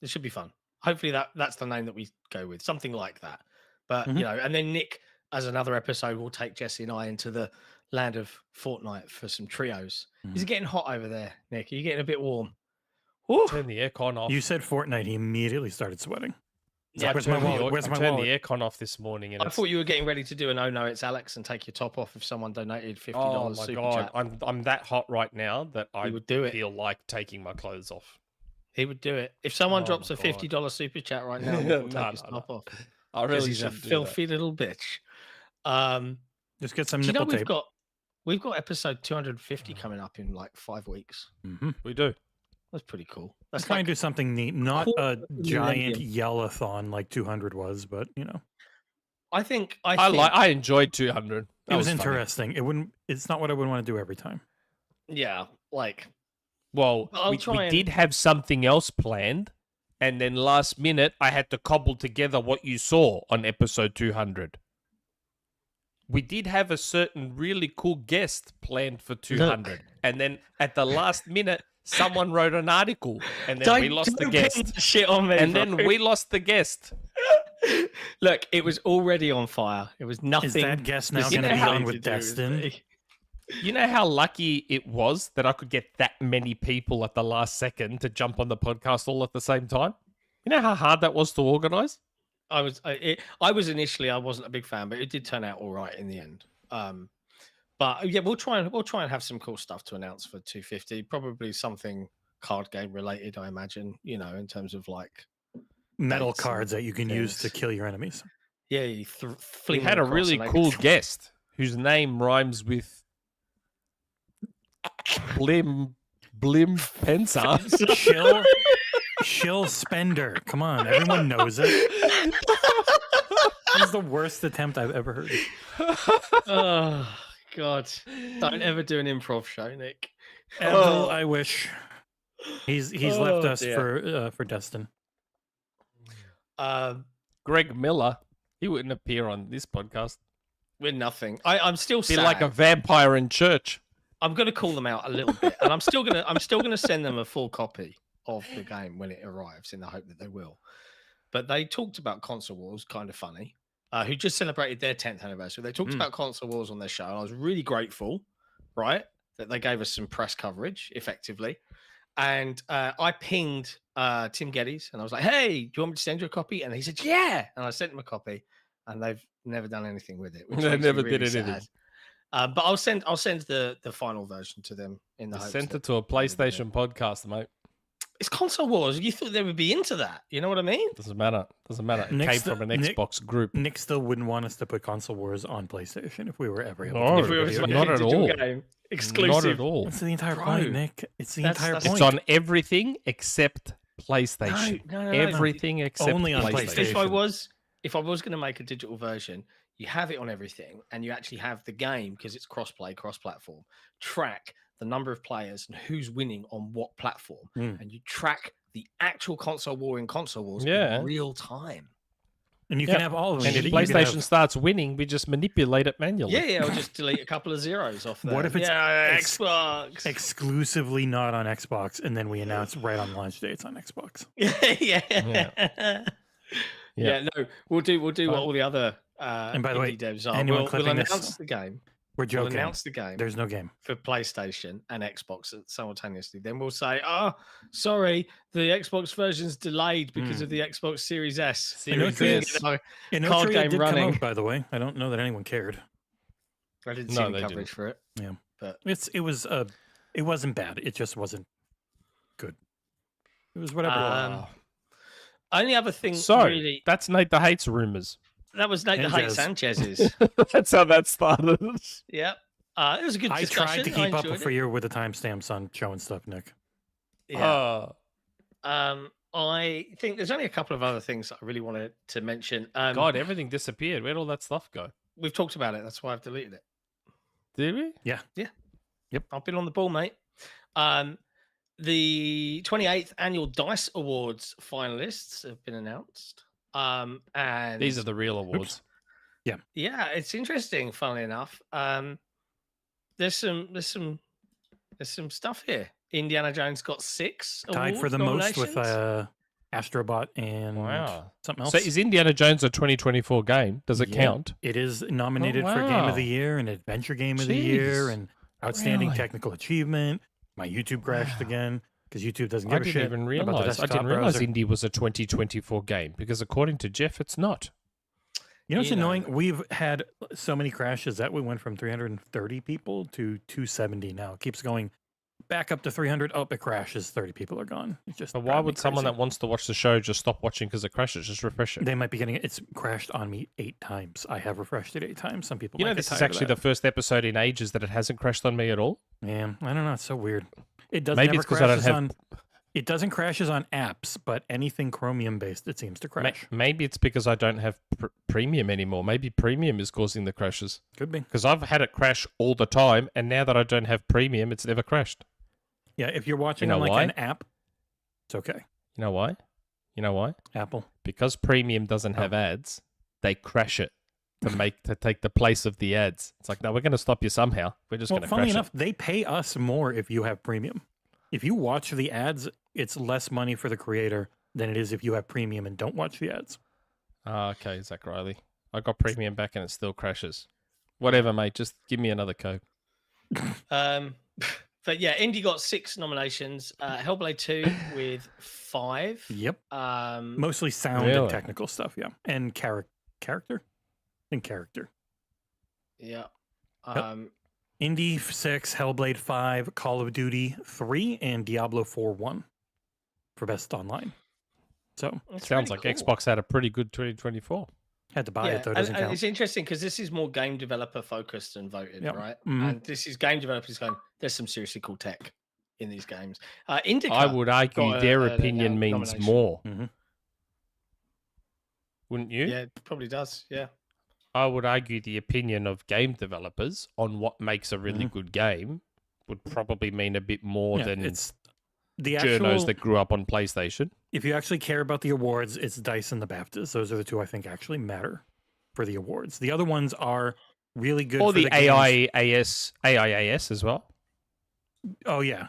it should be fun. Hopefully that's the name that we go with, something like that. But and then Nick, as another episode, will take Jesse and I into the land of Fortnite for some trios. Is it getting hot over there, Nick? Are you getting a bit warm? Turn the aircon off. You said Fortnite, he immediately started sweating. Yeah, Where's my wallet? Where's my Turn wallet? the aircon off this morning. And I thought you were getting ready to do an "Oh no, it's Alex" and take your top off if someone donated $50. Oh my super god, chat. I'm that hot right now that I would do it. feel like taking my clothes off. He would do it if someone Oh drops my a $50 super chat right now. No, He'll take no, his no. top off. I really He's a should do filthy little bitch. Just get some Do you know nipple tape. we've got episode 250 coming up in like 5 weeks. Mm-hmm. We do. That's pretty cool. Let's That's try and do something neat, not cool a giant millennium. yell-a-thon like 200 was, but I think I enjoyed 200. it was interesting. It's not what I would want to do every time. yeah, like Well, I'll we try and- did have something else planned, and then last minute I had to cobble together what you saw on episode 200. We did have a certain really cool guest planned for 200, and then at the last minute, someone wrote an article, and then we lost the guest. Shit on me, And bro. then we lost the guest. Look, it was already on fire. It was nothing. Is that guest now Does going to it be have on to with do with Destin? me? You know how lucky it was that I could get that many people at the last second to jump on the podcast all at the same time? You know how hard that was to organise? I was initially, I wasn't a big fan, but it did turn out all right in the end. But yeah, we'll try and have some cool stuff to announce for 250. Probably something card game related, I imagine. You know, in terms of like Metal dates and cards that you can use to things. kill your enemies. Yeah, you We fling had them a across really and they- cool guest whose name rhymes with Blim Pensa. Shill Spender. Come on, everyone knows it. This is the worst attempt I've ever heard. Oh God! Don't ever do an improv show, Nick. Ever, I wish. He's left Oh, us for Destin. Greg Miller. He wouldn't appear on this podcast. We're nothing. I'm still Be sad. like a vampire in church. I'm going to call them out a little bit, and I'm still gonna send them a full copy of the game when it arrives, in the hope that they will. But they talked about Console Wars, kind of funny, who just celebrated their 10th anniversary. They talked about Console Wars on their show, and I was really grateful, right, that they gave us some press coverage, effectively. And I pinged Tim Geddes, and I was like, "Hey, do you want me to send you a copy?" And he said, "Yeah." And I sent him a copy, and they've never done anything with it. Which They makes me never really did anything. sad. But I'll send the final version to them in the hopes Sent that it to a PlayStation podcast, mate. it's Console Wars. You thought they would be into that? You know what I mean? Doesn't matter. Doesn't matter. It Nick came still- from an Nick- Xbox group. Nick still wouldn't want us to put Console Wars on PlayStation if we were ever able No, to. If we were to make not a at digital all. game, exclusive. Not at all. That's the entire Bro, point, Nick. It's the that's- entire that's- point. It's on everything except PlayStation. No. Everything except Only on PlayStation. If I was going to make a digital version, you have it on everything, and you actually have the game, because it's cross-play, cross-platform, track the number of players and who's winning on what platform, and you track the actual console war in Console Wars in real time. And you can have all of them. And if You can PlayStation have- starts winning, we just manipulate it manually. Yeah, I'll just delete a couple of zeros off there. What if it's Xbox? exclusively not on Xbox, and then we announce right on launch dates on Xbox? Yeah, no, we'll do what all the other And by the way, indie devs are. anyone We'll clipping this- announce the game. We're We'll joking. announce the game There's no game. for PlayStation and Xbox simultaneously. Then we'll say, "Oh, sorry, the Xbox version's delayed because of the Xbox Series S." I know Series Tria- S. I know Card Tria game did running. come out, by the way. I don't know that anyone cared. I didn't see No, any they coverage didn't. for it. Yeah, But it wasn't bad. It just wasn't good. It was whatever. only other thing, So really, that's Nate the Hates rumors. that was Nate the Hate Sanchez. Sanchez's. That's how that started. Yep. It was a good I discussion. tried to keep up enjoyed for it. you with the timestamps on showing stuff, Nick. Yeah. Oh, I think there's only a couple of other things that I really wanted to mention. God, everything disappeared. Where'd all that stuff go? We've talked about it. That's why I've deleted it. Did we? I've been on the ball, mate. The 28th annual Dice Awards finalists have been announced. And These are the real awards. yeah, it's interesting. Funnily enough, there's some stuff here. Indiana Jones got 6 Tied for award the most with nominations. Astrobot and Wow. something else. So is Indiana Jones a 2024 game? Does it Yeah. count? It is nominated for Game wow. of the Year and Adventure Game of the Year Jeez. and Outstanding Really? Technical Achievement. My YouTube crashed again because YouTube doesn't give I a didn't shit even about the realize. I desktop didn't realize browser. Indie was a 2024 game because according to Jeff, it's not. You know what's You know. annoying? We've had so many crashes that we went from 330 people to 270 now. It keeps going back up to 300. Oh, it crashes. 30 people are gone. It's just But why driving me would someone crazy. that wants to watch the show just stop watching because it crashes? Just refresh it. They might be getting it. It's crashed on me 8 times. I have refreshed it 8 times. Some people You might know, get this is tired of actually the that. first episode in ages that it hasn't crashed on me at all. Yeah, I don't know. It's so weird. It doesn't Maybe ever it's 'cause I don't crashes have- on. It doesn't crashes on apps, but anything Chromium based, it seems to crash. Maybe it's because I don't have premium anymore. Maybe premium is causing the crashes. Could be. Because I've had it crash all the time, and now that I don't have premium, it's never crashed. Yeah, if you're watching know on like why? an app, it's okay. You know why? You know why? Apple. Because premium doesn't have ads, they crash it to take the place of the ads. It's like, no, we're going to stop you somehow. We're just Well, going to funnily crash enough, they pay us more if you have premium. If you watch the ads, it's less money for the creator than it is if you have premium and don't watch the ads. it. Okay, Zach Riley. I got premium back and it still crashes. Whatever, mate. Just give me another code. But yeah, Indy got 6 nominations. Hellblade 2 with 5. Yep. Um, Mostly sound Really? and technical stuff, yeah. And character? And character. yeah. Yep. Um, Indy 6, Hellblade 5, Call of Duty 3, and Diablo 4 1 for best online. So it's Sounds really like cool. Xbox had a pretty good 2024. had to buy Yeah, it though, and doesn't count. it's interesting because this is more game developer focused and voted, Yep. right? Mhm. And this is game developers going, there's some seriously cool tech in these games. Indica I would argue got their a opinion means nomination. more. Mhm. Wouldn't you? Yeah, it probably does. Yeah. I would argue the opinion of game developers on what makes a really Mhm. good game would probably mean a bit more Yeah, than it's the journos actual. that grew up on PlayStation. If you actually care about the awards, it's DICE and the BAFTAs. Those are the two I think actually matter for the awards. The other ones are really good. Or for the games. AIAS as well. Oh yeah.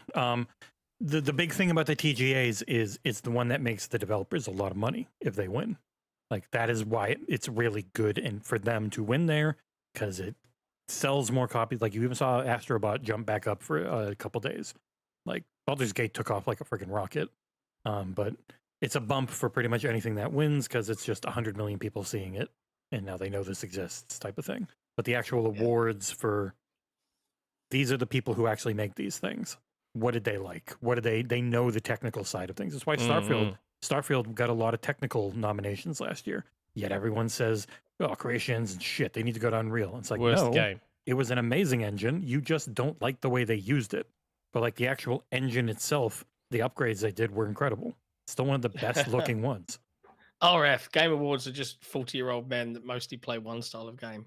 The big thing about the TGAs is it's the one that makes the developers a lot of money if they win. Like that is why it's really good and for them to win there because it sells more copies. Like you even saw Astrobot jump back up for a couple days. Like Baldur's Gate took off like a freaking rocket. But it's a bump for pretty much anything that wins because it's just 100 million people seeing it and now they know this exists type of thing. But the actual awards for these are the people who actually make these things. What did they like? What did they know the technical side of things? That's why Starfield got a lot of technical nominations last year. Yet everyone says, oh, creations and shit, they need to go to Unreal. It's like, Worst no, game. it was an amazing engine. You just don't like the way they used it. But like the actual engine itself, the upgrades they did were incredible. Still one of the best looking ones. RF Game Awards are just 40-year-old men that mostly play one style of game.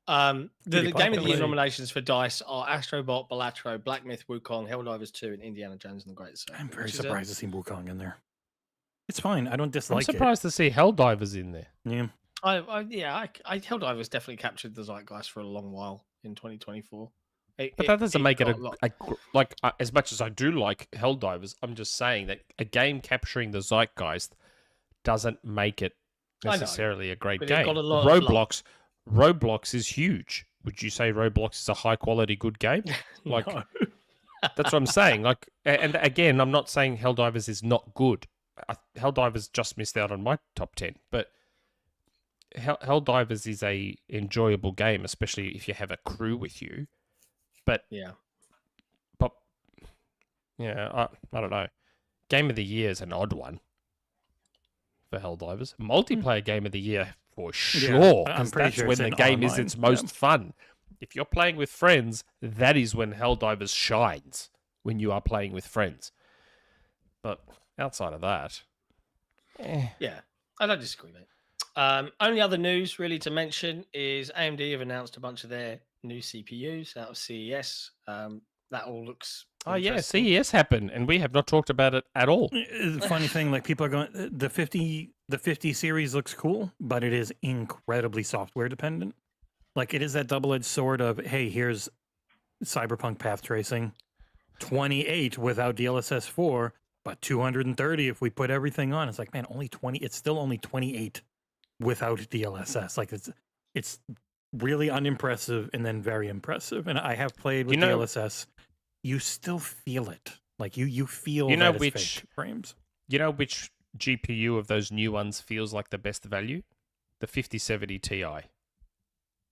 The Pretty Game of the Year popular. nominations for DICE are Astrobot, Balatro, Black Myth, Wukong, Helldivers 2, and Indiana Jones and the Great Circle. I'm very which is a- surprised to see Wukong in there. It's fine. I don't I'm dislike surprised to see Helldivers in there. it. Yeah. Helldivers definitely captured the zeitgeist for a long while in 2024. But that doesn't make it got lot- like as much as I do like Helldivers, I'm just saying that a game capturing the zeitgeist doesn't make it I know, necessarily a great but it game. got a lot of Roblox is huge. Would you say Roblox is a high quality good game? Like No. that's what I'm saying. Like, and again, I'm not saying Helldivers is not good. Helldivers just missed out on my top 10, but Helldivers is a enjoyable game, especially if you have a crew with you. But Yeah. yeah, I don't know. Game of the Year is an odd one for Helldivers. Multiplayer Game of the Year for sure. I'm 'Cause pretty that's sure when it's the in game is online, its most yeah. fun. If you're playing with friends, that is when Helldivers shines. When you are playing with friends. But outside of that, Yeah, I don't disagree, mate. Only other news really to mention is AMD have announced a bunch of their new CPUs out of CES. That all looks. oh yeah, interesting. CES happened, and we have not talked about it at all. The funny thing, like people are going, the 50 series looks cool, but it is incredibly software dependent. Like it is that double-edged sword of, hey, here's Cyberpunk path tracing, 28 without DLSS 4, but 230 if we put everything on. It's like, man, only 20. It's still only 28 without DLSS. Like it's really unimpressive and then very impressive. And I have played with You know- DLSS. You still feel it. Like you feel You know that it's which- fake frames. You know which GPU of those new ones feels like the best value? The 5070 Ti.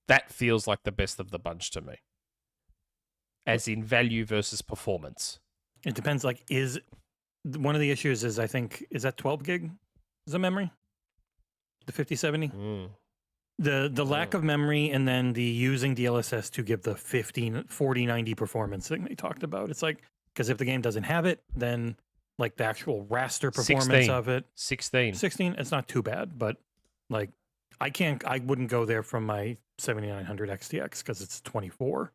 That feels like the best of the bunch to me. As in value versus performance. It depends. Like, is one of the issues is I think is that 12 gig is the memory, the 5070. The lack of memory and then the using DLSS to give the 4090 performance thing they talked about. It's like because if the game doesn't have it, then like the actual raster performance 16. of it, 16. 16, it's not too bad. But like I wouldn't go there from my 7900 XTX because it's 24.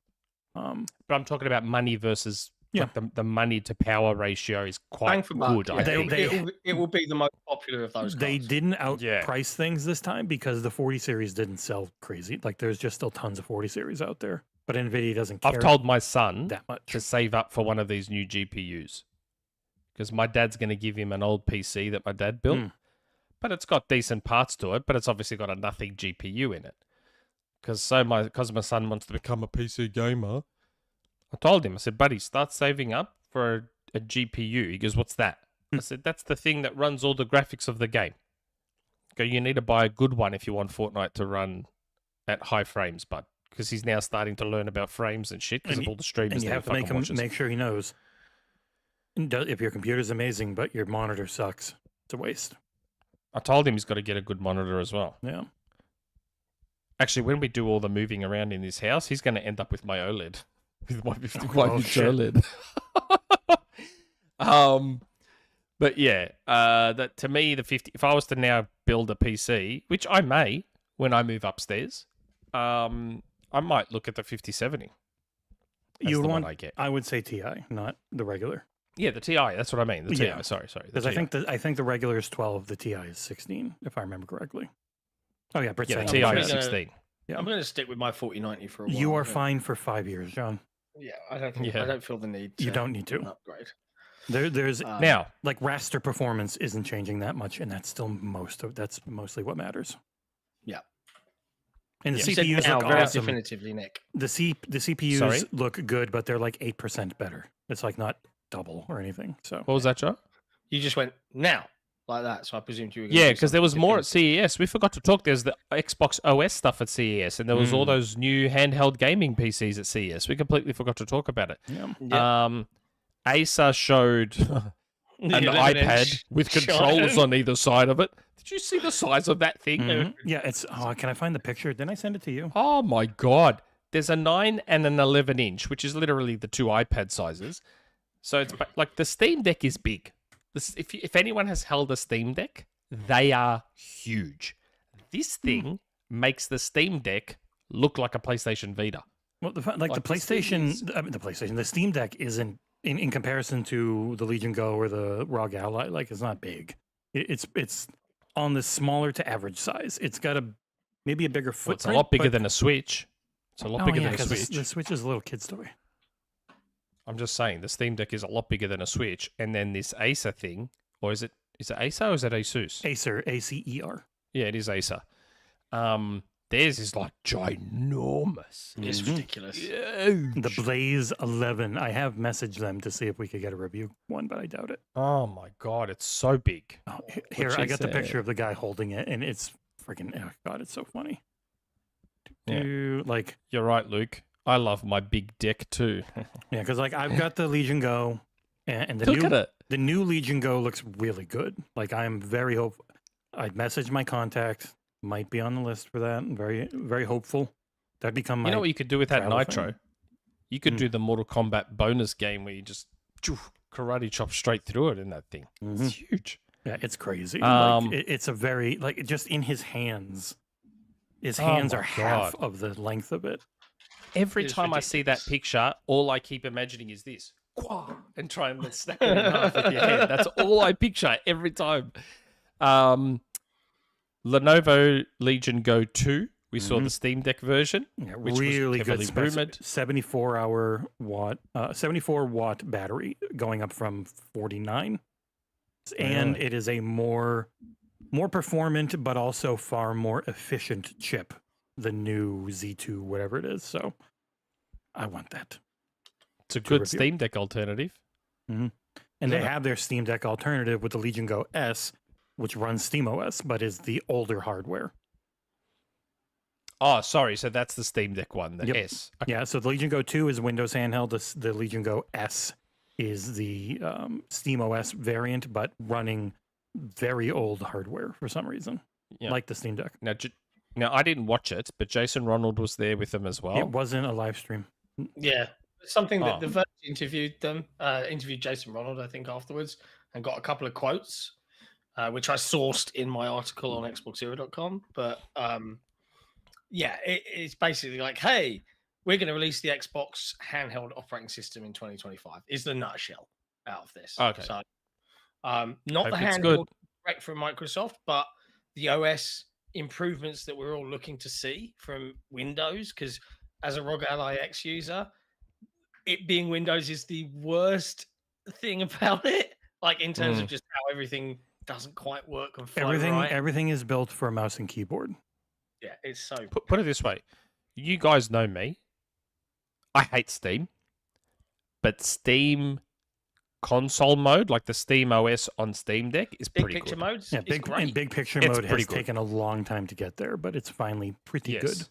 But I'm talking about money versus Yeah. like the money to power ratio is Bang quite for buck. good. Yeah, I think. it will be the most popular of those. They cards. didn't Yeah. outprice things this time because the 40 series didn't sell crazy. Like there's just still tons of 40 series out there, but Nvidia doesn't care I've told my son that much. to save up for one of these new GPUs because my dad's going to give him an old PC that my dad built, Mm. but it's got decent parts to it, but it's obviously got a nothing GPU in it. Because my son wants to become a PC gamer, I told him, I said, buddy, start saving up for a GPU. He goes, what's that? I said, that's the thing that runs all the graphics of the game. Go, you need to buy a good one if you want Fortnite to run at high frames, bud. Because he's now starting to learn about frames and shit because of all the streamers. And you that have he to make fucking him watches. make sure he knows. If your computer's amazing, but your monitor sucks, it's a waste. I told him he's got to get a good monitor as well. Yeah. Actually, when we do all the moving around in this house, he's going to end up with my OLED. With my 55 inch shit. OLED. But yeah, that to me, the 50. If I was to now build a PC, which I may when I move upstairs, I might look at the 5070. You the want? one I get. I would say Ti, not the regular. Yeah, the TI. That's what I mean. The TI. Yeah. Sorry. Because I think the regular is 12, the Ti is 16, if I remember correctly. Oh yeah, Yeah, the saying TI I'm is sure. 16. Yeah. I'm going to stick with my 4090 for a while. You are but- fine for 5 years, John. Yeah, I don't think Yeah. I don't feel the need. To You don't need to. upgrade. There's Now, like raster performance isn't changing that much, and that's still that's mostly what matters. Yeah. And the Yeah. You said CPUs now look very awesome. definitively, Nick. The CPUs Sorry? look good, but they're like 8% better. It's like not double or anything. So what was that, Joe? You just went now like that, so I presumed you were. Gonna Yeah, do because there was something more at definitive. CES. We forgot to talk. There's the Xbox OS stuff at CES, and there was all those new handheld gaming PCs at CES. We completely forgot to talk about it. yeah. Yeah. Acer showed an 11 iPad inch with shot. controllers on either side of it. Did you see the size of that thing? Mhm. Yeah, it's. Oh, can I find the picture? Didn't I send it to you? Oh my god! There's a 9 and an 11 inch, which is literally the two iPad sizes. So it's like the Steam Deck is big. If anyone has held a Steam Deck, they are huge. This thing makes the Steam Deck look like a PlayStation Vita. Well, the Like, this thing PlayStation, the Steam Deck isn't in comparison to the Legion Go or the ROG Ally. Like, it's not big. It's on the smaller to average size. It's got maybe a bigger Well, footprint. it's a lot bigger but- than a Switch. It's a lot Oh, bigger yeah, than a 'cause Switch. The Switch is a little kid's toy. I'm just saying the Steam Deck is a lot bigger than a Switch, and then this Acer thing, or is it Acer or is it Asus? Acer, ACER. Yeah, it is Acer. Theirs is like ginormous. It's ridiculous. Huge. The Blaze 11. I have messaged them to see if we could get a review one, but I doubt it. Oh my god, it's so big. Oh, here, Which I is, got the picture of the guy holding it, and it's freaking. Oh god, it's so funny. Yeah. Like, You're right, Luke. I love my big deck too. yeah, because like I've got the Legion Go, and the Look new at it. the new Legion Go looks really good. Like I'm very hopeful. I messaged my contact. Might be on the list for that. I'm very, very hopeful. That'd become my. You know what you could do with that travel Nitro? thing. You could do the Mortal Kombat bonus game where you just karate chop straight through it in that thing. Mhm. It's huge. Yeah, it's crazy. Um, like, it's a very like just in his hands. His Oh hands my are half God. of the length of it. Every It's time I see that ridiculous. picture, all I keep imagining is this. And try and snap it in half with your hand. That's all I picture every time. Lenovo Legion Go 2. We saw the Steam Deck version. Yeah, Which was really heavily good. rumored. 74 watt battery going up from 49, and Really? it is a more performant but also far more efficient chip. The new Z2, whatever it is. So I want that. It's a To good review. Steam Deck alternative. And they Yeah. have their Steam Deck alternative with the Legion Go S, which runs SteamOS but is the older hardware. Oh, sorry. So that's the Steam Deck one, the Yep. S. Okay. Yeah, so the Legion Go 2 is Windows handheld. The Legion Go S is the SteamOS variant, but running very old hardware for some reason, Yeah. like the Steam Deck. Now, I didn't watch it, but Jason Ronald was there with them as well. It wasn't a live stream. Yeah, something that Oh. the Verge interviewed them, interviewed Jason Ronald, I think, afterwards, and got a couple of quotes, which I sourced in my article on XboxEra.com. But yeah, it's basically like, hey, we're going to release the Xbox handheld operating system in 2025. Is the nutshell out of this? Okay. So, not Hope the it's good. handheld direct from Microsoft, but the OS improvements that we're all looking to see from Windows, because as a ROG Ally X user, it being Windows is the worst thing about it. Like in terms of just how everything doesn't quite work and flow right. Everything is built for a mouse and keyboard. Yeah, it's so Put it this way. You guys know me. I hate Steam. but Steam console mode, like the Steam OS on Steam Deck, is Big pretty picture good. modes. Yeah, is big great. and big picture It's mode has pretty good. taken a long time to get there, but it's finally pretty good.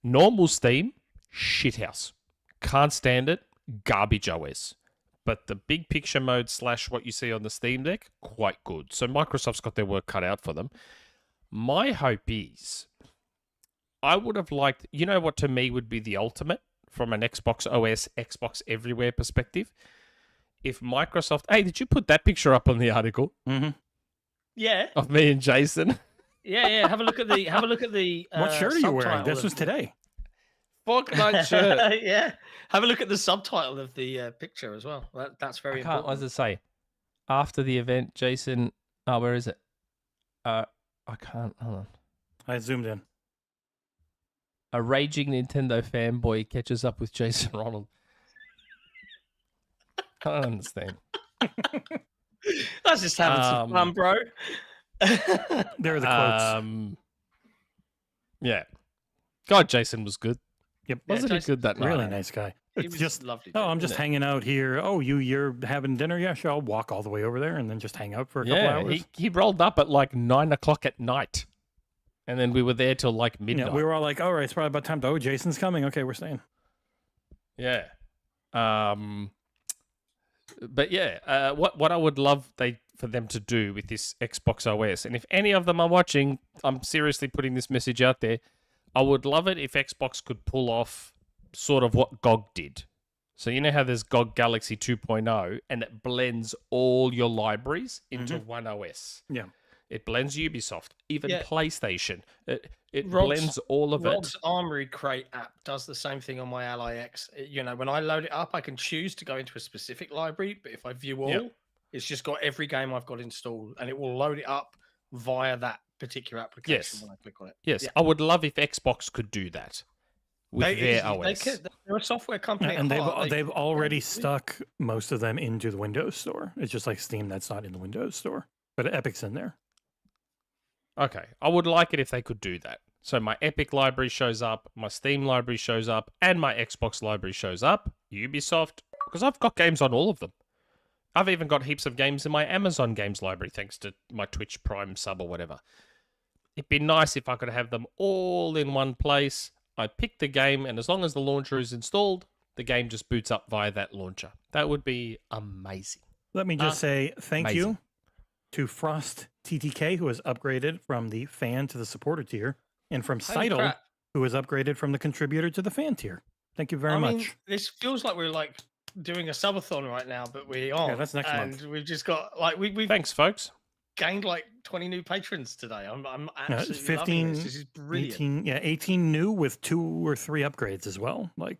Normal Steam, shithouse. Can't stand it. Garbage OS. But the big picture mode / what you see on the Steam Deck, quite good. So Microsoft's got their work cut out for them. My hope is, I would have liked, you know what to me would be the ultimate from an Xbox OS, Xbox Everywhere perspective? If Microsoft, hey, did you put that picture up on the article Mm-hmm. Yeah, of me and Jason? yeah. Have a look at the. What shirt are you wearing? subtitle This of- was today. Fuck that shirt. Yeah, have a look at the subtitle of the picture as well. That's very I can't, what important. does it say? After the event, Jason, oh, where is it? I can't, hold on. I zoomed in. A raging Nintendo fanboy catches up with Jason Ronald. I don't understand. That's just having some fun, bro. There are the quotes. Yeah. God, Jason was good. Yep. Yeah, Wasn't he Jason- good that night? Really nice guy. He It's was just, lovely. oh, I'm just isn't it? hanging out here. Oh, you're having dinner? Yeah, sure. I'll walk all the way over there and then just hang out for a couple Yeah, hours. he rolled up at like 9 o'clock at night. And then we were there till like midnight. Yeah, we were all like, all right, it's probably about time to, oh, Jason's coming. Okay, we're staying. Yeah. But yeah, what I would love for them to do with this Xbox OS, and if any of them are watching, I'm seriously putting this message out there. I would love it if Xbox could pull off sort of what GOG did. So you know how there's GOG Galaxy 2.0 and it blends all your libraries into one OS. Yeah. It blends Ubisoft, even Yeah. PlayStation. It Rob's- blends all of Rob's it. Armory Crate app does the same thing on my Ally X. You know, when I load it up, I can choose to go into a specific library, but if I view all, Yeah. it's just got every game I've got installed, and it will load it up via that particular application Yes. when I click on it. Yes, Yeah. I would love if Xbox could do that with their OS. They're a software company, And at heart. they've already yeah. stuck most of them into the Windows Store. It's just like Steam that's not in the Windows Store, but Epic's in there. Okay, I would like it if they could do that. So my Epic library shows up, my Steam library shows up, and my Xbox library shows up. Ubisoft, because I've got games on all of them. I've even got heaps of games in my Amazon games library, thanks to my Twitch Prime sub or whatever. It'd be nice if I could have them all in one place. I pick the game, and as long as the launcher is installed, the game just boots up via that launcher. That would be amazing. Let me just say thank you amazing. to Frost TTK, who has upgraded from the fan to the supporter tier, and from Holy Seidel, crap. who has upgraded from the contributor to the fan tier. Thank you very I much. mean, this feels like we're like doing a subathon right now, but we aren't. that's next and month. we've just got like we've Thanks, folks. gained like 20 new patrons today. I'm It's absolutely loving this. 15, This is brilliant. 18 new with 2 or 3 upgrades as well. Like,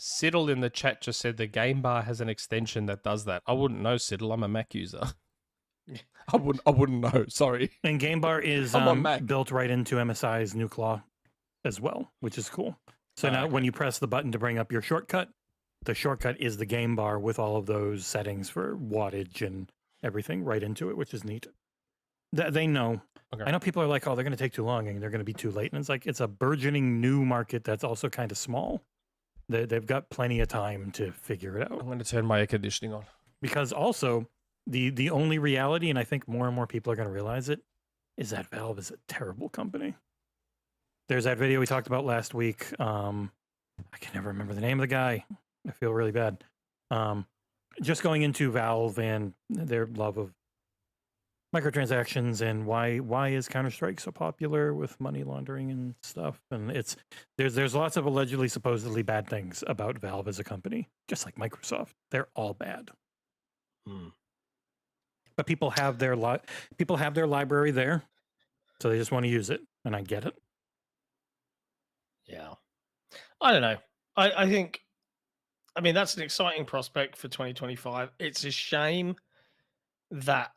Siddle in the chat just said the game bar has an extension that does that. I wouldn't know, Siddle. I'm a Mac user. I wouldn't know. Sorry. and Game Bar is I'm on Mac. built right into MSI's new claw as well, which is cool. So now okay. when you press the button to bring up your shortcut, the shortcut is the Game Bar with all of those settings for wattage and everything right into it, which is neat. They know. Okay. I know people are like, oh, they're going to take too long and they're going to be too late. And it's like, it's a burgeoning new market that's also kind of small. They've got plenty of time to figure it I'm out. going to turn my air conditioning on. Because also, the only reality, and I think more and more people are going to realize it, is that Valve is a terrible company. There's that video we talked about last week. I can never remember the name of the guy. I feel really bad. Just going into Valve and their love of microtransactions and why is Counter-Strike so popular with money laundering and stuff. And it's there's lots of allegedly supposedly bad things about Valve as a company, just like Microsoft. They're all bad. But people have their library there, so they just want to use it, and I get it. Yeah. I don't know. I think, I mean, that's an exciting prospect for 2025. It's a shame that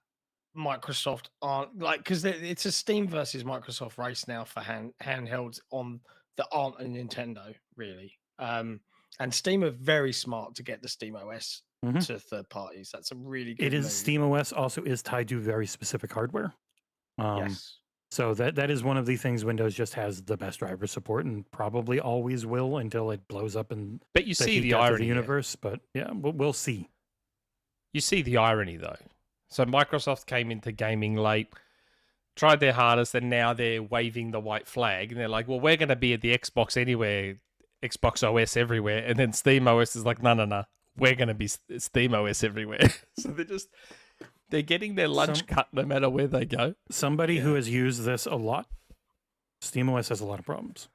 Microsoft aren't like, because it's a Steam versus Microsoft race now for handhelds on that aren't a Nintendo, really. And Steam are very smart to get the Steam OS Mhm. to third parties. That's a really good It is move. Steam OS also is tied to very specific hardware. Yes. So that is one of the things Windows just has the best driver support and probably always will until it blows up in But you see heat the death of irony the here. universe. But yeah, we'll see. You see the irony, though. So Microsoft came into gaming late, tried their hardest, and now they're waving the white flag. And they're like, well, we're going to be at the Xbox anywhere, Xbox OS everywhere. And then Steam OS is like, no. We're going to be Steam OS everywhere. So they're getting their lunch cut no matter where they go. Somebody who has used this a lot, SteamOS has a lot of problems.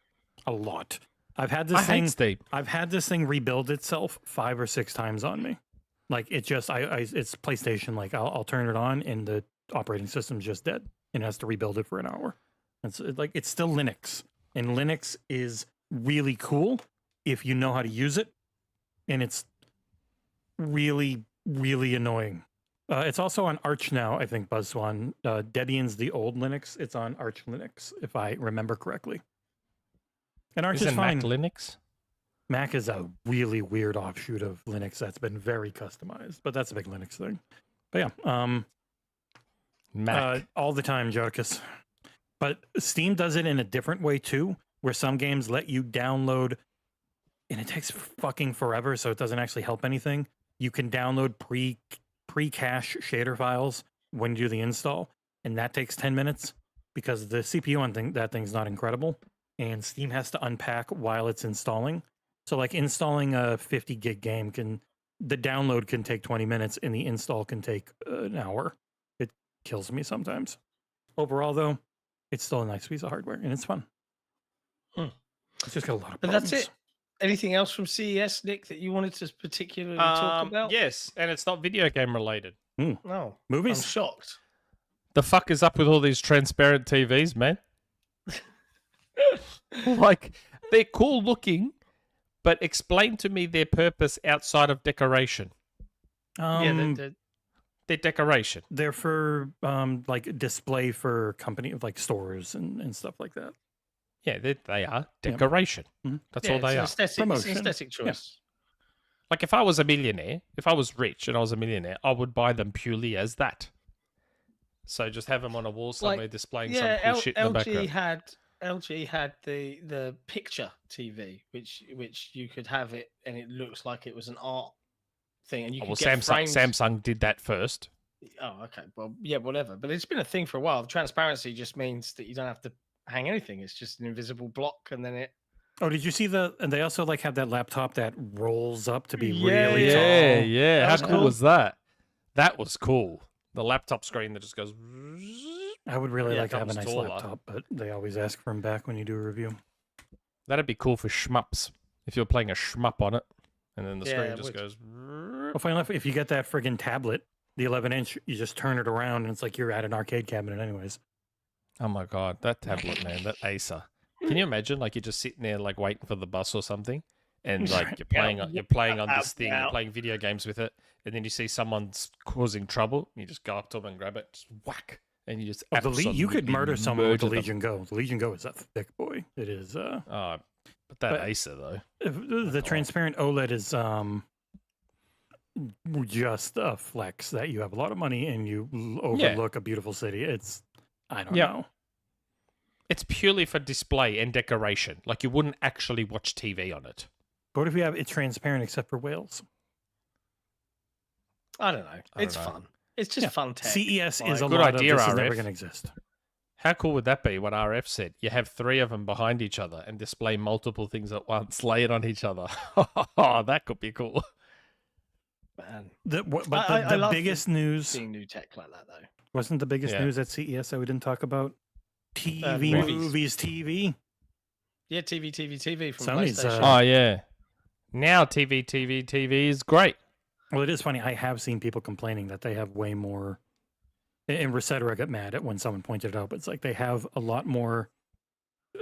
A lot. I've had this hate Steam. I've had this thing rebuild itself 5 or 6 times on me. Like it just, it's PlayStation. Like I'll turn it on and the operating system's just dead and it has to rebuild it for an hour. It's still Linux, and Linux is really cool if you know how to use it, and it's really, really annoying. It's also on Arch now, I think, BuzzSwan. Debian's the old Linux. It's on Arch Linux, if I remember correctly. And Arch is fine. Mac Linux? Mac is a really weird offshoot of Linux that's been very customized, but that's a big Linux thing. But yeah, Mac. all the time, Jodicus. But Steam does it in a different way too, where some games let you download, and it takes fucking forever, so it doesn't actually help anything. You can download pre-cache shader files when you do the install, and that takes 10 minutes because the CPU on that thing's not incredible, and Steam has to unpack while it's installing. So like installing a 50 gig game the download can take 20 minutes and the install can take an hour. It kills me sometimes. Overall though, it's still a nice piece of hardware and it's fun. It's just got a lot of But problems. that's it. Anything else from CES, Nick, that you wanted to particularly talk about? Yes, and it's not video game related. No. Movies? I'm shocked. The fuck is up with all these transparent TVs, man? Like, they're cool looking, but explain to me their purpose outside of decoration. Their decoration. They're for like display for company like stores and stuff like that. Yeah, they are decoration. That's all they are. It's an aesthetic choice. Like if I was a millionaire, if I was rich and I was a millionaire, I would buy them purely as that. So just have them on a wall somewhere displaying some cool shit in the background. LG had the picture TV, which you could have it and it looks like it was an art thing, and you could get frames. Samsung did that first. Oh, okay. Well, yeah, whatever. But it's been a thing for a while. The transparency just means that you don't have to hang anything. It's just an invisible block, and then it. Oh, did you see and they also like have that laptop that rolls up to be really tall. Yeah. How cool was that? That was cool. The laptop screen that just goes. I would really like to have a nice taller. laptop, but they always ask for them back when you do a review. That'd be cool for shmups. If you're playing a shmup on it, and then the screen just goes. Well, funny enough, if you get that friggin' tablet, the 11-inch, you just turn it around, and it's like you're at an arcade cabinet anyways. Oh my god, that tablet, man, that Acer. Can you imagine, like, you're just sitting there, like, waiting for the bus or something, and like you're playing on this thing, you're playing video games with it, and then you see someone's causing trouble, you just go up to them and grab it, just whack, and you just you could murder someone with the them. Legion Go. The Legion Go is a thick boy. It is. But that Acer though, the transparent OLED is just a flex that you have a lot of money and you overlook a beautiful city. It's I don't know. It's purely for display and decoration. Like you wouldn't actually watch TV on it. But what if you have it transparent except for whales? I don't know. It's fun. It's just fun tech. CES is a Good lot idea, of this is RF. never going to exist. How cool would that be? What RF said. You have 3 of them behind each other and display multiple things at once, lay it on each other. That could be cool. Man. The biggest news seeing new tech like that though. Wasn't the biggest news at CES that we didn't talk about? TV, movies, TV. Yeah, TV from Sony's, PlayStation. Oh yeah. Now TV is great. Well, it is funny. I have seen people complaining that they have way more. And Resetera got mad at when someone pointed it out, but it's like they have a lot more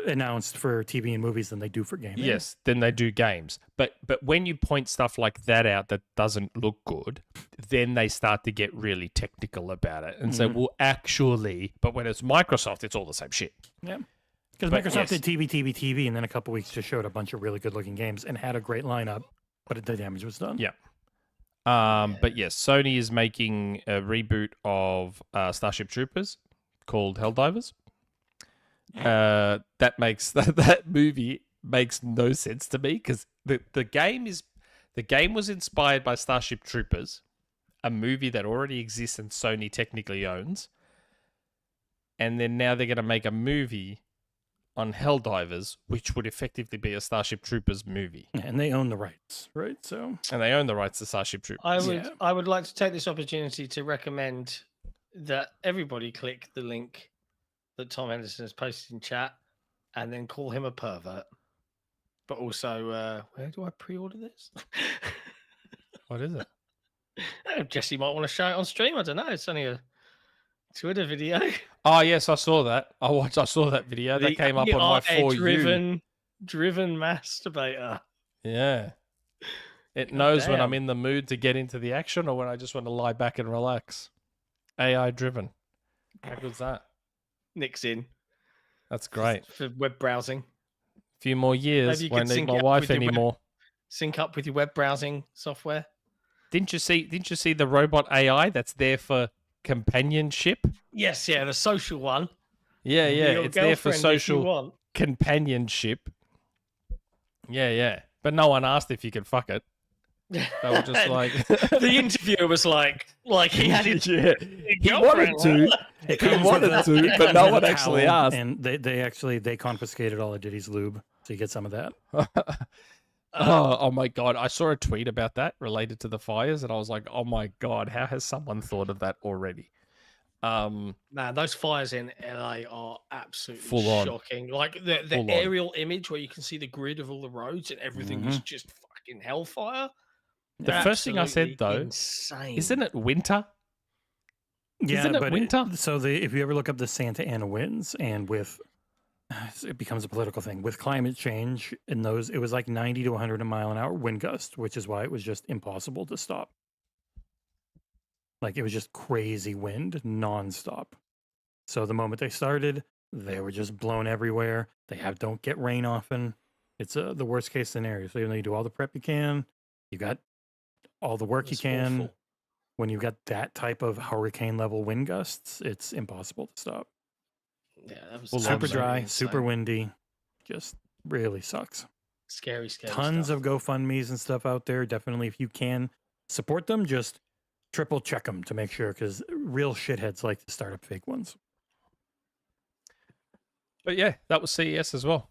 announced for TV and movies than they do for gaming. Yes, then they do games. But when you point stuff like that out that doesn't look good, then they start to get really technical about it and say, well, actually, but when it's Microsoft, it's all the same shit. Yeah. Because Microsoft did TV, and then a couple weeks just showed a bunch of really good looking games and had a great lineup, but the damage was done. Yeah. But yes, Sony is making a reboot of Starship Troopers called Helldivers. that makes that movie makes no sense to me because the game was inspired by Starship Troopers, a movie that already exists and Sony technically owns, and then now they're going to make a movie on Helldivers, which would effectively be a Starship Troopers movie. And they own the rights, right? So And they own the rights to Starship Troopers. I would like to take this opportunity to recommend that everybody click the link that Tom Henderson has posted in chat and then call him a pervert. But also, where do I pre-order this? What is it? Jesse might want to show it on stream. I don't know. It's only a Twitter video. Oh yes, I saw that. I saw that video. That came up on my For You. Driven masturbator. Yeah. It knows when I'm in the mood to get into the action or when I just want to lie back and relax. AI driven. How good's that? Nick's in. That's great. For web browsing. A few more years. Maybe you Won't could need sync my it up wife with your anymore. Sync up with your web browsing software. Didn't you see the robot AI that's there for companionship? Yes, yeah, the social one. Yeah. Your It's there for girlfriend if you social want. companionship. Yeah. But no one asked if you could fuck it. They were just like The interviewer was like he had it. Yeah. He wanted to. He wanted to, but no one actually asked. And they confiscated all of Diddy's lube, so you get some of that. Oh my god! I saw a tweet about that related to the fires, and I was like, "Oh my god, how has someone thought of that already?" Man, those fires in LA are absolutely Full on. shocking. Like the Full on. aerial image where you can see the grid of all the roads and everything is just fucking hellfire. The first thing I said though, insane. isn't it winter? Yeah, Isn't it but winter? If you ever look up the Santa Ana winds, and it becomes a political thing with climate change, in those it was like 90 to 100 a mile an hour wind gust, which is why it was just impossible to stop. Like it was just crazy wind nonstop. So the moment they started, they were just blown everywhere. Don't get rain often. It's the worst case scenario. So even though you do all the prep you can, you got all the work you It's can. awful. When you've got that type of hurricane level wind gusts, it's impossible to stop. Yeah, that was Well, Super absolutely dry, insane. super windy, just really sucks. Scary Tons stuff. of GoFundMe's and stuff out there. Definitely, if you can support them, just triple check them to make sure, because real shitheads like to start up fake ones. But yeah, that was CES as well.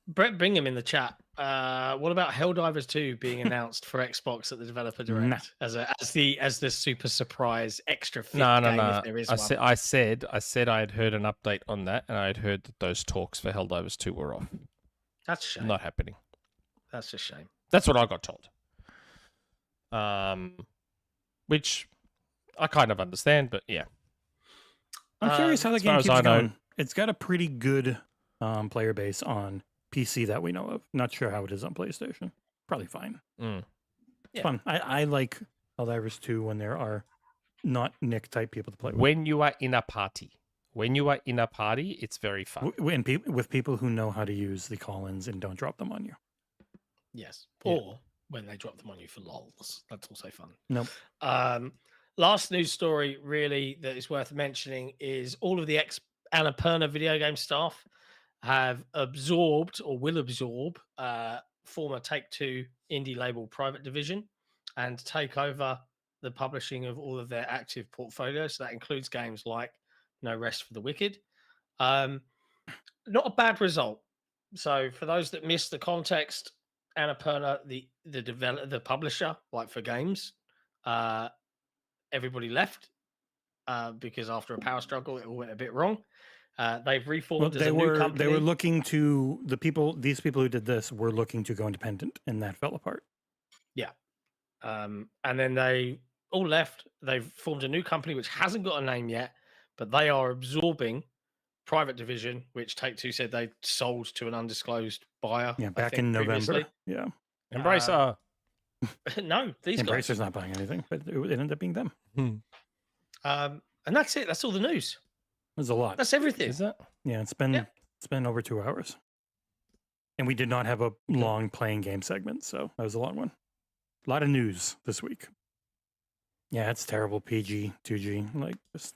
Brett Bingham in the chat. What about Helldivers 2 being announced for Xbox at the developer direct as the super surprise extra fit No. game if there is one? I said I had heard an update on that, and I had heard that those talks for Helldivers 2 were off. That's a shame. Not happening. That's a shame. That's what I got told. Which I kind of understand, but yeah. I'm curious how the as far game as keeps I know- going. It's got a pretty good player base on PC that we know of. Not sure how it is on PlayStation. Probably fine. Mm. It's fun. I like Helldivers 2 when there are not Nick type people to play with. When you are in a party, it's very fun. With people who know how to use the call-ins and don't drop them on you. Yes. Yeah. Or when they drop them on you for lols. That's also fun. Nope. Last news story really that is worth mentioning is all of the Ex-Annapurna video game staff have absorbed or will absorb former Take-Two indie label Private Division and take over the publishing of all of their active portfolio. So that includes games like No Rest for the Wicked. Not a bad result. So for those that missed the context, Annapurna, the publisher, like for games, everybody left because after a power struggle, it all went a bit wrong. They've reformed as a new company. They were looking to these people who did this were looking to go independent, and that fell apart. Yeah. And then they all left. They've formed a new company which hasn't got a name yet, but they are absorbing Private Division, which Take-Two said they sold to an undisclosed buyer. Yeah, I back think, in November. previously. Yeah. Embracer. No, these guys. Embracer's not buying anything, but it ended up being them. And that's it. That's all the news. There's a lot. That's everything. Is that? Yeah, it's been over 2 hours. And we did not have a long playing game segment, so that was a long one. A lot of news this week. Yeah, it's terrible. PG, 2G, like just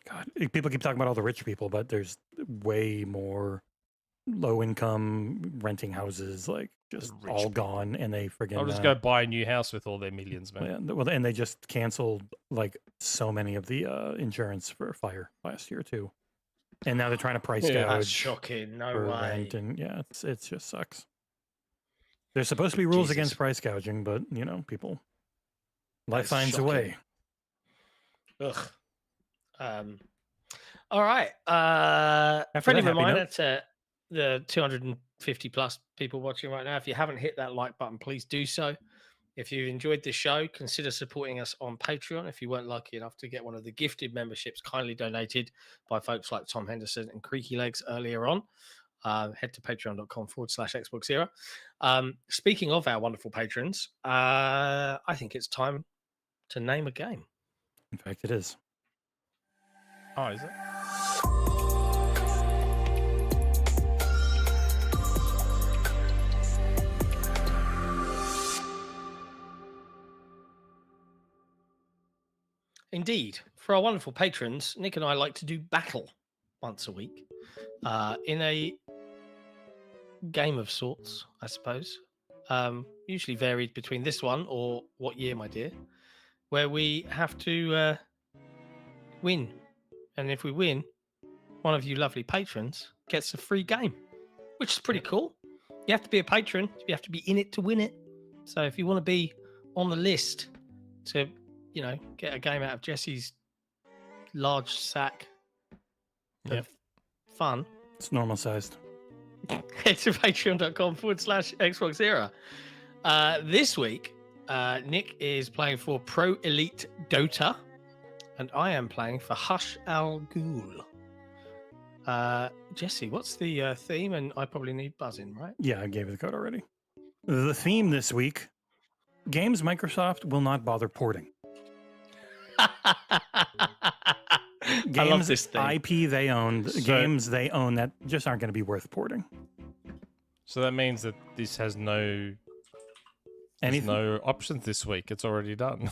God, people keep talking about all the rich people, but there's way more low income renting houses, like just rich all people. gone, and they friggin' I'll just go buy a new house with all their millions, man. yeah, well, and they just canceled like so many of the insurance for fire last year too, and now they're trying to price That's gouge shocking. No for way. rent, and yeah, it just sucks. There's supposed to be rules Jesus. against price gouging, but you know, people life That's finds a way. Ugh. All right. Friendly that happy reminder note. to the 250 plus people watching right now. If you haven't hit that like button, please do so. If you've enjoyed this show, consider supporting us on Patreon. If you weren't lucky enough to get one of the gifted memberships kindly donated by folks like Tom Henderson and Creaky Legs earlier on, head to patreon.com/XboxEra. Speaking of our wonderful patrons, I think it's time to name a game. In fact, it is. Oh, is it? Indeed. For our wonderful patrons, Nick and I like to do battle once a week in a game of sorts, I suppose. Usually varied between this one or What Year, My Dear, where we have to win. And if we win, one of you lovely patrons gets a free game, which is pretty cool. You have to be a patron. You have to be in it to win it. So if you want to be on the list to, you know, get a game out of Jesse's large sack of fun, It's normal sized. head to patreon.com/XboxEra. This week, Nick is playing for Pro Elite Dota, and I am playing for Hush Al Ghul. Jesse, what's the theme? And I probably need buzzing, right? Yeah, I gave you the code already. The theme this week: games Microsoft will not bother porting. Games I love this thing. IP they own, games they own that just aren't going to be worth porting. So that means that this has no Anything? no options this week. It's already done.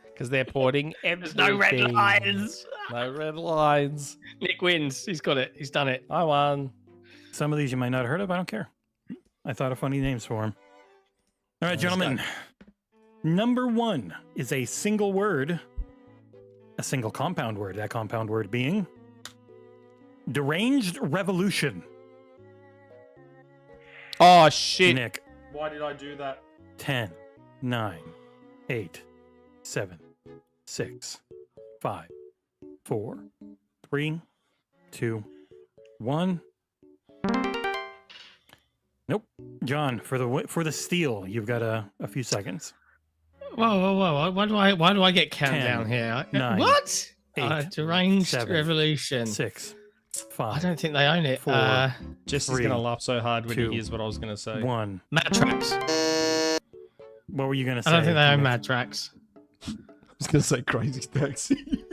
Because they're porting everything. There's no red lines. No red lines. Nick wins. He's got it. He's done it. I won. Some of these you might not have heard of. I don't care. I thought of funny names for them. All right, Let's gentlemen. Number one is a single word, a single compound word. That compound word being deranged revolution. Oh, shit. Nick, Why did I do that? 10, 9, 8, 7, 6, 5, 4, 3, 2, 1. Nope. John, for the steal, you've got a few seconds. Whoa. Why do I get countdown 10, here? 9, What? 8, Deranged 7, Revolution. 6, I 5, don't think they own it. 4, Jesse's 3, going to laugh so hard when 2, he hears what I was going to say. 1. Mad Tracks. What were you going to say? I don't think they own Mad Tracks. I was going to say Crazy Taxi.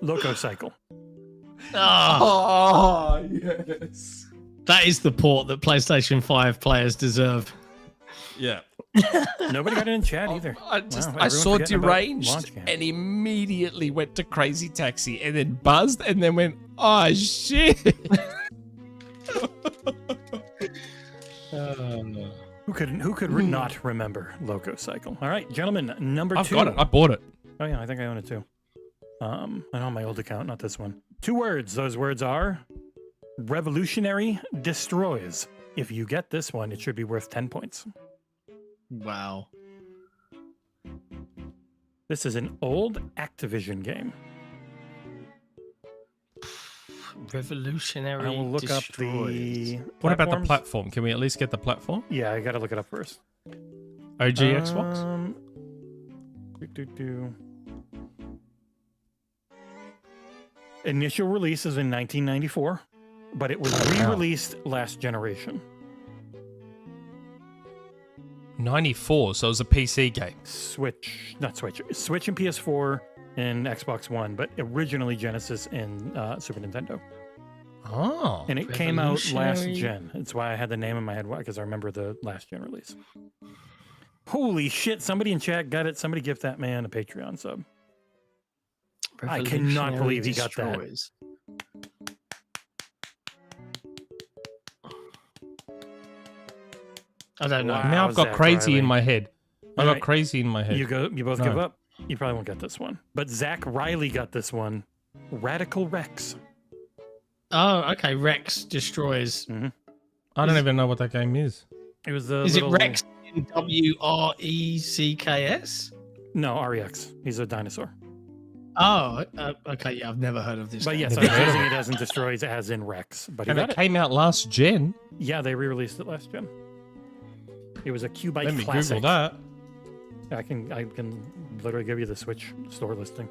Loco Cycle. Oh, Oh, yes. that is the port that PlayStation 5 players deserve. Yeah. Nobody got it in chat either. I everyone's saw forgetting about Deranged launch games. and immediately went to Crazy Taxi and then buzzed and then went, oh, shit. Who could not remember Loco Cycle? All right, gentlemen, number I've 2. got it. I bought it. Oh yeah, I think I own it too. I know my old account, not this one. 2 words. Those words are revolutionary destroys. If you get this one, it should be worth 10 points. Wow. This is an old Activision game. Revolutionary. I will look up the. What about the platforms. platform? Can we at least get the platform? Yeah, I got to look it up first. OG Xbox? Initial release is in 1994, but it was re-released last generation. 94, so it was a PC game. Switch and PS4 and Xbox One, but originally Genesis and Super Nintendo. Oh. And it came out last Revolutionary. gen. That's why I had the name in my head, because I remember the last gen release. Holy shit, somebody in chat got it. Somebody gift that man a Patreon sub. I cannot believe he got that. Destroys. I don't know. Wow. Now I've got Zach crazy Riley. in my head. I got Alright. crazy in my head. You both No. give up. You probably won't get this one. But Zach Riley got this one. Radical Rex. Oh, okay. Rex destroys. I don't even know what that game is. It was the Is it little- Rex in WRECKS? No, REX. He's a dinosaur. Oh, okay. Yeah, I've never heard of this. But game. yes, I'm using it as in destroys as in Rex. But he And got it it. came out last gen. Yeah, they re-released it last gen. It was a Cubite Let me classic. Google that. I can literally give you the Switch store listing.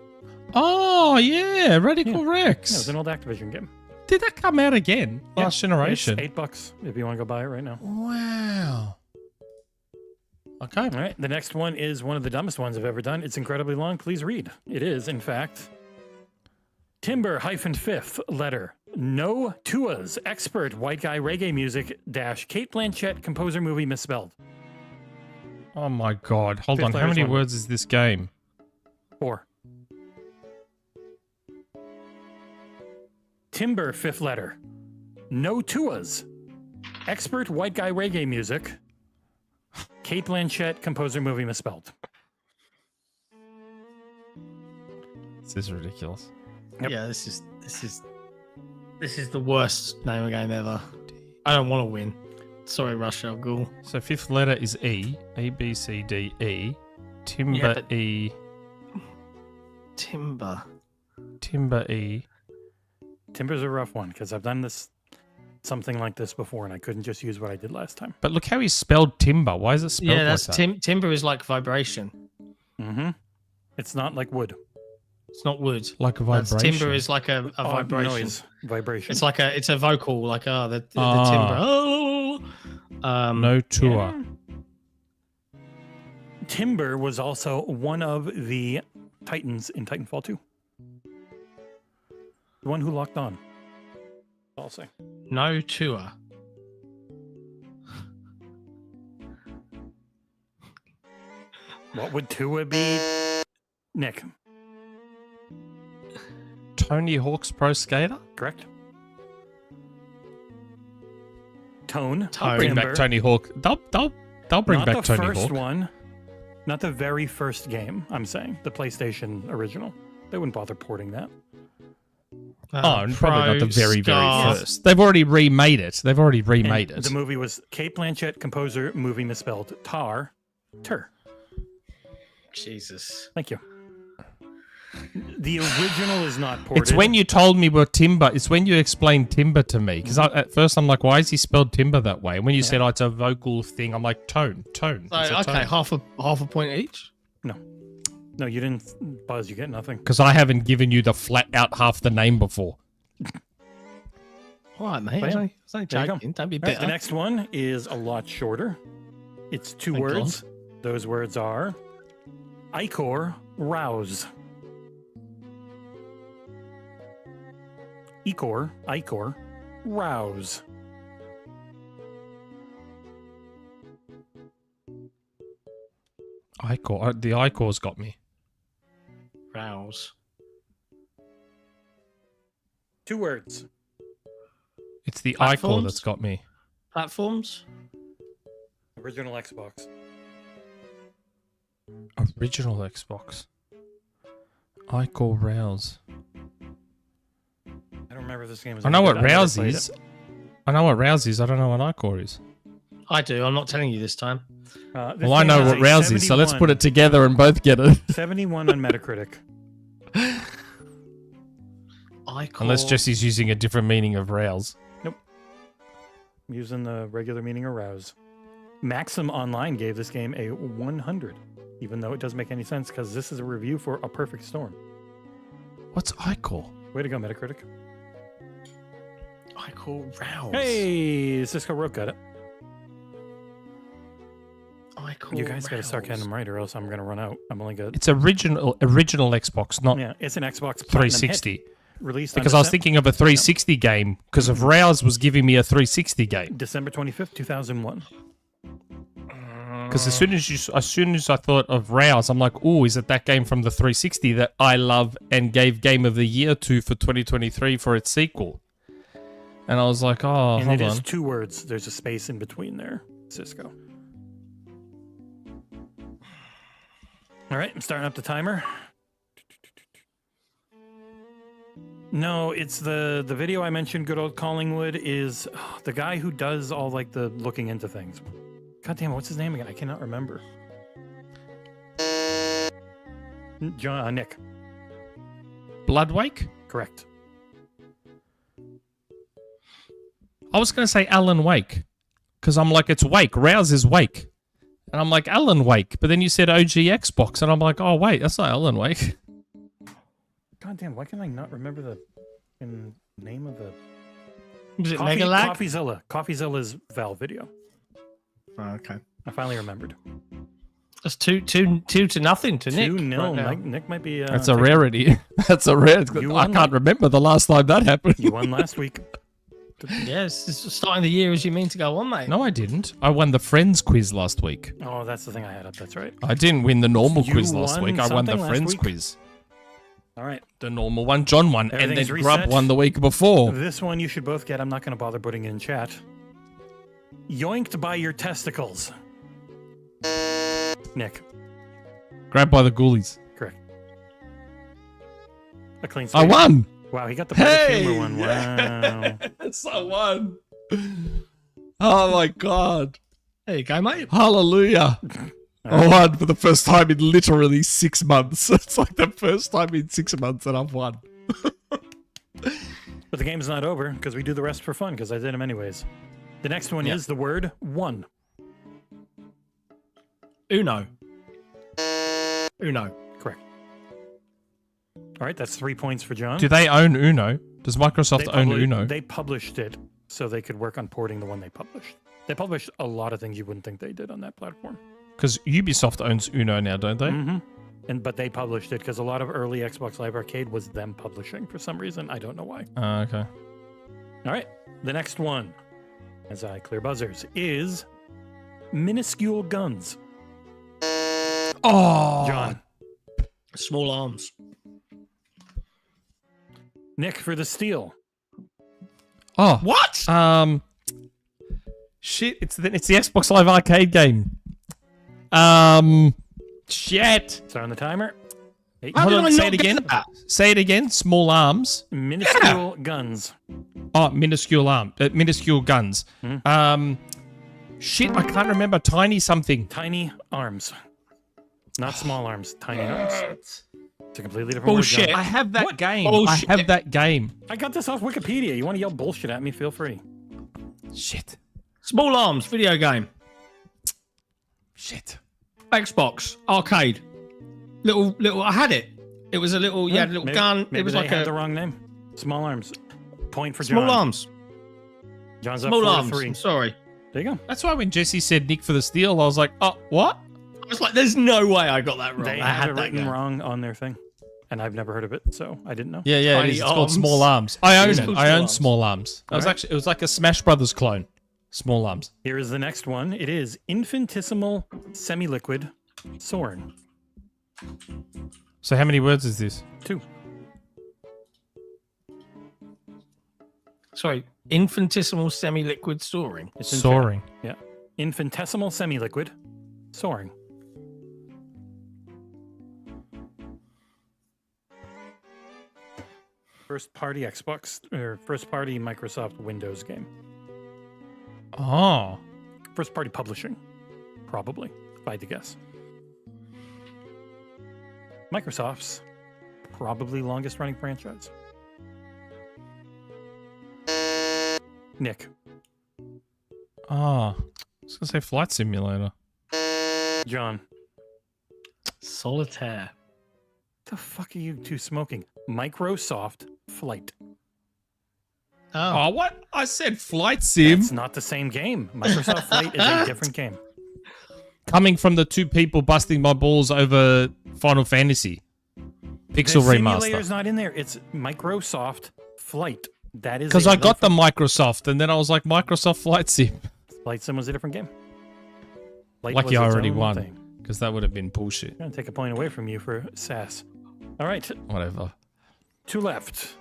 Oh, yeah. Radical Yeah, Rex. it was an old Activision game. Did that come out again? Yeah, Last generation. It's $8 if you want to go buy it right now. Wow. Okay. All right, the next one is one of the dumbest ones I've ever done. It's incredibly long. Please read. It is, in fact, Timber-fifth letter. No Tuas. Expert white guy reggae music dash Kate Blanchett composer movie misspelled. Oh my god. Hold Fifth on. How letter's many one. words is this game? 4. Timber, fifth letter. No Tuas. Expert white guy reggae music. Kate Blanchett composer movie misspelled. This is ridiculous. Yep. Yeah, this is the worst name of a game ever. I don't want to win. Sorry, Rush Al Ghul. So fifth letter is E. A, B, C, D, E. Timber Yeah, but- E. Timber. Timber E. Timber's a rough one because I've done something like this before and I couldn't just use what I did last time. But look how he spelled timber. Why is it spelled Yeah, that's like that? timber is like vibration. Mm-hmm. It's not like wood. It's not wood. Like a That's- vibration. timber is like a Oh, vibration. noise. Vibration. It's like it's a vocal, like the Ah. timber. Oh, No tour. Yeah. Timber was also one of the Titans in Titanfall 2. The one who locked on. I'll say. no tour. What would Tua be? Nick, Tony Hawk's Pro Skater? correct? Tone. Tone. Bring Timber. back Tony Hawk. They'll bring Not back the Tony first Hawk. one. Not the very first game, I'm saying. The PlayStation original. They wouldn't bother porting that. Oh, and probably not the very, very Star. first. They've already remade it. They've already And remade it. the movie was Kate Blanchett, composer, movie misspelled. Tur. Jesus. Thank you. The original is not ported. It's when you told me what timber. It's when you explained timber to me. Because at first I'm like, why is he spelled timber that way? And when you said, oh, it's a vocal thing, I'm like, tone. So, It's a okay, tone. half a point each. No, you didn't buzz. You get nothing. Because I haven't given you the flat out half the name before. All right, mate. Well, I was only there you go. joking. Don't be All right, bitter. the next one is a lot shorter. It's 2 Thank words. Those words are Icor Rouse. Icor Rouse. Icor. The Icor's got me. Rouse. 2 words. It's the Icor Platforms? that's got me. Platforms. Original Xbox. Original Xbox. Icor Rouse. I don't remember if this game is. I know any what good. I've never Rouse played is. it. I know what Rouse is. I don't know what Icor is. I do. I'm not telling you this time. This Well, I game know has what a Rouse is, so let's 71 put it together and both get it. 71 on Metacritic. Unless Jesse's using a different meaning of Rouse. I'm using the regular meaning of rouse. Maxim Online gave this game a 100, even though it doesn't make any sense because this is a review for A Perfect Storm. What's Icor? Way to go, Metacritic. I call Rouse. Hey, Cisco Roke got it. I call You guys got to start Rouse. getting them right, or else I'm going to run out. I'm only good. It's original Xbox, not Yeah, it's an Xbox Platinum hit, 360. released Because on I was thinking of a 360 game, because of Rouse was giving me a 360 game. December 25th, 2001. Because as soon as I thought of Rouse, I'm like, oh, is it that game from the 360 that I love and gave Game of the Year to for 2023 for its sequel? And I was like, oh, and hold it on. is 2 words. There's a space in between there, Cisco. All right, I'm starting up the timer. No, it's the video I mentioned, Good Old Collingwood, is the guy who does all like the looking into things. God damn it, what's his name again? I cannot remember. Nick. Bloodwake? Correct. I was going to say Alan Wake. Because I'm like, it's Wake. Rouse is Wake. And I'm like, Alan Wake. But then you said OG Xbox. And I'm like, oh, wait, that's not Alan Wake. God damn, why can I not remember the name of the... Was it Mega Lag? CoffeeZilla. CoffeeZilla's Valve video. Oh, okay. I finally remembered. That's 2-0 to Nick. 2-0. right now. Nick might be... That's a rarity. That's a rare. I can't remember the last time that happened. You won last week. Yes, it's starting the year as you mean to go on, mate. No, I didn't. I won the Friends quiz last week. Oh, that's the thing I had up. That's right. I didn't win the normal You quiz last won week. I won the something last Friends week? quiz. All right. The normal one, John won, and then Everything's Grub reset. won the week before. This one you should both get. I'm not going to bother putting it in chat. Yoinked by your testicles. Nick. Grabbed by the ghoulies. Correct. A clean I sweep. won. Wow, he got the Hey! humor one. Wow. Yes, I won. Oh my god. There you go, mate. Hallelujah. I won for the first time in literally 6 months. It's like the first time in 6 months that I've won. But the game's not over because we do the rest for fun because I did them anyways. The next one is the word one. Uno. Correct. All right, that's 3 points for John. Do they own Uno? Does Microsoft They own publi- Uno? They published it so they could work on porting the one they published. They published a lot of things you wouldn't think they did on that platform. Because Ubisoft owns Uno now, don't they? Mm-hmm. But they published it because a lot of early Xbox Live Arcade was them publishing for some reason. I don't know why. Okay. All right, the next one, as I clear buzzers, is minuscule guns. Oh, John. Small arms. Nick for the steal. Oh, What? shit! It's the Xbox Live Arcade game. Shit. Start on the timer. Hey, How Hold did on, I say not it get again. that? Say it again. Small arms. minuscule guns. Oh, minuscule guns. Shit, I can't remember. Tiny something. Tiny arms. Not small arms, tiny arms. It's a completely different Bullshit. word. John. I have that game. Bullshit. I have that game. I got this off Wikipedia. You want to yell bullshit at me? Feel free. Shit. Small arms, video game. Shit. Xbox, arcade. Little, I had it. It was a little, you had a little Maybe- gun. Maybe It was they like had a the wrong name. Small arms. Point for John. small arms. John's up Small 4-3. arms. I'm sorry. There you go. That's why when Jesse said Nick for the steal, I was like, oh, what? I was like, there's no way I got that wrong. They I have had it that written game. wrong on their thing. And I've never heard of it, so I didn't know. Yeah, it Tiny is. It's called arms. Small Arms. I own It's it. called I Small own Arms. Small Arms. It was Alright. actually, it was like a Smash Brothers clone. Small Arms. Here is the next one. It is infinitesimal semi-liquid Soren. So how many words is this? 2. Sorry, infinitesimal semi-liquid storing. It's in Soaring. chat. Yeah. Infinitesimal semi-liquid soaring. First party Xbox or first party Microsoft Windows game. Oh. First party publishing. Probably, if I had to guess. Microsoft's probably longest running franchise. Nick. Oh. I was going to say Flight Simulator. John. Solitaire. The fuck are you two smoking? Microsoft Flight. Oh, what? I said Flight Sim. It's not the same game. Microsoft Flight is a different game. Coming from the two people busting my balls over Final Fantasy. Pixel The Remaster. simulator's not in there. It's Microsoft Flight. That is Because a I got the different- Microsoft, and then I was like, Microsoft Flight Sim. Flight Sim was a different game. Light Lucky was I its already own won, thing. because that would have been bullshit. I'm gonna take a point away from you for sass. All right, Whatever. 2 left.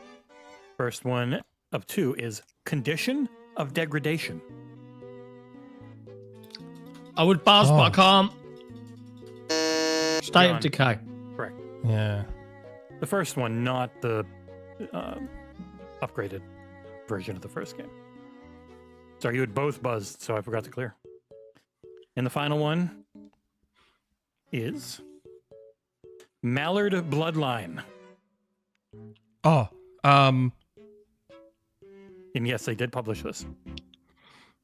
First one of 2 is condition of degradation. I would buzz, but I Oh. can't. State John. of decay. Correct. Yeah. The first one, not the upgraded version of the first game. Sorry, you had both buzzed, so I forgot to clear. And the final one is Mallard Bloodline. Oh, And yes, they did publish this.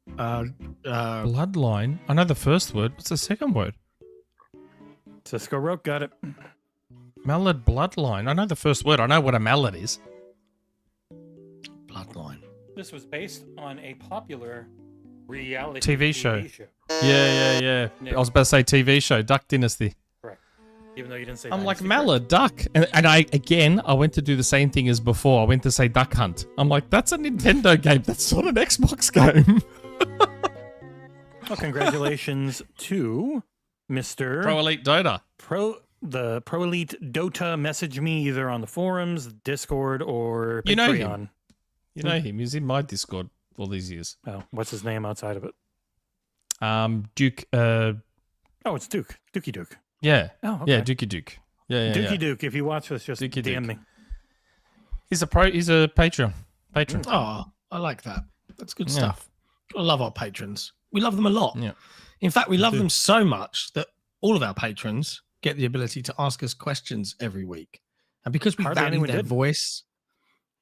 bloodline. I know the first word. What's the second word? Cisco Roke got it. Mallard bloodline. I know the first word. I know what a mallard is. Bloodline. This was based on a popular reality TV show. Yeah. I was about to say TV show, Duck Dynasty. Correct. Even though you didn't say I'm like, Dynasty mallard, duck. And I went to do the same thing as before. I went to say Duck Hunt. I'm like, that's a Nintendo game. That's not an Xbox game. first. Well, congratulations to Mr. Pro Elite Dota. The Pro Elite Dota. Message me either on the forums, Discord, or Patreon. You know him. You know him. He's in my Discord all these years. Oh, what's his name outside of it? Duke. Oh, it's Duke. Dookie Duke. Yeah. Oh, okay. Yeah, Dukey Duke. Yeah. Dookie Duke. If you watch this, just Dookie DM Duke. me. He's a Patreon. Patron. Oh, I like that. That's good Yeah. stuff. I love our patrons. We love them a lot. Yeah. In fact, we love do. them so much that all of our patrons get the ability to ask us questions every week. And because we Hardly value anyone their did. voice,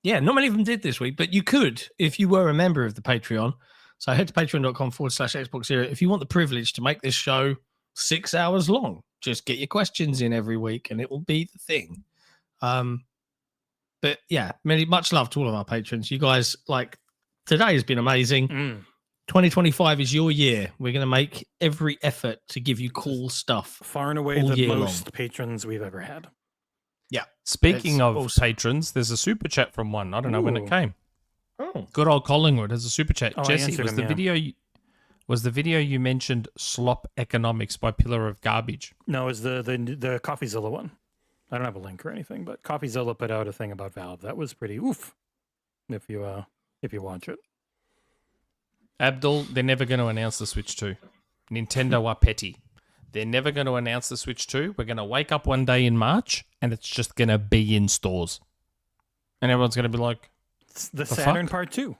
yeah, not many of them did this week, but you could if you were a member of the Patreon. So head to patreon.com/XboxEra if you want the privilege to make this show 6 hours long. Just get your questions in every week and it will be the thing. But yeah, much love to all of our patrons. You guys, like, today has been amazing. 2025 is your year. We're going to make every effort to give you cool stuff. Far and away All the year most long. patrons we've ever had. Yeah. Speaking It's of awesome. patrons, there's a super chat from one. I don't know when Ooh. it came. Oh, Good old Collingwood has a super chat. Oh, I Jesse, answered was him, the yeah. video was the video you mentioned slop economics by Pillar of Garbage? No, it's the CoffeeZilla one. I don't have a link or anything, but CoffeeZilla put out a thing about Valve. That was pretty oof. If you watch it. Abdul, they're never going to announce the Switch 2. Nintendo are petty. They're never going to announce the Switch 2. We're going to wake up one day in March and it's just going to be in stores. And everyone's going to be like, It's the The Saturn fuck? Part 2.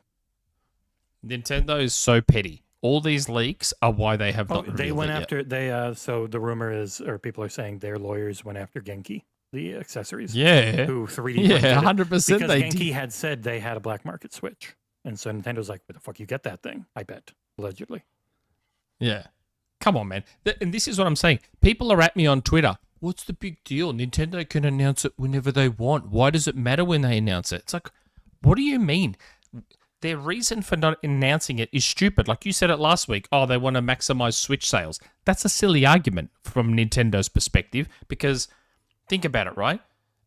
Nintendo is so petty. All these leaks are why they have Oh, not they revealed went it yet. after they so the rumor is, or people are saying their lawyers went after Genki, the accessories. Yeah. Who 3D printed Yeah, it, 100% because they Genki did. had said they had a black market Switch. And so Nintendo's like, where the fuck you get that thing? I bet. Allegedly. Yeah. Come on, man. And this is what I'm saying. People are at me on Twitter. What's the big deal? Nintendo can announce it whenever they want. Why does it matter when they announce it? It's like, what do you mean? Their reason for not announcing it is stupid. Like you said it last week. Oh, they want to maximize Switch sales. That's a silly argument from Nintendo's perspective because think about it, right?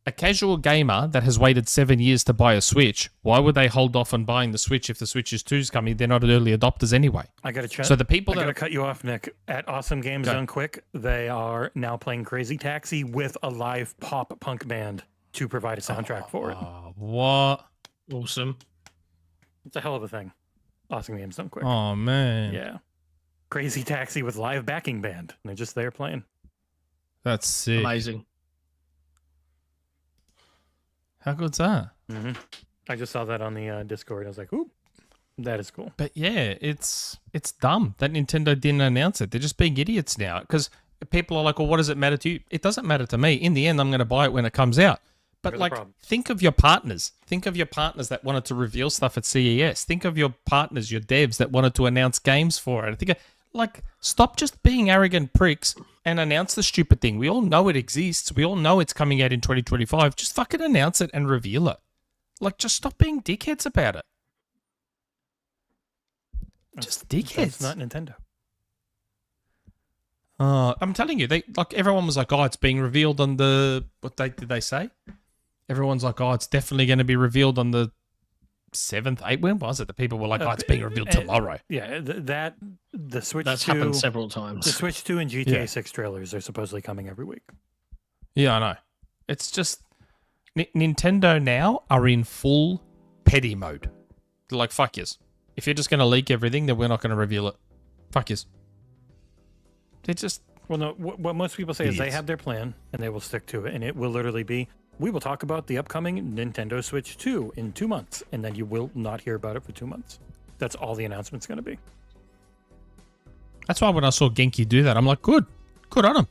A casual gamer that has waited 7 years to buy a Switch, why would they hold off on buying the Switch if the Switch is 2's coming? They're not early adopters anyway. I got to check. So the people I that got to cut you off, Nick. At Awesome Games Go. Done Quick, they are now playing Crazy Taxi with a live pop punk band to provide a soundtrack for it. What? awesome. It's a hell of a thing. Awesome Games Done Quick. Oh, man. Yeah. Crazy Taxi with live backing band. And they're just there playing. That's sick. Amazing. How good's that? Mm-hmm. I just saw that on the Discord. I was like, ooh, that is cool. But yeah, it's dumb that Nintendo didn't announce it. They're just being idiots now because people are like, well, what does it matter to you? It doesn't matter to me. In the end, I'm going to buy it when it comes out. But Here's the like, problem. think of your partners. Think of your partners that wanted to reveal stuff at CES. Think of your partners, your devs that wanted to announce games for it. Like, stop just being arrogant pricks and announce the stupid thing. We all know it exists. We all know it's coming out in 2025. Just fucking announce it and reveal it. Like, just stop being dickheads about it. Just dickheads. It's not Nintendo. I'm telling you, everyone was like, "Oh, it's being revealed on the what date did they say?" Everyone's like, "Oh, it's definitely going to be revealed on the 7th, 8th. When was it? The people were like, "Oh, it's being revealed tomorrow." Yeah, the Switch That's 2, happened several times. The Switch 2 and GTA 6 trailers are supposedly coming every week. Yeah, I know. It's just Nintendo now are in full petty mode. They're like, fuck yous. If you're just going to leak everything, then we're not going to reveal it. Fuck yous. They're just... Well, no, what most people say is they have their plan, and they will stick to it, and it will literally be, we will talk about the upcoming Nintendo Switch 2 in 2 months, and then you will not hear about it for 2 months. That's all the announcement's going to be. That's why when I saw Genki do that, I'm like, good on them.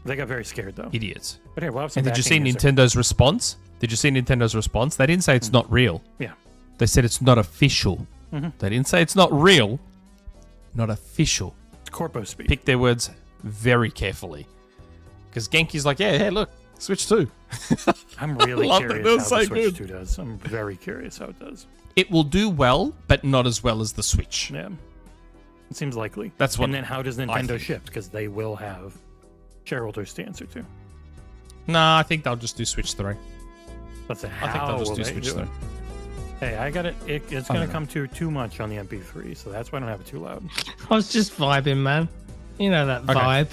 They got very scared, though. Idiots. But here, we'll have some And did you see backing music. Nintendo's response? They didn't say it's not real. Yeah. They said it's not official. Mhm. They didn't say it's not real. Not official. It's corpo speak. Pick their words very carefully. Because Genki's like, yeah, hey, look, Switch 2. I'm really love that. curious That's how the so Switch good. 2 does. I'm very curious how it does. It will do well, but not as well as the Switch. Yeah. It seems likely. That's what And then how does I Nintendo think. shift? Because they will have shareholders to answer to. Nah, I think they'll just do Switch 3. Let's say, I think how they'll just will do they Switch do 3. it? Hey, I got it. It's I going don't to come to too much on the MP3, so that's why I don't have it too loud. I was just vibing, man. You know that vibe.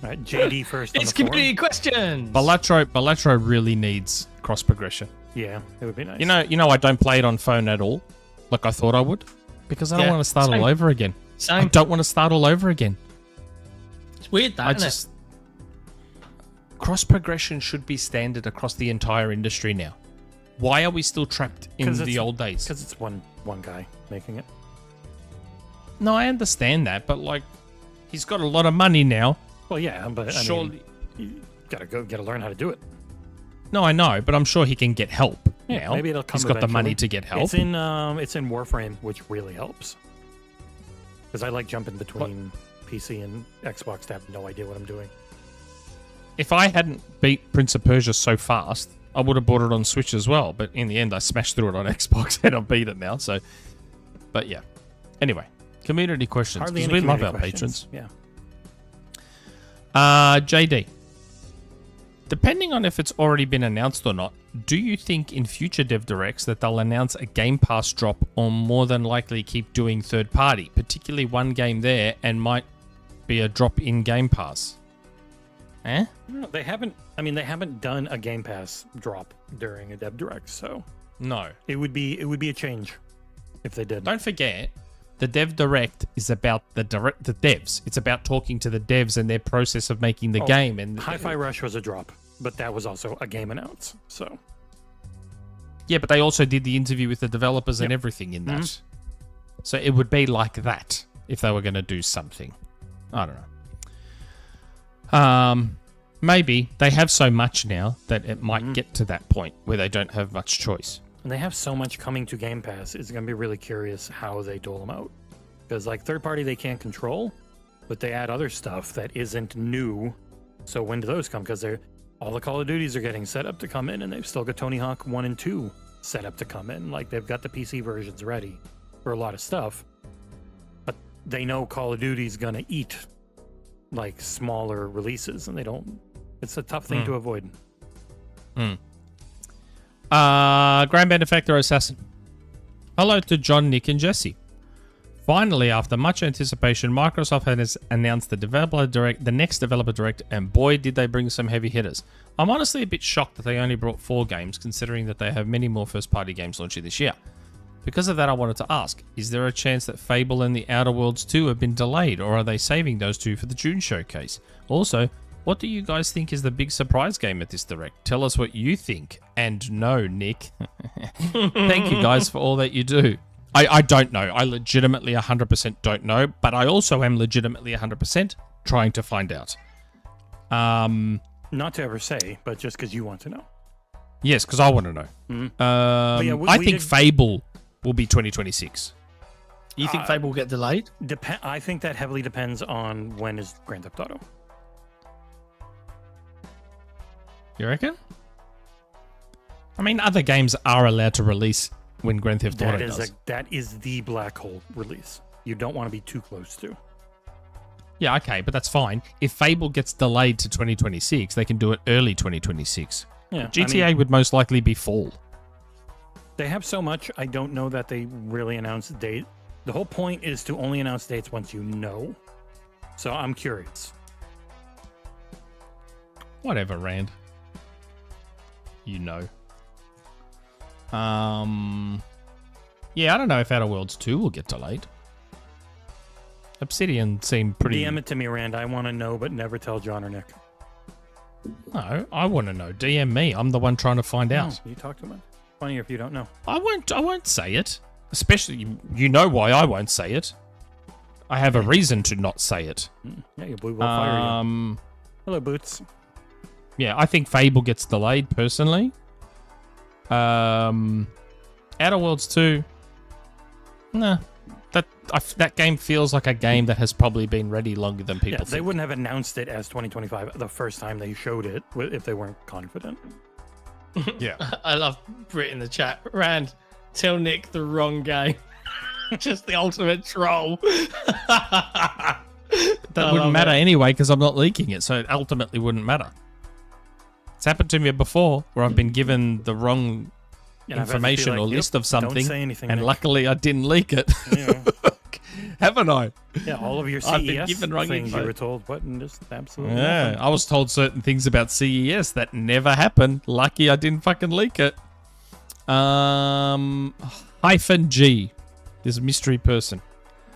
All right, JD first on It's the forum. community questions. Balatro really needs cross progression. Yeah, it would be nice. You know, I don't play it on phone at all, like I thought I would, because I don't Yeah, want to start same. all over again. I Same. don't want to start all over again. It's weird, that, isn't it? Cross progression should be standard across the entire industry now. Why are we still trapped in 'Cause the it's- old days? Because it's one goy making it. No, I understand that, but like, he's got a lot of money now. Well, yeah, but I Surely, mean, you gotta learn how to do it. no, I know, but I'm sure he can get help now. Maybe it'll come. He's got the money eventually. to get help. It's in Warframe, which really helps. Because I like jumping between PC and Xbox to have no idea what I'm doing. If I hadn't beat Prince of Persia so fast, I would have bought it on Switch as well. But in the end, I smashed through it on Xbox and I beat it now. So, but yeah. Anyway, community questions Hardly because any we love community our questions. patrons. Yeah. JD, depending on if it's already been announced or not, do you think in future Dev Directs that they'll announce a Game Pass drop or more than likely keep doing third party, particularly one game there and might be a drop in Game Pass? No, they haven't. I mean, they haven't done a Game Pass drop during a Dev Direct, so No. it would be a change if they did. Don't forget, the Dev Direct is about the devs. It's about talking to the devs and their process of making the game. And Hi-Fi Rush was a drop, but that was also a game announce. So yeah, but they also did the interview with the developers and everything in that. So it would be like that if they were going to do something. I don't know. Maybe they have so much now that it might get to that point where they don't have much choice. and they have so much coming to Game Pass. It's gonna be really curious how they dole them out, because like third party they can't control, but they add other stuff that isn't new. So when do those come? Because they're all the Call of Duties are getting set up to come in, and they've still got Tony Hawk 1 and 2 set up to come in. Like they've got the PC versions ready for a lot of stuff, but they know Call of Duty's gonna eat like smaller releases, and they don't. It's a tough thing to avoid. Grand Benefactor Assassin. Hello to John, Nick, and Jesse. Finally, after much anticipation, Microsoft has announced the next developer direct, and boy, did they bring some heavy hitters. I'm honestly a bit shocked that they only brought 4 games, considering that they have many more first-party games launching this year. Because of that, I wanted to ask, is there a chance that Fable and the Outer Worlds 2 have been delayed, or are they saving those 2 for the June showcase? Also, what do you guys think is the big surprise game at this direct? Tell us what you think. And no, Nick. Thank you guys for all that you do. I don't know. I legitimately 100% don't know, but I also am legitimately 100% trying to find out. Not to ever say, but just because you want to know. Yes, because I want to know. yeah, I we think did- Fable will be 2026. You think Fable will get delayed? I think that heavily depends on when is Grand Theft Auto. You reckon? I mean, other games are allowed to release when Grand Theft Auto does. That is the black hole release. You don't want to be too close to. Yeah, okay, but that's fine. If Fable gets delayed to 2026, they can do it early 2026. Yeah, GTA would most likely be fall. They have so much. I don't know that they really announce a date. The whole point is to only announce dates once you know. So I'm curious. Whatever, Rand. You know. Yeah, I don't know if Outer Worlds 2 will get delayed. Obsidian seemed pretty... DM it to me, Rand. I want to know, but never tell John or Nick. No, I want to know. DM me. I'm the one trying to find out. No, you talk to him. Funnier if you don't know. I won't say it. Especially, you know why I won't say it. I have a reason to not say it. Yeah, your blue will fire you. Hello, Boots. Yeah, I think Fable gets delayed, personally. Outer Worlds 2... Nah. That game feels like a game that has probably been ready longer than people think. They wouldn't have announced it as 2025 the first time they showed it if they weren't confident. Yeah. I love Brit in the chat. Rand, tell Nick the wrong game. Just the ultimate troll. That wouldn't matter anyway because I'm not leaking it, so it ultimately wouldn't matter. It's happened to me before where I've been given the wrong information or list of something, don't say anything, and Nick. luckily I didn't leak it. Yeah. Haven't I? Yeah, all of your I've been CES given wrong things info. you were told, what, and just absolutely Yeah, nothing. I was told certain things about CES that never happened. Lucky I didn't fucking leak it. Hyphen G. There's a mystery person.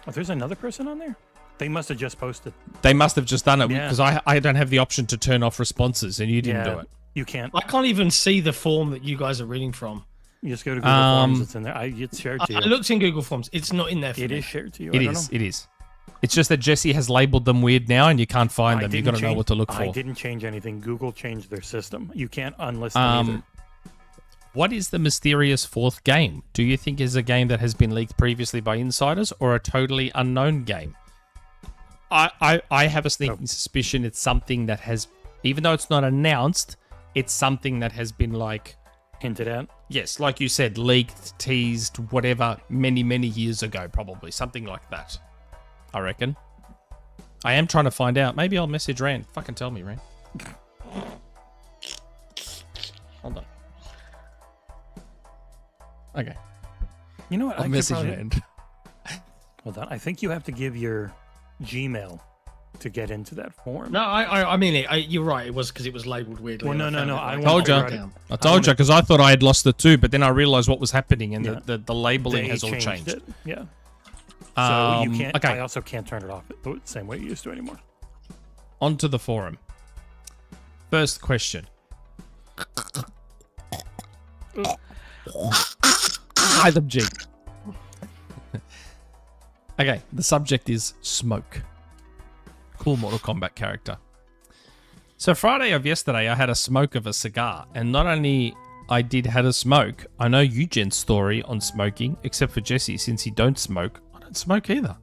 Oh, there's another person on there? They must have just posted. They must have just done it Yeah. because I don't have the option to turn off responses and you didn't do it. You can't. I can't even see the form that you guys are reading from. You just go to Google Forms. It's in there. It's shared to you. I looked in Google Forms. It's not in there for It me. is shared to you. It I don't is. know. It is. It's just that Jesse has labeled them weird now and you can't find I them. You've didn't got to know change- what to look for. I didn't change anything. Google changed their system. You can't unlist them either. What is the mysterious fourth game? Do you think is a game that has been leaked previously by insiders or a totally unknown game? I have a sneaking suspicion it's something that has, even though it's not announced, it's something that has been like... Hinted at. Yes, like you said, leaked, teased, whatever, many, many years ago, probably. Something like that, I reckon. I am trying to find out. Maybe I'll message Rand. Fucking tell me, Rand. Hold on. Okay. You know what? I'll message Rand. Hold on. I think you have to give your Gmail to get into that form. No, I mean it. You're right. It was because it was labelled weirdly. Well, and no. found it, I like, told want ya. to figure out- I told you because I thought I had lost it too, but then I realized what was happening and Yeah. the labeling They has all changed. it. Yeah. So you can't. okay. I also can't turn it off the same way you used to anymore. Onto the forum. First question. Hytham G. Okay, the subject is smoke. Cool Mortal Kombat character. So Friday of yesterday, I had a smoke of a cigar, and not only I did had a smoke, I know Eugen's story on smoking, except for Jesse, since he don't smoke. I don't smoke either.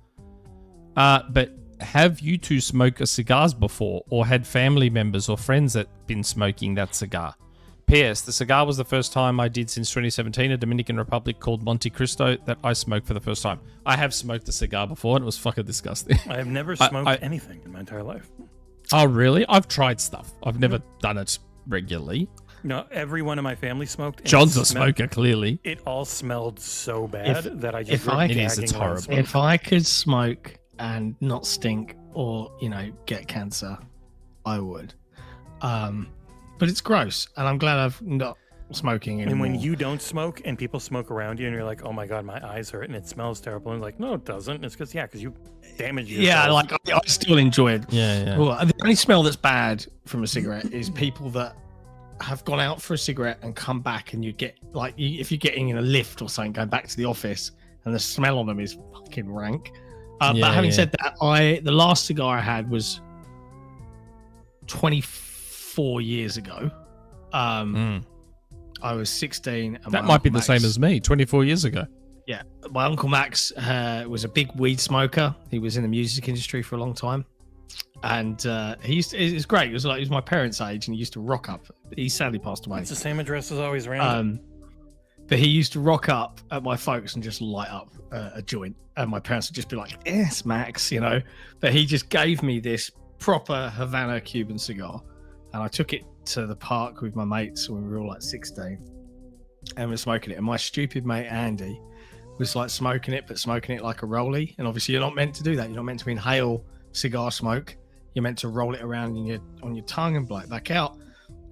But have you two smoked cigars before, or had family members or friends that been smoking that cigar? P.S. The cigar was the first time I did since 2017, a Dominican Republic called Monte Cristo, that I smoked for the first time. I have smoked a cigar before, and it was fucking disgusting. I have never smoked anything in my entire life. Oh, really? I've tried stuff. I've never done it regularly. No, everyone in my family smoked. and John's it a smelled- smoker, clearly. It all smelled so bad that I just if I- ripped It is, gagging it's while I horrible. smoked. If I could smoke and not stink or, get cancer, I would. But it's gross, and I'm glad I've not smoking anymore. And when you don't smoke and people smoke around you and you're like, oh my God, my eyes hurt and it smells terrible. And like, no, it doesn't. It's because you damage yourself. Yeah, like I still enjoy it. Yeah. Well, the only smell that's bad from a cigarette is people that have gone out for a cigarette and come back, and you get if you're getting in a lift or something, going back to the office, and the smell on them is fucking rank. But having said that, the last cigar I had was 24 years ago. I was 16. And That my might be Uncle the same Max- as me, 24 years ago. Yeah, my Uncle Max was a big weed smoker. He was in the music industry for a long time, and it's great. It was he was my parents' age, and he used to rock up. He sadly passed away. It's the same address as always, random. But he used to rock up at my folks and just light up a joint, and my parents would just be like, "Yes, Max," But he just gave me this proper Havana Cuban cigar, and I took it to the park with my mates when we were all 16. and we're smoking it. And my stupid mate Andy was like smoking it, but smoking it like a rollie. And obviously, you're not meant to do that. You're not meant to inhale cigar smoke. You're meant to roll it around on your tongue and blow it back out.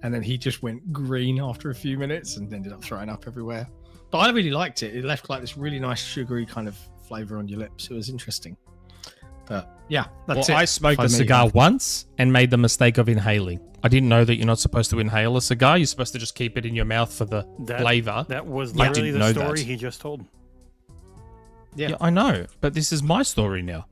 And then he just went green after a few minutes and ended up throwing up everywhere. But I really liked it. It left like this really nice sugary kind of flavor on your lips. It was interesting. But yeah, that's it. I smoked a cigar once and made the mistake of inhaling. I didn't know that you're not supposed to inhale a cigar. You're supposed to just keep it in your mouth for the flavor. That was literally the story he just told. Yeah, I know. But this is my story now.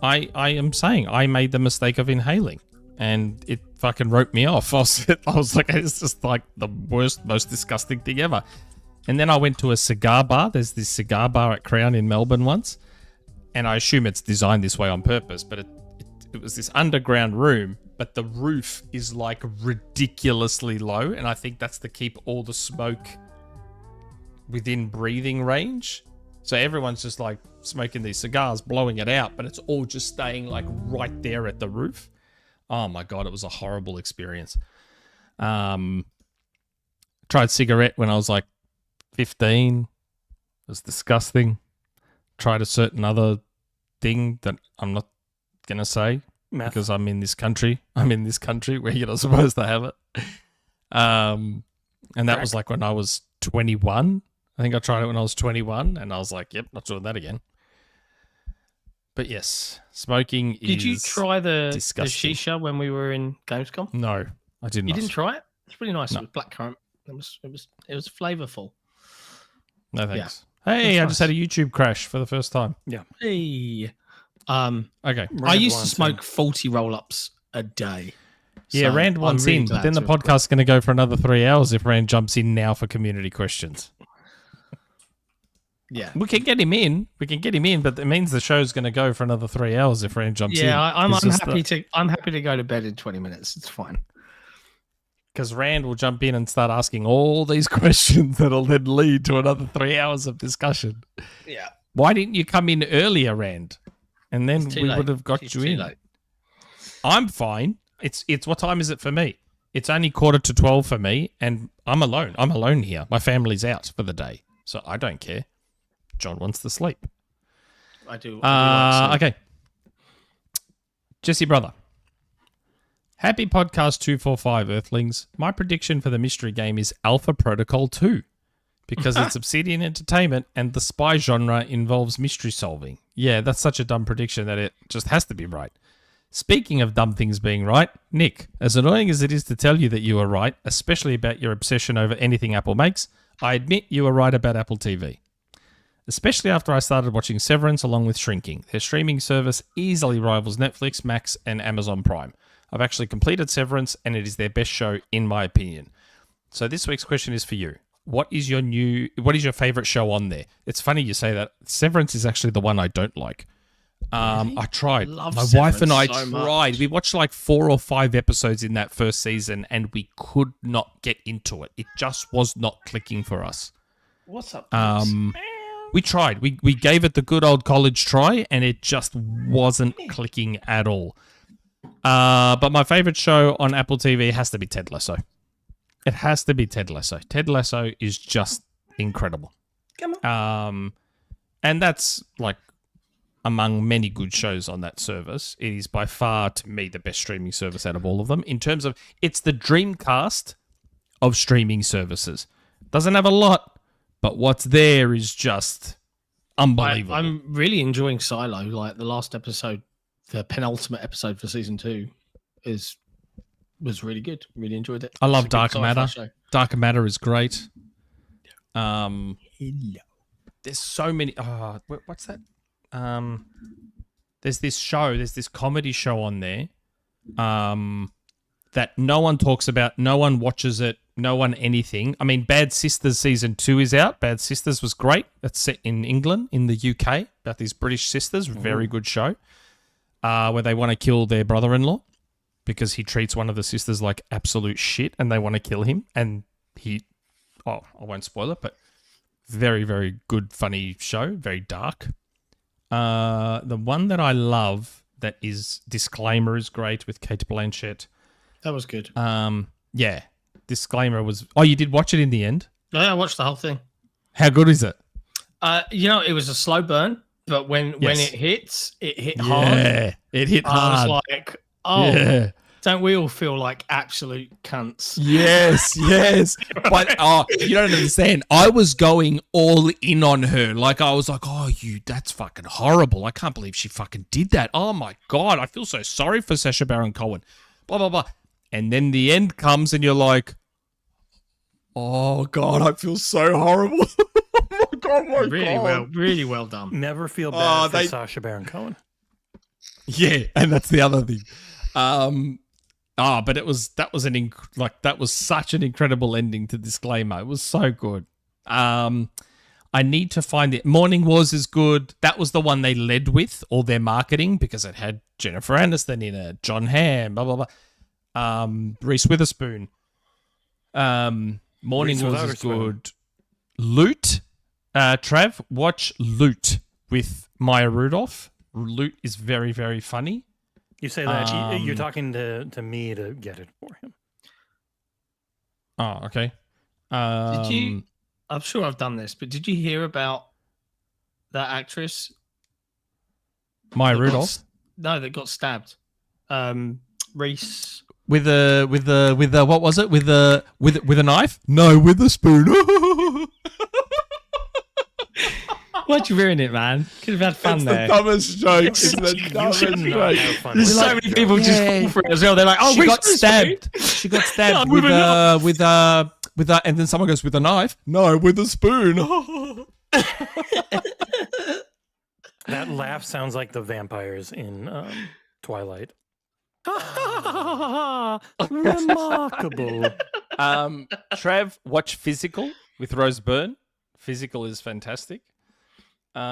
I am saying I made the mistake of inhaling. And it fucking wrote me off. I was like, it's just like the worst, most disgusting thing ever. And then I went to a cigar bar. There's this cigar bar at Crown in Melbourne once. And I assume it's designed this way on purpose. But it was this underground room. But the roof is like ridiculously low. And I think that's to keep all the smoke within breathing range. So everyone's just like smoking these cigars, blowing it out. But it's all just staying like right there at the roof. Oh my God, it was a horrible experience. Tried cigarette when I was like 15. It was disgusting. Tried a certain other thing that I'm not going to say because I'm in this country. I'm in this country where you're not supposed to have it. And that was like when I was 21. I think I tried it when I was 21 and I was like, yep, not doing that again. But yes, smoking is Did you try the disgusting. shisha when we were in Gamescom? No, I didn't. You didn't try it? It's really nice. No. It was blackcurrant. It was flavorful. No thanks. Yeah. Hey, That's I just had a YouTube crash for the first time. Yeah. Hey. Okay. I used to smoke 40 roll-ups a day. Yeah, So Rand wants I'm really in, but glad then the to have podcast's going to go for another 3 hours if Rand jumps in now for community questions. Yeah. We can get him in. But it means the show's going to go for another 3 hours if Rand jumps in. Yeah, I'm It's happy to go to bed in 20 minutes. It's fine. Because Rand will jump in and start asking all these questions that'll then lead to another 3 hours of discussion. Yeah. Why didn't you come in earlier, Rand? And then we would have got you in. Late. I'm fine. It's what time is it for me? It's only 11:45 for me, and I'm alone. I'm alone here. My family's out for the day, so I don't care. John wants to sleep. I do like Okay. Jesse Brother. Happy podcast 245, Earthlings. My prediction for the mystery game is Alpha Protocol 2 because it's Obsidian Entertainment and the spy genre involves mystery solving. Yeah, that's such a dumb prediction that it just has to be right. Speaking of dumb things being right, Nick, as annoying as it is to tell you that you are right, especially about your obsession over anything Apple makes, I admit you are right about Apple TV. Especially after I started watching Severance along with Shrinking. Their streaming service easily rivals Netflix, Max, and Amazon Prime. I've actually completed Severance, and it is their best show, in my opinion. So this week's question is for you. What is your favorite show on there? It's funny you say that. Severance is actually the one I don't like. I tried. My wife and I tried. We watched like 4 or 5 episodes in that first season, and we could not get into it. It just was not clicking for us. What's up? We tried. We gave it the good old college try, and it just wasn't clicking at all. But my favorite show on Apple TV has to be Ted Lasso. It has to be Ted Lasso. Ted Lasso is just incredible. Come on. And that's like among many good shows on that service. It is by far, to me, the best streaming service out of all of them. In terms of, it's the Dreamcast of streaming services. Doesn't have a lot, but what's there is just unbelievable. I'm really enjoying Silo. Like the last episode, the penultimate episode for season 2 was really good. Really enjoyed it. I love It's a good Dark sci-fi Matter. show. Dark Matter is great. There's so many. What's that? There's this show. There's this comedy show on there. That no one talks about. No one watches it. No one anything. I mean, Bad Sisters season 2 is out. Bad Sisters was great. That's set in England, in the UK, about these British sisters. Very good show. Where they want to kill their brother-in-law because he treats one of the sisters like absolute shit and they want to kill him. And I won't spoil it, but very, very good, funny show. Very dark. The one that I love that is Disclaimer is great with Kate Blanchett. That was good. Yeah. disclaimer was... Oh, you did watch it in the end? Yeah, I watched the whole thing. How good is it? It was a slow burn, but when Yes. it hit hard. Yeah, it hit hard. I was like, oh, Yeah. don't we all feel like absolute cunts? Yes. But you don't understand. I was going all in on her. Like, I was like, oh, that's fucking horrible. I can't believe she fucking did that. Oh my God. I feel so sorry for Sacha Baron Cohen. Blah, blah, blah. And then the end comes and you're like, oh God, I feel so horrible. Oh my God. Really well done. Never feel bad for Sacha Baron Cohen. Yeah, and that's the other thing. But that was such an incredible ending to Disclaimer. It was so good. I need to find it. Morning Wars is good. That was the one they led with all their marketing because it had Jennifer Aniston in it, John Hamm, blah blah blah. Reese Witherspoon. Morning Reese Wars without is a spoon. good. Loot. Trav, watch Loot with Maya Rudolph. Loot is very, very funny. You say that you're talking to me to get it for him. Oh, okay. Did you? I'm sure I've done this, but did you hear about that actress? Maya that Rudolph? That got stabbed. Reese. With a what was it? With a knife? No, with a spoon. Why'd you ruin it, man? Could have had fun there. The dumbest joke. It's the dumbest should not joke. have fun There's with so that many joke. people just Yeah. fall for it as well. They're like, "Oh, She Reese got stabbed. She got stabbed with a, and then someone goes with a knife. No, with a spoon. That laugh sounds like the vampires in Twilight. Remarkable. Trav, watch Physical with Rose Byrne. Physical is fantastic. What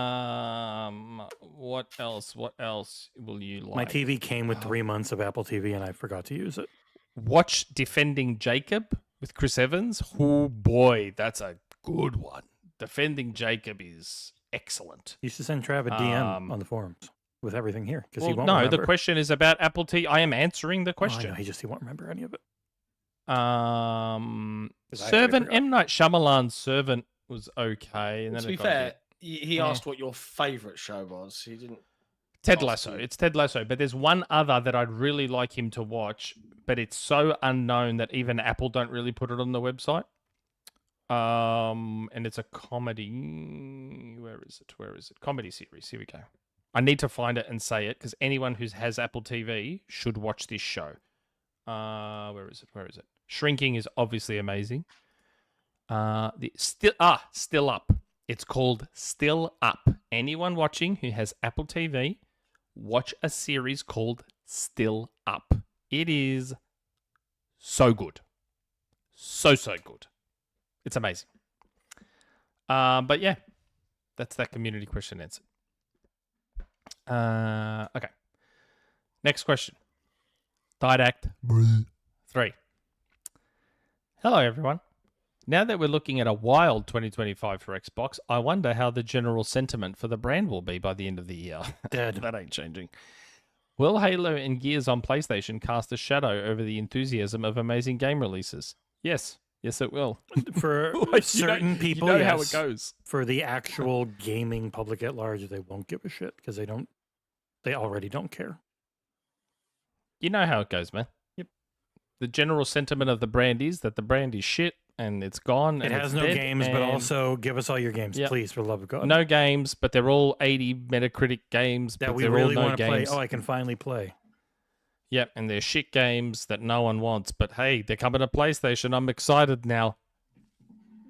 else? What else will you like? My TV came with 3 months of Apple TV and I forgot to use it. Watch Defending Jacob with Chris Evans. Oh boy, that's a good one. Defending Jacob is excellent. You should send Trav a DM on the forums with everything here because he Well, won't no, remember. the question is about Apple TV. I am answering the Oh, I question. know, he won't remember any of it. Servant forgot. M. Night Shyamalan's Servant was okay. And then To it be got a fair, bit- he asked what your favourite show was. He didn't. Ted ask Lasso. you. It's Ted Lasso, but there's one other that I'd really like him to watch, but it's so unknown that even Apple don't really put it on the website. And it's a comedy. Where is it? Comedy series. Here we go. I need to find it and say it because anyone who has Apple TV should watch this show. Where is it? Shrinking is obviously amazing. Still Up. It's called Still Up. Anyone watching who has Apple TV, watch a series called Still Up. It is so good. So good. It's amazing. But yeah, that's that community question answered. Okay. Next question. Didact 3. Hello, everyone. Now that we're looking at a wild 2025 for Xbox, I wonder how the general sentiment for the brand will be by the end of the year. Dead. That ain't changing. Will Halo and Gears on PlayStation cast a shadow over the enthusiasm of amazing game releases? Yes. Yes, it will. For certain people, you know yes. how it goes. For the actual gaming public at large, they won't give a shit because they already don't care. You know how it goes, man. Yep. The general sentiment of the brand is that the brand is shit and it's gone. It and has it's no dead, games, but and also give us all your games, Yep. please, for the love of God. no games, but they're all 80 Metacritic games. that but we they're really all no want to play. games. Oh, I can finally play. Yep, and they're shit games that no one wants. But hey, they're coming to PlayStation. I'm excited now.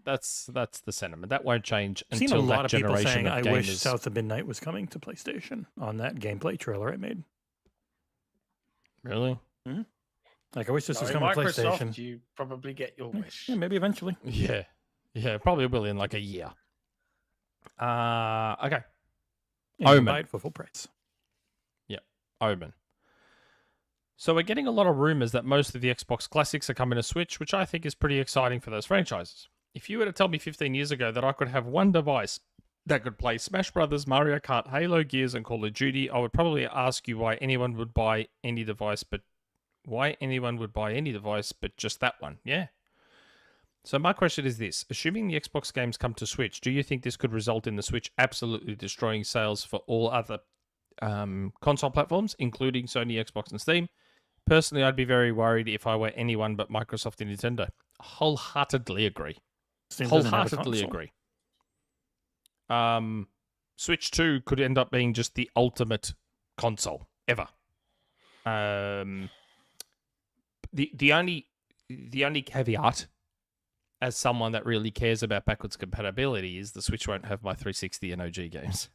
That's the sentiment. That won't change I've seen until a lot that of people generation saying, of "I gamers. wish South of Midnight was coming to PlayStation" on that gameplay trailer I made. Really? Like, I wish this was in coming to Microsoft, PlayStation. you probably get your wish. Yeah, maybe eventually. Yeah, probably will in like a year. Okay. Yeah, you can Omen. buy it for full price. Omen. So we're getting a lot of rumors that most of the Xbox classics are coming to Switch, which I think is pretty exciting for those franchises. If you were to tell me 15 years ago that I could have one device that could play Smash Brothers, Mario Kart, Halo, Gears, and Call of Duty, I would probably ask you why anyone would buy any device, but just that one. Yeah. So my question is this: assuming the Xbox games come to Switch, do you think this could result in the Switch absolutely destroying sales for all other console platforms, including Sony, Xbox, and Steam? Personally, I'd be very worried if I were anyone but Microsoft and Nintendo. Wholeheartedly agree. Steam doesn't have a Wholeheartedly console. agree. Switch 2 could end up being just the ultimate console ever. The only caveat, as someone that really cares about backwards compatibility, is the Switch won't have my 360 and OG games.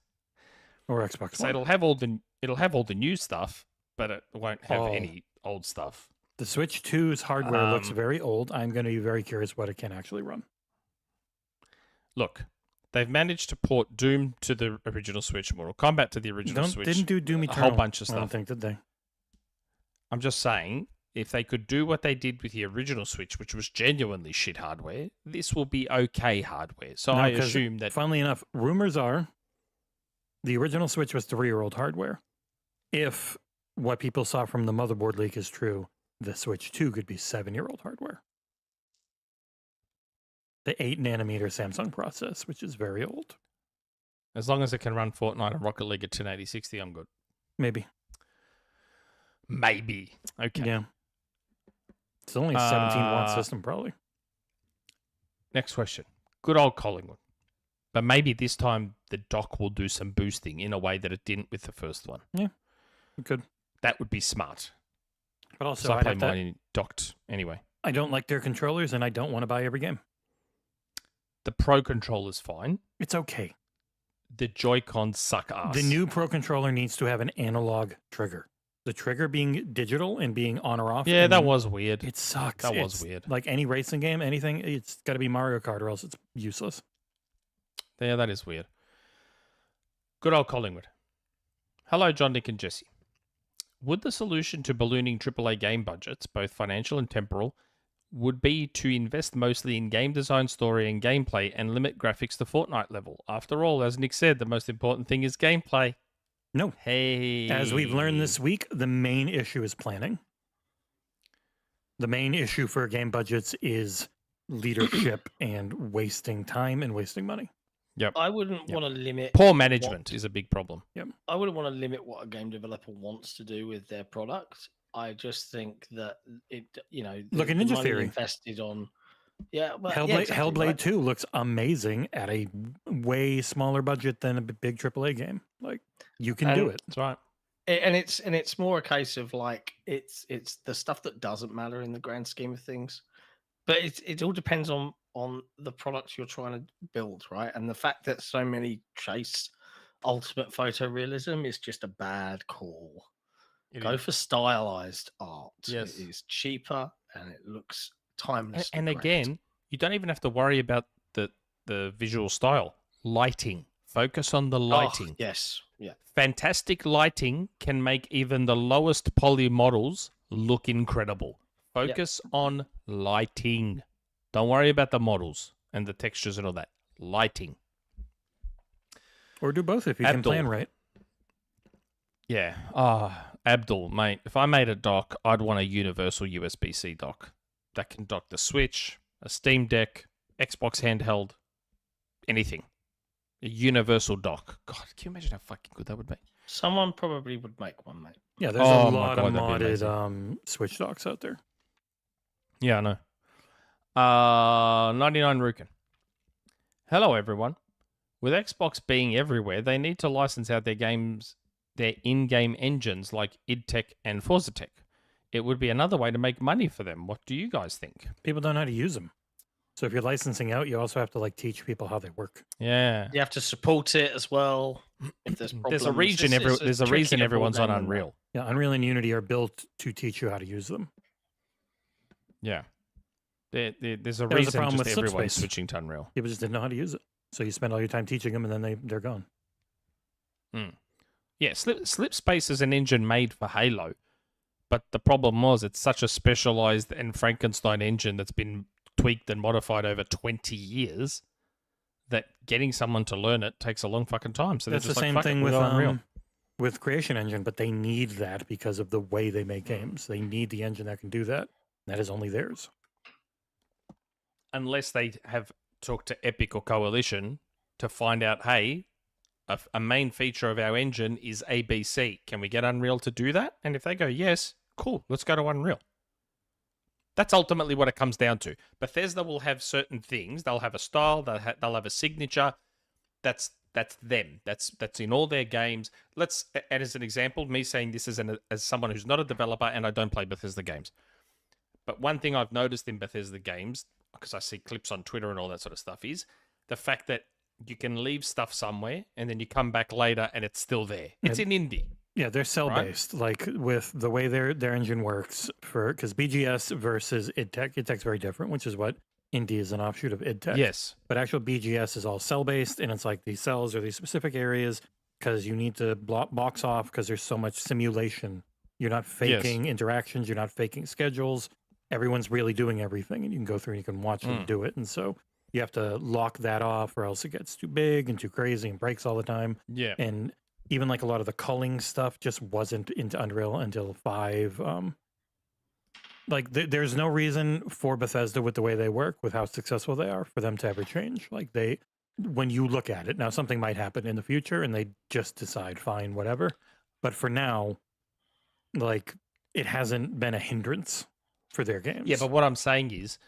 Or Xbox So One. it'll have all the new stuff, but it won't have any old stuff. The Switch 2's hardware looks very old. I'm going to be very curious what it can actually run. Look, they've managed to port Doom to the original Switch, Mortal Kombat to the original Switch. Didn't do Doom a Eternal. whole bunch of I don't stuff. think, did they? I'm just saying, if they could do what they did with the original Switch, which was genuinely shit hardware, this will be okay hardware. So No, I 'cause assume that... Funnily enough, rumors are the original Switch was 3-year-old hardware. If what people saw from the motherboard leak is true, the Switch 2 could be 7-year-old hardware. The 8-nanometer Samsung process, which is very old. As long as it can run Fortnite and Rocket League at 1080-60, I'm good. Maybe. Maybe. Okay. Yeah. It's only a 17-watt system, probably. Next question. Good old Collingwood. But maybe this time the dock will do some boosting in a way that it didn't with the first one. Yeah. It could. That would be smart. But also, So I I'd play have to, mine docked anyway. I don't like their controllers, and I don't want to buy every game. The Pro controller's fine. It's okay. The Joy-Cons suck ass. The new Pro controller needs to have an analog trigger. The trigger being digital and being on or off. Yeah, and that was weird. It sucks. That was It's weird. Like any racing game, anything, it's got to be Mario Kart or else it's useless. Yeah, that is weird. Good old Collingwood. Hello, John, Nick, and Jesse. Would the solution to ballooning AAA game budgets, both financial and temporal, would be to invest mostly in game design, story, and gameplay and limit graphics to Fortnite level? After all, as Nick said, the most important thing is gameplay. No. Hey. As we've learned this week, the main issue is planning. The main issue for game budgets is leadership and wasting time and wasting money. I wouldn't want to limit. Poor management is a big problem. I wouldn't want to limit what a game developer wants to do with their product. I just think that it, Look at the Ninja money Theory. invested on. Yeah, well, Hellblade, exactly, Hellblade right. 2 looks amazing at a way smaller budget than a big AAA game. Like, you can do And- it. That's right. And it's more a case of like it's the stuff that doesn't matter in the grand scheme of things, but it all depends on the product you're trying to build, right? And the fact that so many chase ultimate photorealism is just a bad call. Go for stylized art. Yes. It is cheaper and it looks timeless. And again, you don't even have to worry about the visual style. Lighting. Focus on the lighting. Yes. Yeah. Fantastic lighting can make even the lowest poly models look incredible. Focus on lighting. Don't worry about the models and the textures and all that. Lighting. Or do both if you can Abdul. plan right. Yeah. Abdul, mate. If I made a dock, I'd want a universal USB-C dock that can dock the Switch, a Steam Deck, Xbox handheld, anything. A universal dock. God, can you imagine how fucking good that would be? Someone probably would make one, mate. Yeah, there's Oh a my lot God, of that'd be modded Switch docks out there. Yeah, I know. 99 Rukin. Hello, everyone. With Xbox being everywhere, they need to license out their games, their in-game engines like idTech and ForzaTech. It would be another way to make money for them. What do you guys think? People don't know how to use them. So if you're licensing out, you also have to like teach people how they work. Yeah. You have to support it as well. If there's problems. There's a reason there's a tricky reason to everyone's on program and Unreal. Yeah, Unreal and Unity are built to teach you how to use them. Yeah. There's a That was the reason problem just with everyone's Slipspace. switching to Unreal. People just didn't know how to use it. So you spend all your time teaching them and then they're gone. Yeah, Slipspace is an engine made for Halo. But the problem was it's such a specialized and Frankenstein engine that's been tweaked and modified over 20 years that getting someone to learn it takes a long fucking time. So That's they're the just same like, thing with Unreal. with Creation Engine, but they need that because of the way they make games. They need the engine that can do that. That is only theirs. unless they have talked to Epic or Coalition to find out, hey, a main feature of our engine is ABC. Can we get Unreal to do that? And if they go, yes, cool, let's go to Unreal. That's ultimately what it comes down to. Bethesda will have certain things. They'll have a style. They'll have a signature. That's them. That's in all their games. And as an example, me saying this as someone who's not a developer and I don't play Bethesda games. But one thing I've noticed in Bethesda games, because I see clips on Twitter and all that sort of stuff, is the fact that you can leave stuff somewhere and then you come back later and it's still there. It's in indie. Yeah, they're cell-based, like with the way their engine works, because BGS versus idTech's very different, which is what Indie is an offshoot of idTech. Yes. But actual BGS is all cell-based, and it's like these cells are these specific areas because you need to box off because there's so much simulation. You're not faking interactions, you're not faking schedules. Everyone's really doing everything, and you can go through and you can watch them do it. And so you have to lock that off or else it gets too big and too crazy and breaks all the time. Yeah. And even like a lot of the culling stuff just wasn't into Unreal until 5. There's no reason for Bethesda with the way they work, with how successful they are, for them to ever change. Like when you look at it, now something might happen in the future and they just decide, fine, whatever. But for now, like it hasn't been a hindrance for their games. Yeah, but what I'm saying is,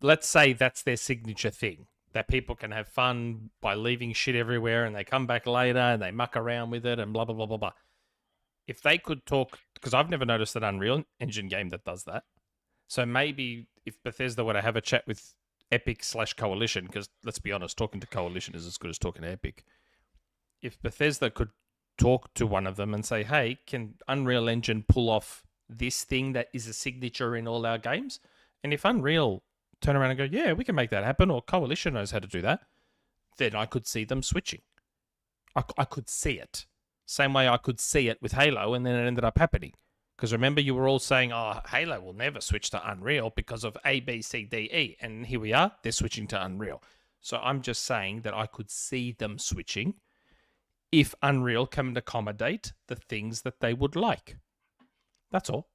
let's say that's their signature thing, that people can have fun by leaving shit everywhere and they come back later and they muck around with it and blah, blah, blah, blah, blah. If they could talk, because I've never noticed an Unreal Engine game that does that. So maybe if Bethesda were to have a chat with Epic/Coalition, because let's be honest, talking to Coalition is as good as talking to Epic. If Bethesda could talk to one of them and say, hey, can Unreal Engine pull off this thing that is a signature in all our games? And if Unreal turn around and go, yeah, we can make that happen, or Coalition knows how to do that, then I could see them switching. I could see it. Same way I could see it with Halo, and then it ended up happening. Because remember, you were all saying, oh, Halo will never switch to Unreal because of A, B, C, D, E. And here we are, they're switching to Unreal. So I'm just saying that I could see them switching if Unreal can accommodate the things that they would like. That's all.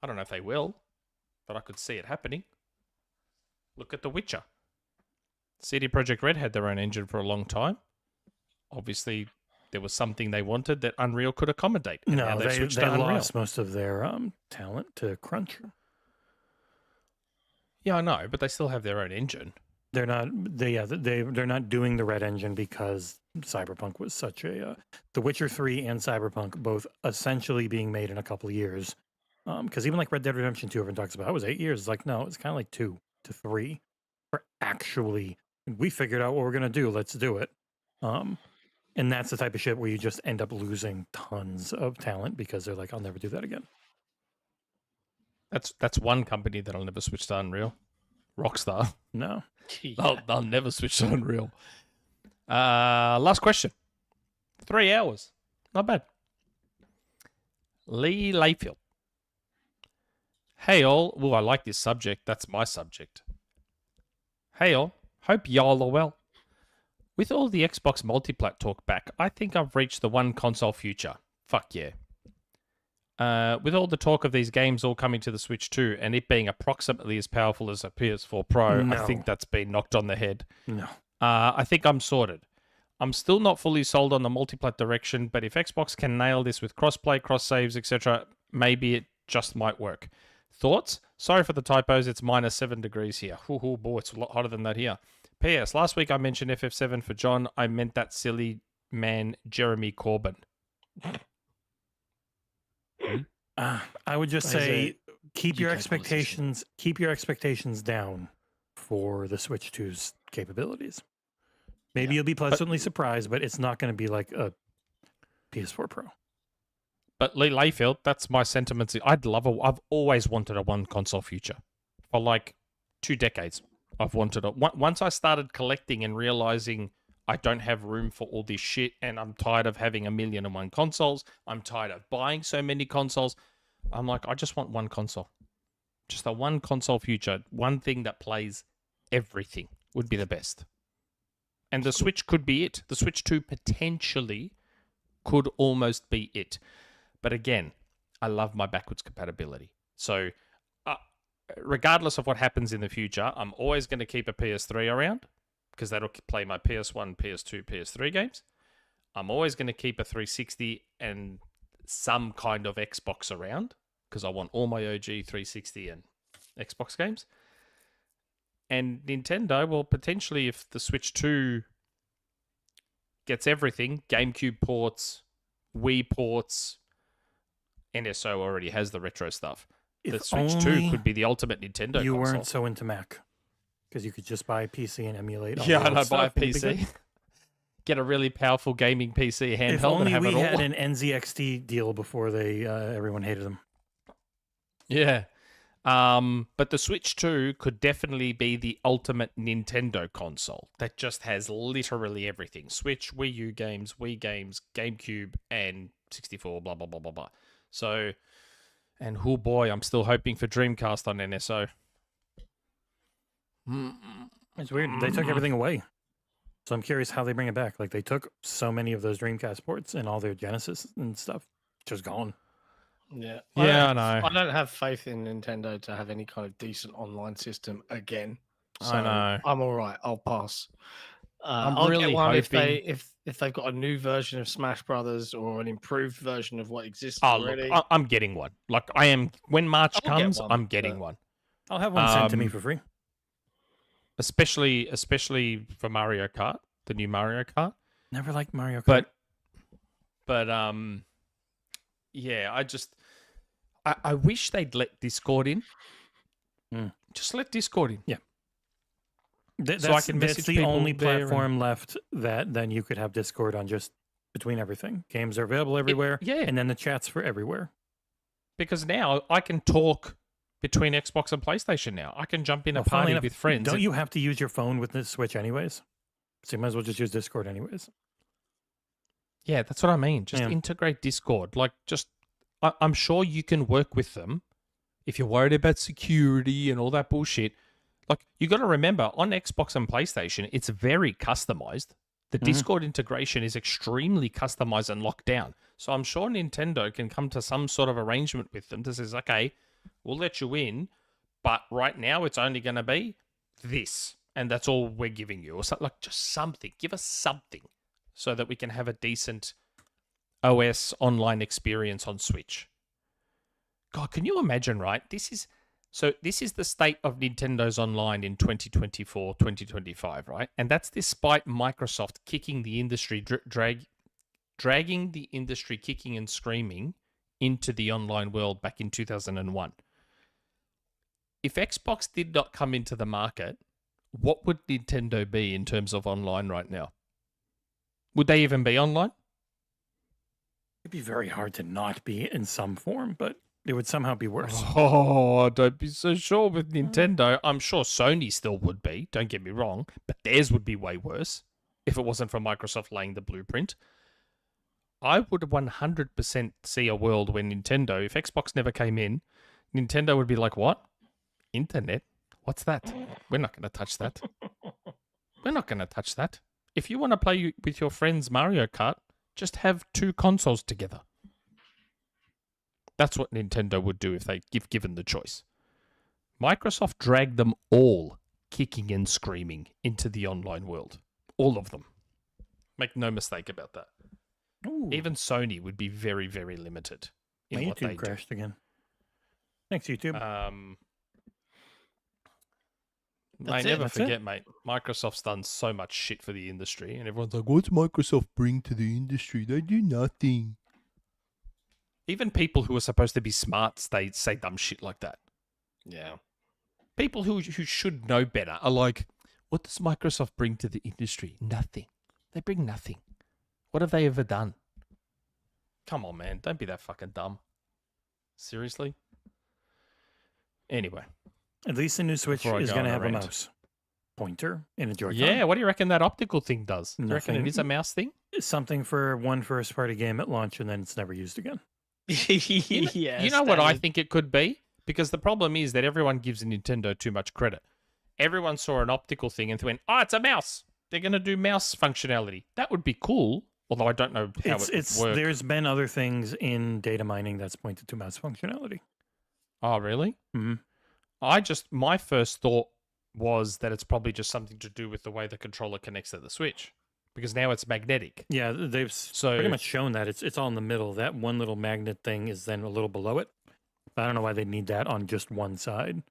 I don't know if they will, but I could see it happening. Look at The Witcher. CD Projekt Red had their own engine for a long time. Obviously, there was something they wanted that Unreal could accommodate. And No, now they've they switched to Unreal. lost most of their talent to Crunch. Yeah, I know, but they still have their own engine. They're not. They're not doing the Red Engine because Cyberpunk was such a. The Witcher 3 and Cyberpunk both essentially being made in a couple of years. Because even like Red Dead Redemption 2, everyone talks about it was 8 years. It's like no, it's kind of like 2 to 3 for actually. We figured out what we're gonna do. Let's do it. And that's the type of shit where you just end up losing tons of talent because they're like, I'll never do that again. That's one company that'll never switch to Unreal. Rockstar. No. They'll never switch to Unreal. Last question. 3 hours. Not bad. LeeLayfield. Hey all. Ooh, I like this subject. That's my subject. Hey all. Hope y'all are well. With all the Xbox multiplat talk back, I think I've reached the one console future. Fuck yeah. With all the talk of these games all coming to the Switch too, and it being approximately as powerful as a PS4 Pro, I think that's been knocked on the head. No. I think I'm sorted. I'm still not fully sold on the multiplat direction, but if Xbox can nail this with crossplay, cross saves, etc., maybe it just might work. Thoughts? Sorry for the typos, it's minus 7 degrees here. Ooh, boy, it's a lot hotter than that here. P.S. Last week I mentioned FF7 for John. I meant that silly man, Jeremy Corbyn. I would just say keep your expectations down for the Switch 2's capabilities. Maybe you'll be pleasantly surprised, but it's not going to be like a PS4 Pro. But LeeLayfield, that's my sentiments. I've always wanted a one console future for like 2 decades. I've wanted it. Once I started collecting and realizing I don't have room for all this shit and I'm tired of having 1,000,001 consoles, I'm tired of buying so many consoles, I'm like, I just want one console. Just a one console future. One thing that plays everything would be the best. And the Switch could be it. The Switch 2 potentially could almost be it. But again, I love my backwards compatibility. So regardless of what happens in the future, I'm always going to keep a PS3 around because that'll play my PS1, PS2, PS3 games. I'm always going to keep a 360 and some kind of Xbox around because I want all my OG 360 and Xbox games. And Nintendo will potentially, if the Switch 2 gets everything, GameCube ports, Wii ports, NSO already has the retro stuff. The If Switch 2 only could be the ultimate Nintendo you console. weren't so into Mac, because you could just buy a PC and emulate. All Yeah, the and I old buy a stuff and it'd be PC. good. Get a really powerful gaming PC handheld If and only have we it all. had an NZXT deal before they everyone hated them. Yeah. But the Switch 2 could definitely be the ultimate Nintendo console that just has literally everything. Switch, Wii U games, Wii games, GameCube, and 64, blah, blah, blah, blah, blah. So, and oh boy, I'm still hoping for Dreamcast on NSO. It's weird. They took everything away. So I'm curious how they bring it back. Like they took so many of those Dreamcast ports and all their Genesis and stuff, just gone. Yeah, Yeah, I don't- know. I don't have faith in Nintendo to have any kind of decent online system again. So I know. I'm all right. I'll pass. I'm I'll really get one if hoping- if they've got a new version of Smash Brothers or an improved version of what exists Oh, look, already. I'm getting one. Like, I am, when March I'll get comes, one, I'm getting but- one. I'll have one sent to me Um, for free. Especially for Mario Kart, the new Mario Kart. Never liked Mario Kart. But yeah, I wish they'd let Discord in. Mm. Just let Discord in. That's, so I can that's message the people only there and- platform left that then you could have Discord on just between everything. Games are available everywhere. yeah. And then the chats for everywhere. Because now I can talk between Xbox and PlayStation now. I can jump in a Well, funnily party enough, with friends. Don't and- you have to use your phone with the Switch anyways? So you might as well just use Discord anyways. Yeah, that's what I mean. Just Yeah. integrate Discord. Like, I'm sure you can work with them if you're worried about security and all that bullshit. Like, you got to remember, on Xbox and PlayStation, it's very customized. The Discord integration is extremely customized and locked down. So I'm sure Nintendo can come to some sort of arrangement with them that says, okay, we'll let you in, but right now it's only going to be this, and that's all we're giving you. Or something, like just something. Give us something so that we can have a decent OS online experience on Switch. God, can you imagine, right? This is the state of Nintendo's online in 2024, 2025, right? And that's despite Microsoft kicking the industry, dragging the industry kicking and screaming into the online world back in 2001. If Xbox did not come into the market, what would Nintendo be in terms of online right now? Would they even be online? It'd be very hard to not be in some form, but it would somehow be worse. Oh, don't be so sure with Nintendo. I'm sure Sony still would be, don't get me wrong, but theirs would be way worse if it wasn't for Microsoft laying the blueprint. I would 100% see a world where Nintendo, if Xbox never came in, Nintendo would be like, what? Internet? What's that? We're not going to touch that. We're not going to touch that. If you want to play with your friends Mario Kart, just have two consoles together. That's what Nintendo would do if they given the choice. Microsoft dragged them all kicking and screaming into the online world. All of them. Make no mistake about that. Ooh, Even Sony would be very, very limited in my what they YouTube crashed again. Thanks, YouTube. do. I That's it, never that's it. forget, mate. Microsoft's done so much shit for the industry, and everyone's like, what's Microsoft bring to the industry? They do nothing. Even people who are supposed to be smart say dumb shit like that. Yeah. People who should know better are like, what does Microsoft bring to the industry? Nothing. They bring nothing. What have they ever done? Come on, man. Don't be that fucking dumb. Seriously? Anyway. At least the new Switch Before I is go going to on a have a rant. mouse pointer and a Joy-Con. Yeah, what do you reckon that optical thing does? Do you reckon it Nothing. is a mouse thing? Something for one first-party game at launch, and then it's never used again. Yeah. You know what I standard. think it could be? Because the problem is that everyone gives Nintendo too much credit. Everyone saw an optical thing and went, oh, it's a mouse. They're going to do mouse functionality. That would be cool, although I don't know how it would work. There's been other things in data mining that's pointed to mouse functionality. Oh, really? Mhm. My first thought was that it's probably just something to do with the way the controller connects to the Switch, because now it's magnetic. Yeah, they've pretty much shown that it's all in the middle. That one little magnet thing is then a little below it. But I don't know why they need that on just one side.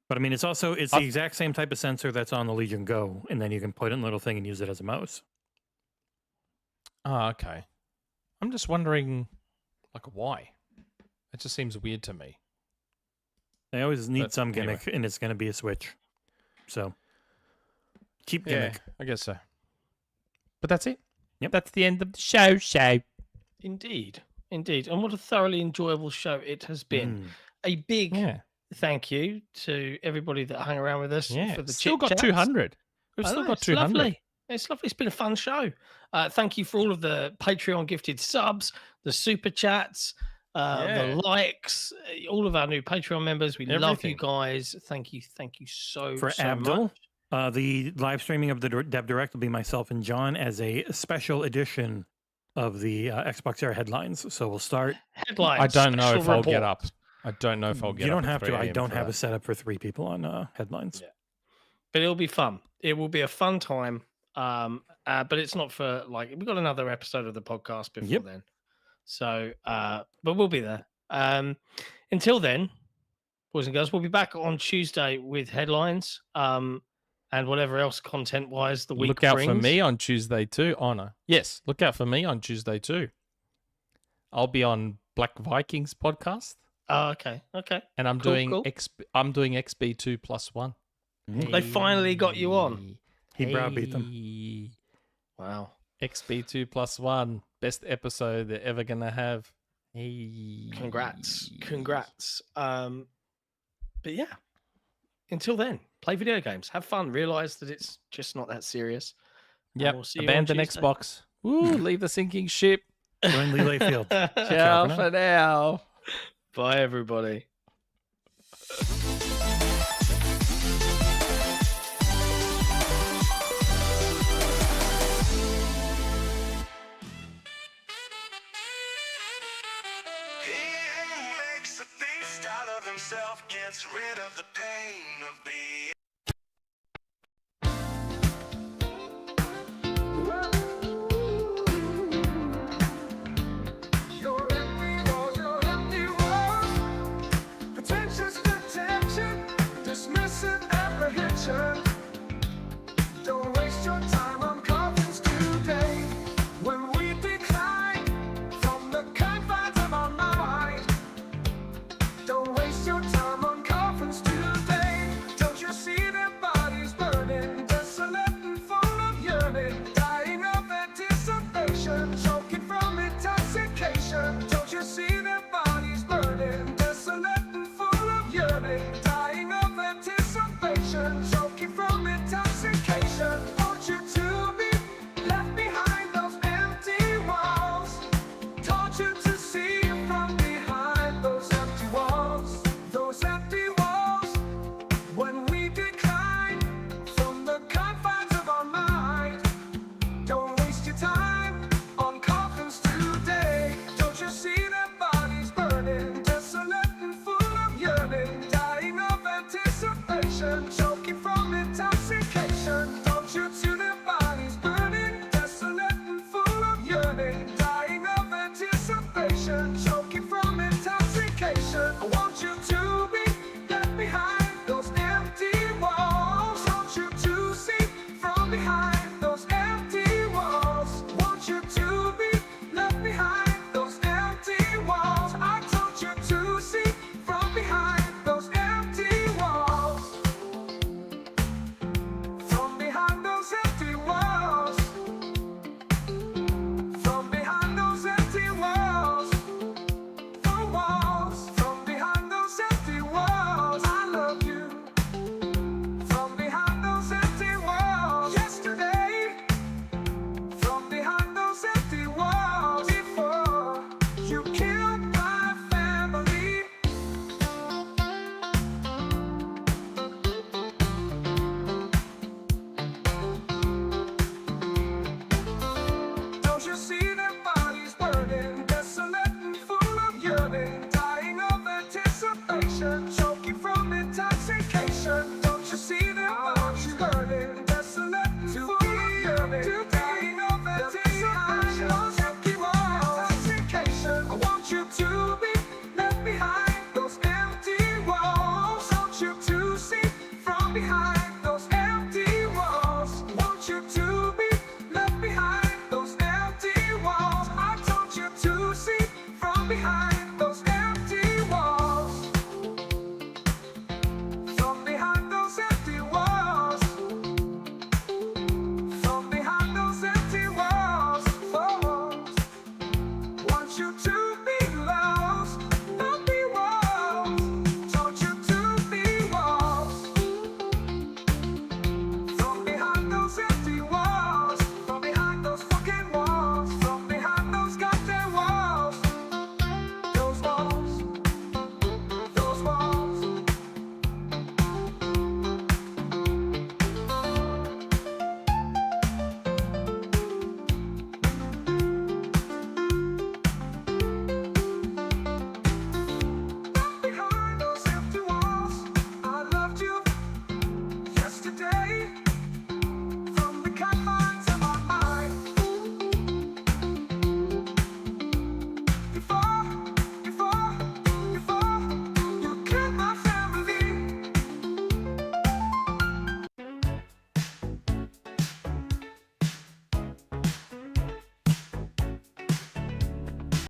But I mean, it's the exact same type of sensor that's on the Legion Go, and then you can put it in a little thing and use it as a mouse. Oh, okay. I'm just wondering, like, why? It just seems weird to me. They always need some anyway. gimmick, and it's going to be a Switch. So, keep gimmick. Yeah, I guess so. But that's it. Yep. That's the end of the show. Indeed. And what a thoroughly enjoyable show it has been. A big thank you to everybody that hung around with us for the still got chit-chats. 200. We've still got 200. Lovely. It's lovely. It's been a fun show. Thank you for all of the Patreon gifted subs, the super chats, the likes, all of our new Patreon members. We love you guys. Thank you so Abdul, much. The live streaming of the Dev Direct will be myself and John as a special edition of the Xbox Era headlines. So we'll start. Headlines. I don't know if I'll get report. up. I don't know if I'll get up. You don't at have 3 to. I a.m. don't for have that. a setup for 3 people on headlines. Yeah. But it'll be fun. It will be a fun time. But it's not for we've got another episode of the podcast before then. So, but we'll be there. Until then, boys and girls, we'll be back on Tuesday with headlines. And whatever else content-wise the week Look out brings. for me on Tuesday too. Oh no. Yes, look out for me on Tuesday too. I'll be on Black Vikings podcast. Oh, okay. And I'm Cool, doing cool. I'm doing XB2+1. They finally got you on. He browbeat them. Wow. XB2+1. Best episode they're ever gonna have. Hey. Congrats. But yeah, until then, play video games, have fun, realize that it's just not that serious. Yep. We'll see you on Abandon Tuesday. Xbox. Woo, leave the sinking ship. Join LeeLayfield. Ciao for now. Bye, everybody. He who makes a beast out of himself gets rid of the pain of being. Your empty walls, pretentious detention, dismissive apprehension. Don't waste your time on coffins today. When we decline from the confines of our mind, don't waste your time on coffins today. Don't you see their bodies burning, desolate and full of yearning, dying of anticipation, choking from intoxication. Don't you see their bodies burning, desolate and full of yearning, dying of anticipation, choking from intoxication. Want you to be left behind those empty walls. Taught you to see from behind those empty walls. Those empty walls. When we decline from the confines of our mind, don't waste your time on coffins today. Don't you see their bodies burning, desolate and full of yearning, dying of anticipation, choking from intoxication. Don't you see their bodies burning, desolate and full of yearning, dying of anticipation, choking from intoxication. I want you to be left behind those empty walls. Want you to see from behind those empty walls. Want you to be left behind those empty walls. I told you to see from behind those empty walls. From behind those empty walls. From behind those empty walls. The walls. From behind those empty walls. I love you. From behind those empty walls. Yesterday. coming to